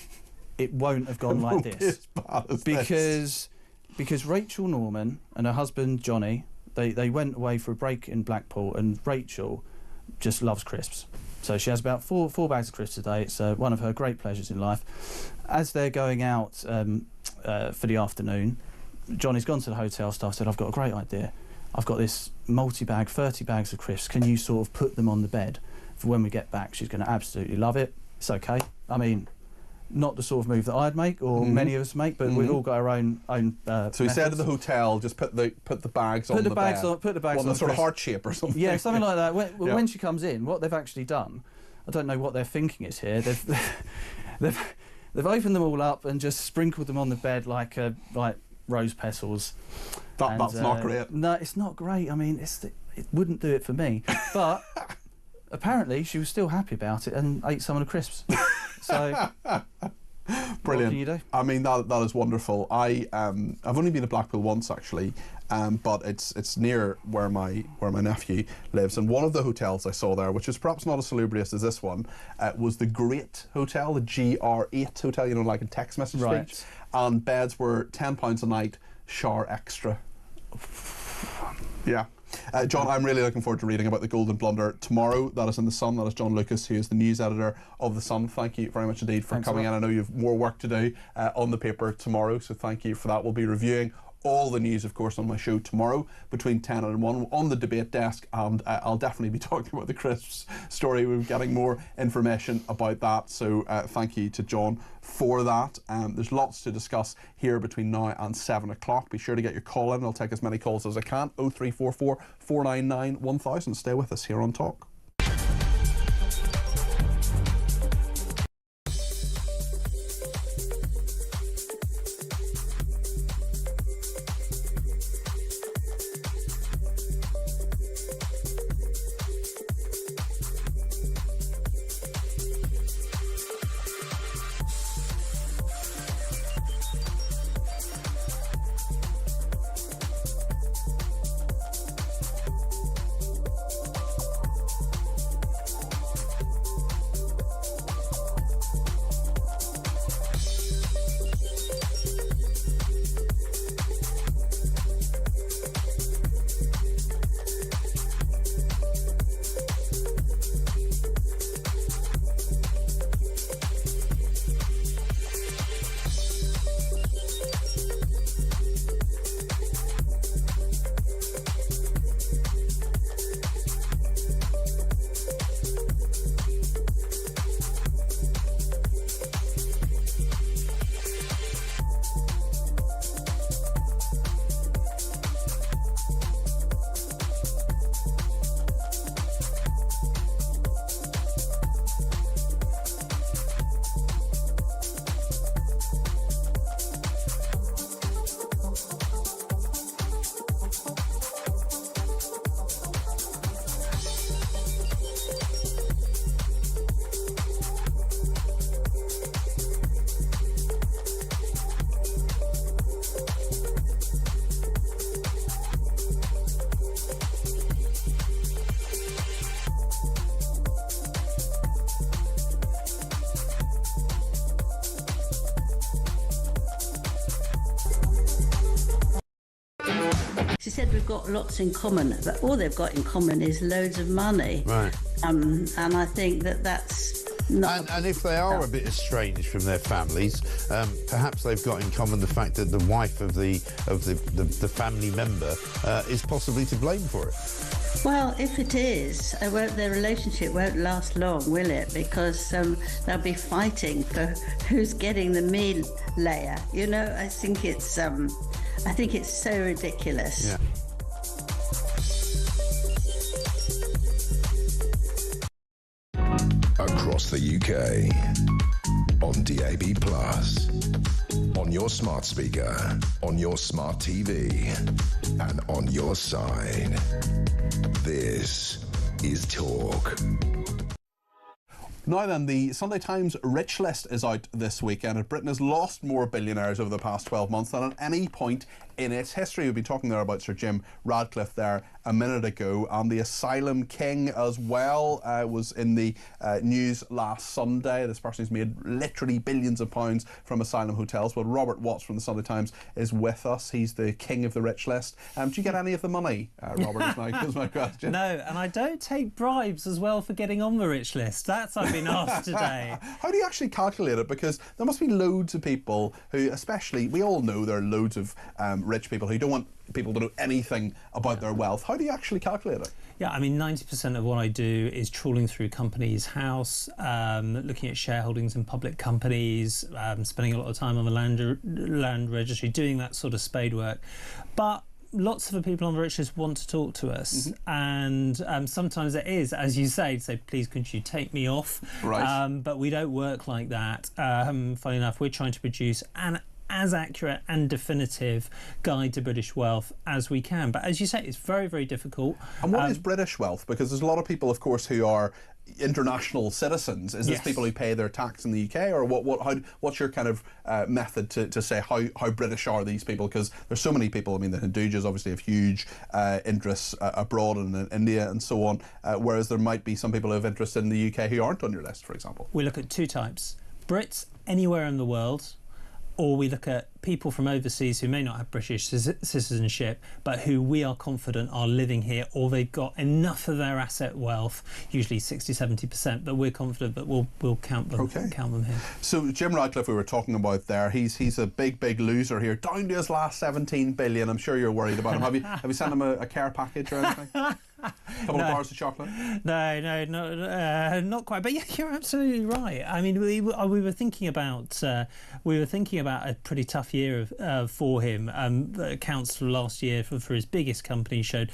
it won't have gone like this. Because Rachel Norman and her husband Johnny, they went away for a break in Blackpool, and Rachel just loves crisps. So she has about four bags of crisps a day. It's one of her great pleasures in life. As they're going out for the afternoon, Johnny's gone to the hotel staff, said, I've got a great idea. I've got this multi-bag, 30 bags of crisps. Can you sort of put them on the bed for when we get back? She's going to absolutely love it. It's okay. I mean, not the sort of move that I'd make or many of us make, but we've all got our own so he said to the hotel, just put the bags on the bed. Put the bags on the sort of heart shape or something. Yeah, something like that. When she comes in, what they've actually done, I don't know what their thinking is here. They've opened them all up and just sprinkled them on the bed like rose petals. That's not great. No, it's not great. I mean, it wouldn't do it for me. But apparently she was still happy about it and ate some of the crisps. So brilliant. What can you do? I mean, that is wonderful. I've only been to Blackpool once actually, but it's near where my nephew lives, and one of the hotels I saw there, which is perhaps not as salubrious as this one, was the Great Hotel, the GR8 Hotel, you know, like in text message speech, and beds were £10 a night, shower extra. Yeah. John, I'm really looking forward to reading about the Golden Blunder tomorrow. That is in The Sun. That is John Lucas, who is the news editor of The Sun. Thank you very much indeed for coming in. I know you have more work to do on the paper tomorrow, so thank you for that. We'll be reviewing all the news, of course, on my show tomorrow between 10 and 1 on the debate desk, and I'll definitely be talking about the crisps story. We're getting more information about that, so thank you to John for that. There's lots to discuss here between now and 7 o'clock. Be sure to get your call in. I'll take as many calls as I can. 0344 499 1000. Stay with us here on Talk. we've got lots in common, but all they've got in common is loads of money. Right. And I think that's not... And if they are a bit estranged from their families, perhaps they've got in common the fact that the wife of the family member is possibly to blame for it. Well, if it is, their relationship won't last long, will it? Because they'll be fighting for who's getting the meal layer. You know, I think it's so ridiculous. Yeah. Across the UK, on DAB+, on your smart speaker, on your smart TV, and on your side. This is Talk. Now then, the Sunday Times Rich List is out this weekend, and Britain has lost more billionaires over the past 12 months than at any point in its history. We'll be talking there about Sir Jim Ratcliffe there a minute ago, and the Asylum King as well was in the news last Sunday. This person who's made literally billions of pounds from asylum hotels. Well, Robert Watts from the Sunday Times is with us. He's the king of the Rich List. Do you get any of the money, Robert, is my question? No, and I don't take bribes as well for getting on the Rich List. That's I've been asked today. How do you actually calculate it? Because there must be loads of people who, especially, we all know there are loads of rich people who don't want people to know anything about their wealth. How do you actually calculate it? Yeah, I mean, 90% of what I do is trawling through companies' house, looking at shareholdings in public companies, spending a lot of time on the land registry, doing that sort of spade work. But lots of the people on the Rich List want to talk to us, and sometimes it is, as you say, please could you take me off? Right. But we don't work like that. Funny enough, we're trying to produce an as accurate and definitive guide to British wealth as we can. But as you say, it's very, very difficult. And what is British wealth? Because there's a lot of people, of course, who are international citizens. Is this people who pay their tax in the UK, or what's your kind of method to say how British are these people? Because there's so many people. I mean, the Hindujas obviously have huge interests abroad and in India and so on, whereas there might be some people who have interest in the UK who aren't on your list, for example. We look at two types: Brits anywhere in the world, or we look at people from overseas who may not have British citizenship, but who we are confident are living here, or they've got enough of their asset wealth, usually 60-70%, that we're confident that we'll count them here. So Jim Ratcliffe, we were talking about there, he's a big loser here, down to his last 17 billion. I'm sure you're worried about him. Have you sent him a care package or anything? Couple of bars of chocolate? No, not quite. But yeah, you're absolutely right. I mean, we were thinking about a pretty tough year for him. The accounts for last year for his biggest company showed,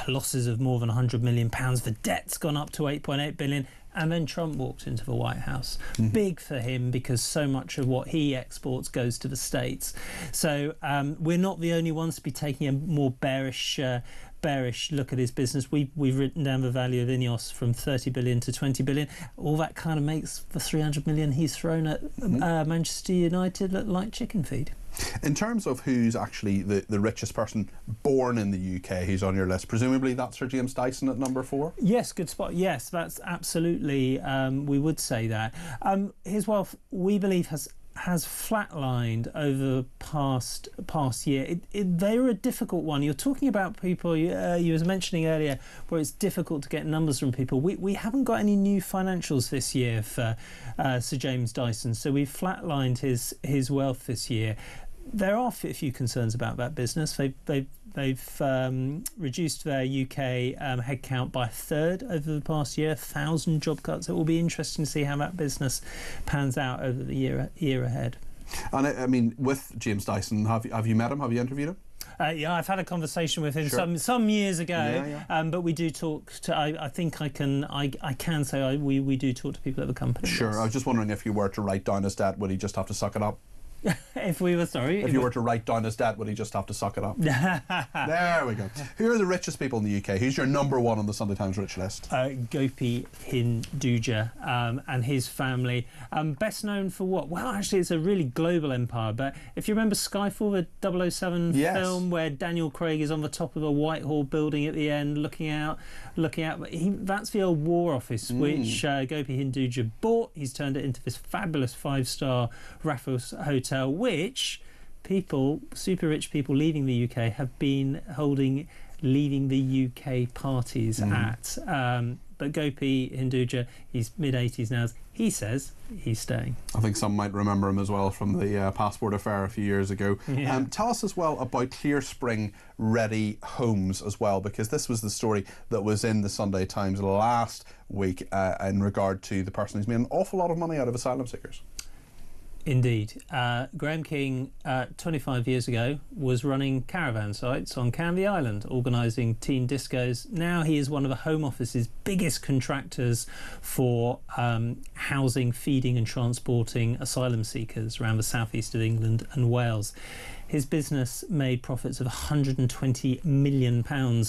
losses of more than £100 million. The debt's gone up to 8.8 billion. And then Trump walked into the White House. Big for him, because so much of what he exports goes to the States. So we're not the only ones to be taking a more bearish look at his business. We've written down the value of INEOS from 30 billion to 20 billion. All that kind of makes the 300 million he's thrown at Manchester United look like chicken feed. In terms of who's actually the richest person born in the UK who's on your list, presumably that's Sir James Dyson at number 4? Yes, good spot. Yes, that's absolutely, we would say that. His wealth, we believe, has flatlined over the past year. They're a difficult one. You're talking about people you was mentioning earlier where it's difficult to get numbers from people. We haven't got any new financials this year for Sir James Dyson, so we've flatlined his wealth this year. There are a few concerns about that business. They've reduced their UK headcount by a third over the past year, 1,000 job cuts. It will be interesting to see how that business pans out over the year ahead. And I mean, with James Dyson, have you met him? Have you interviewed him? Yeah, I've had a conversation with him some years ago. But we do talk to. I think I can say we do talk to people at the company. Sure. Yes. I was just wondering, if you were to write down his debt, would he just have to suck it up? If you were to write down his debt, would he just have to suck it up? There we go. Who are the richest people in the UK? Who's your number 1 on the Sunday Times Rich List? Gopi Hinduja and his family. Best known for what? Well, actually, it's a really global empire. But if you remember Skyfall, the 007 film, where Daniel Craig is on the top of a Whitehall building at the end, looking out. That's the old War Office, which Gopi Hinduja bought. He's turned it into this fabulous 5-star Raffles hotel, which people, super rich people leaving the UK, have been holding leaving the UK parties at. But Gopi Hinduja, he's mid-80s now, he says he's staying. I think some might remember him as well from the passport affair a few years ago. Yeah. Tell us as well about Clear Spring Ready Homes as well, because this was the story that was in the Sunday Times last week in regard to the person who's made an awful lot of money out of asylum seekers. Indeed. Graham King, 25 years ago, was running caravan sites on Canvey Island, organising teen discos. Now he is one of the Home Office's biggest contractors for housing, feeding and transporting asylum seekers around the southeast of England and Wales. His business made profits of £120 million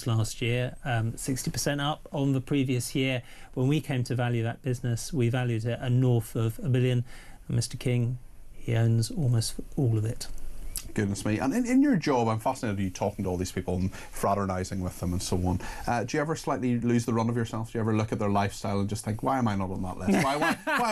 last year, 60% up on the previous year. When we came to value that business, we valued it at north of £1 billion. Mr. King, he owns almost all of it. Goodness me. And in your job, I'm fascinated with you talking to all these people and fraternising with them and so on. Do you ever slightly lose the run of yourself? Do you ever look at their lifestyle and just think, why am I not on that list? Why am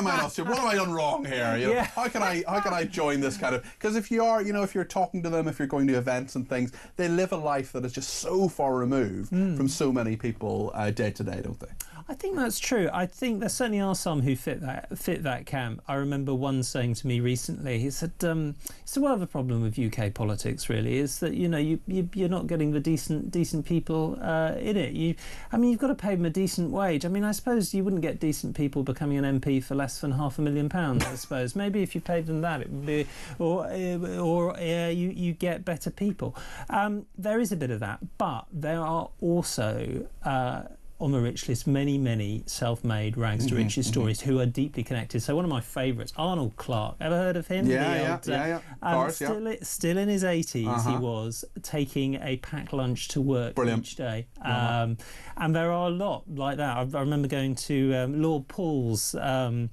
I not? What have I done wrong here? You know, how can I join this kind of? Because if you are, if you're talking to them, if you're going to events and things, they live a life that is just so far removed from so many people day to day, don't they? I think that's true. I think there certainly are some who fit that camp. I remember one saying to me recently, he said, well, the problem with UK politics really is that you're not getting the decent people in it. You've got to pay them a decent wage. I mean, I suppose you wouldn't get decent people becoming an MP for less than £500,000. I suppose maybe if you paid them that, it would be, or you get better people. There is a bit of that, but there are also on the rich list many self-made rags to riches stories who are deeply connected. So one of my favourites, Arnold Clark. Ever heard of him? Yeah. Still in his 80s, he was taking a packed lunch to work each day. And there are a lot like that. I remember going to Lord Paul's office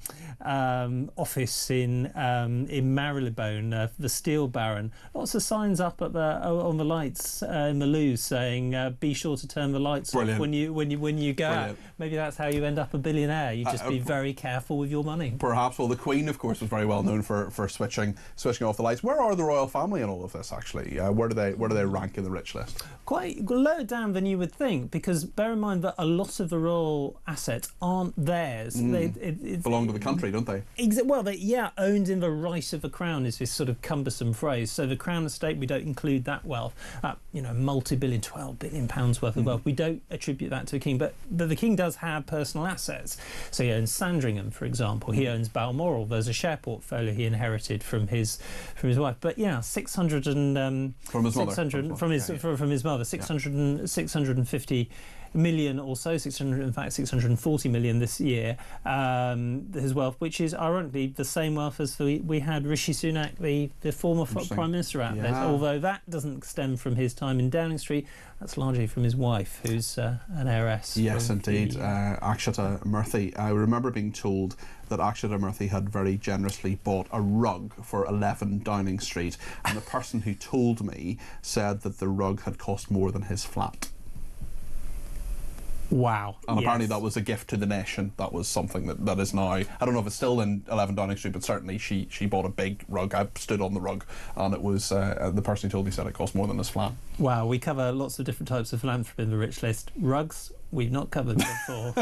in Marylebone, the Steel Baron. Lots of signs up at on the lights in the loo saying, "Be sure to turn the lights off when you go out." Maybe that's how you end up a billionaire. You just be very careful with your money. Perhaps. Well, the Queen, of course, was very well known for switching off the lights. Where are the royal family in all of this? Actually, where do they rank in the rich list? Quite lower down than you would think, because bear in mind that a lot of the royal assets aren't theirs. They belong to the country, don't they? Well, owned in the right of the crown is this sort of cumbersome phrase. So the crown estate, we don't include that wealth. Multi-billion, £12 billion worth of wealth. We don't attribute that to the king, but the king does have personal assets. So he owns Sandringham, for example. He owns Balmoral. There's a share portfolio he inherited from his wife. But 600 and from his mother. 600 from his mother. 650 million or so, 640 million this year, his wealth, which is ironically the same wealth as we had Rishi Sunak, the former Prime Minister, at this. Although that doesn't stem from his time in Downing Street, that's largely from his wife, who's an heiress. Yes, indeed. Akshata Murthy. I remember being told that Akshata Murthy had very generously bought a rug for 11 Downing Street, and the person who told me said that the rug had cost more than his flat. Wow. And apparently that was a gift to the nation. That was something that is now, I don't know if it's still in 11 Downing Street, but certainly she bought a big rug. I stood on the rug, and it was the person who told me said it cost more than his flat. Wow, we cover lots of different types of philanthropy in the rich list. Rugs, we've not covered before.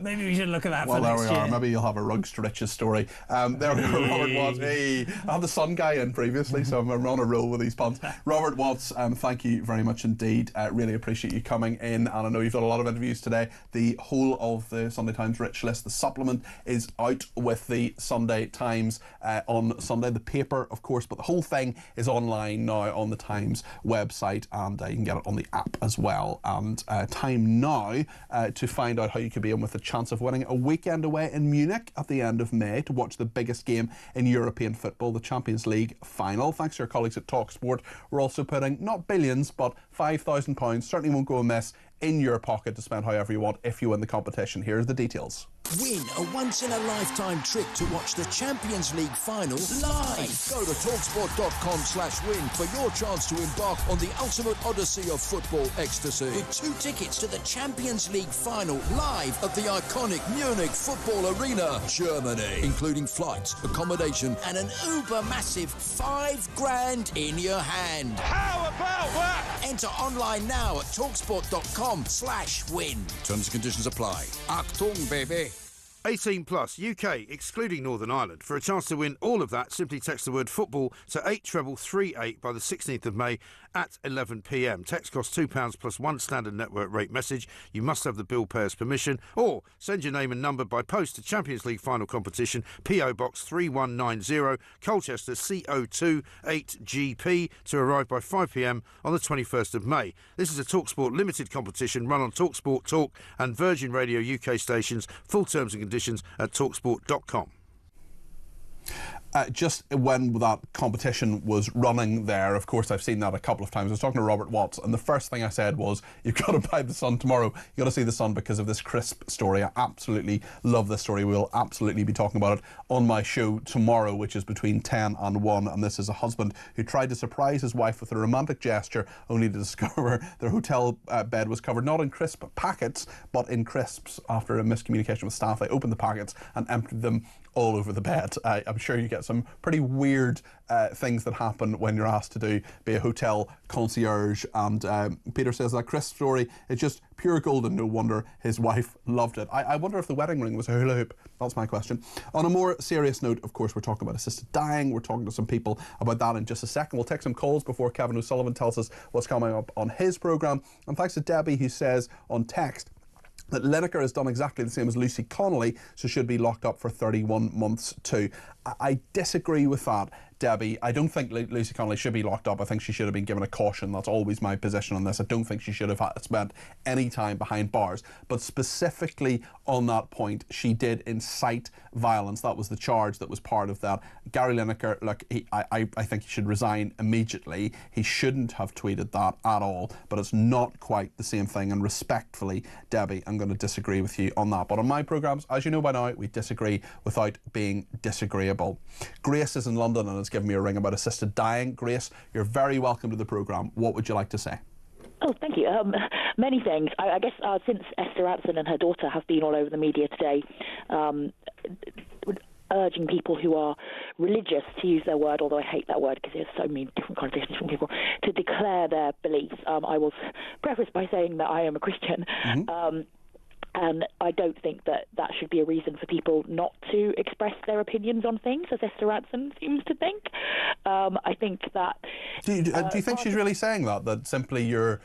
Maybe we should look at that for next year. Well, there we are. Maybe you'll have a rugs to riches story. There we go. Robert Watts. Hey, I had the Sun guy in previously, so I'm on a roll with these puns. Robert Watts, thank you very much indeed. Really appreciate you coming in, and I know you've done a lot of interviews today. The whole of the Sunday Times Rich List, the supplement, is out with the Sunday Times on Sunday. The paper, of course, but the whole thing is online now on the Times website, and you can get it on the app as well. And time now to find out how you could be in with a chance of winning a weekend away in Munich at the end of May to watch the biggest game in European football, the Champions League final. Thanks to our colleagues at talkSPORT, we're also putting not billions but £5,000, certainly won't go amiss, in your pocket to spend however you want if you win the competition. Here's the details. Win a once-in-a-lifetime trip to watch the Champions League final live. Go to talksport.com/win for your chance to embark on the ultimate odyssey of football ecstasy. With 2 tickets to the Champions League final live at the iconic Munich Football Arena, Germany, including flights, accommodation, and an uber-massive $5,000 in your hand. How about that? Enter online now at talksport.com/win. Terms and conditions apply. Achtung, baby. 18 plus, UK, excluding Northern Ireland. For a chance to win all of that, simply text the word football to 83338 by the 16th of May at 11 p.m. Text costs £2 plus 1 standard network rate message. You must have the bill payer's permission, or send your name and number by post to Champions League final competition, PO Box 3190, Colchester CO2 8GP, to arrive by 5 p.m. on the 21st of May. This is a TalkSport limited competition run on TalkSport Talk and Virgin Radio UK stations. Full terms and conditions at talksport.com. Just when that competition was running there, of course, I've seen that a couple of times. I was talking to Robert Watts, and the first thing I said was, you've got to buy The Sun tomorrow. You've got to see The Sun because of this crisp story. I absolutely love this story. We'll absolutely be talking about it on my show tomorrow, which is between 10 and 1. And this is a husband who tried to surprise his wife with a romantic gesture, only to discover their hotel bed was covered not in crisp packets, but in crisps. After a miscommunication with staff, they opened the packets and emptied them all over the bed. I'm sure you get some pretty weird things that happen when you're asked to be a hotel concierge. And Peter says that crisp story is just pure gold, and no wonder his wife loved it. I wonder if the wedding ring was a hula hoop. That's my question. On a more serious note, of course, we're talking about assisted dying. We're talking to some people about that in just a second. We'll take some calls before Kevin O'Sullivan tells us what's coming up on his programme. And thanks to Debbie, who says on text that Lineker has done exactly the same as Lucy Connolly, so should be locked up for 31 months too. I disagree with that, Debbie. I don't think Lucy Connolly should be locked up. I think she should have been given a caution. That's always my position on this. I don't think she should have spent any time behind bars. But specifically on that point, she did incite violence. That was the charge that was part of that. Gary Lineker, look, I think he should resign immediately. He shouldn't have tweeted that at all, but it's not quite the same thing. And respectfully, Debbie, I'm going to disagree with you on that. But on my programmes, as you know by now, we disagree without being disagreeable. Grace is in London and has given me a ring about assisted dying. Grace, you're very welcome to the programme. What would you like to say? Oh, thank you. Many things. I guess since Esther Rantzen and her daughter have been all over the media today, urging people who are religious to use their word, although I hate that word because there's so many different connotations from people, to declare their beliefs. I will preface by saying that I am a Christian. Mm-hmm. And I don't think that should be a reason for people not to express their opinions on things, as Esther Rantzen seems to think. I think that... Do you think she's really saying that simply you're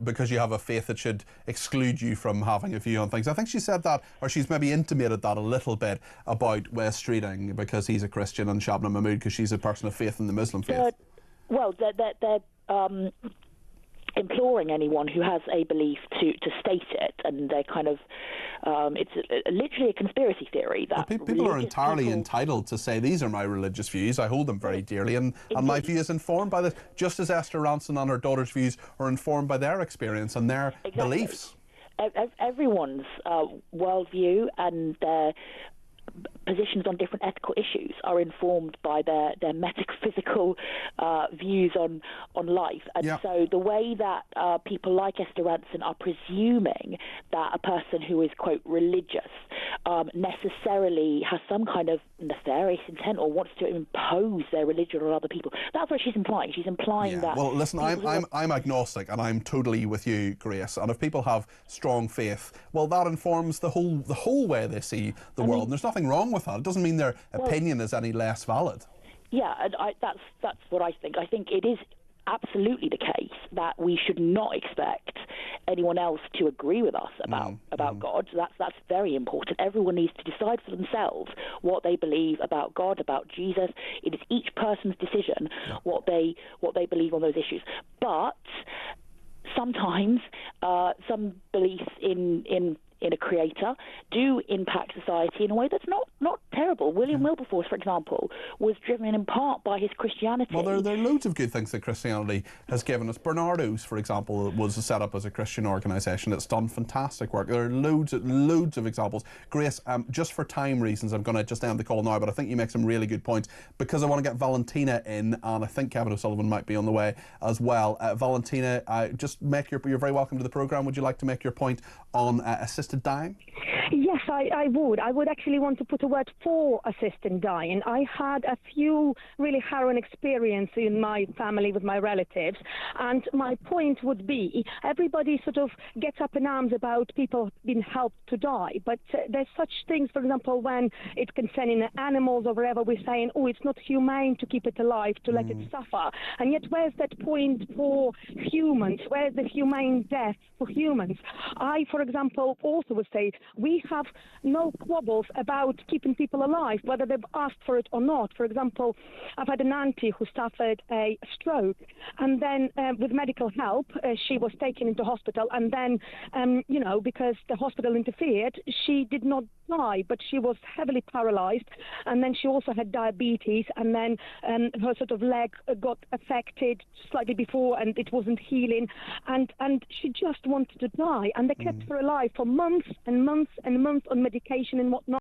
because you have a faith that should exclude you from having a view on things? I think she said that, or she's maybe intimated that a little bit about Wes Streeting because he's a Christian and Shabnam Mahmood because she's a person of faith in the Muslim faith. They're imploring anyone who has a belief to state it, and they're kind of it's literally a conspiracy theory that people are entirely entitled to say these are my religious views. I hold them very dearly, and my view is informed by this, just as Esther Rantzen and her daughter's views are informed by their experience and their beliefs. Everyone's worldview and their positions on different ethical issues are informed by their metaphysical views on life. And so the way that people like Esther Rantzen are presuming that a person who is, quote, religious necessarily has some kind of nefarious intent or wants to impose their religion on other people. That's what she's implying. She's implying that... Well, listen, I'm agnostic, and I'm totally with you, Grace. And if people have strong faith, well, that informs the whole way they see the world. And there's nothing wrong with that. It doesn't mean their opinion is any less valid. Yeah, and that's what I think. I think it is absolutely the case that we should not expect anyone else to agree with us about God. So that's very important. Everyone needs to decide for themselves what they believe about God, about Jesus. It is each person's decision what they believe on those issues. But sometimes some beliefs in in a creator do impact society in a way that's not terrible. William Wilberforce, for example, was driven in part by his Christianity. Well, there are loads of good things that Christianity has given us. Bernardo's, for example, was set up as a Christian organisation. It's done fantastic work. There are loads of examples. Grace, just for time reasons, I'm going to just end the call now, but I think you make some really good points because I want to get Valentina in, and I think Kevin O'Sullivan might be on the way as well. Valentina, just make you're very welcome to the programme. Would you like to make your point on assisted dying? Yes, I would. I would actually want to put a word for assisted dying. I had a few really harrowing experiences in my family with my relatives, and my point would be everybody sort of gets up in arms about people being helped to die, but there's such things, for example, when it's concerning animals or whatever, we're saying, oh, it's not humane to keep it alive, to let it suffer. And yet where's that point for humans? Where's the humane death for humans? I, for example, also would say we have no quibbles about keeping people alive, whether they've asked for it or not. For example, I've had an auntie who suffered a stroke, and then with medical help, she was taken into hospital, and then, because the hospital interfered, she did not die, but she was heavily paralyzed, and then she also had diabetes, and then her sort of leg got affected slightly before, and it wasn't healing, and she just wanted to die, and they kept her alive for months and months and months on medication and whatnot.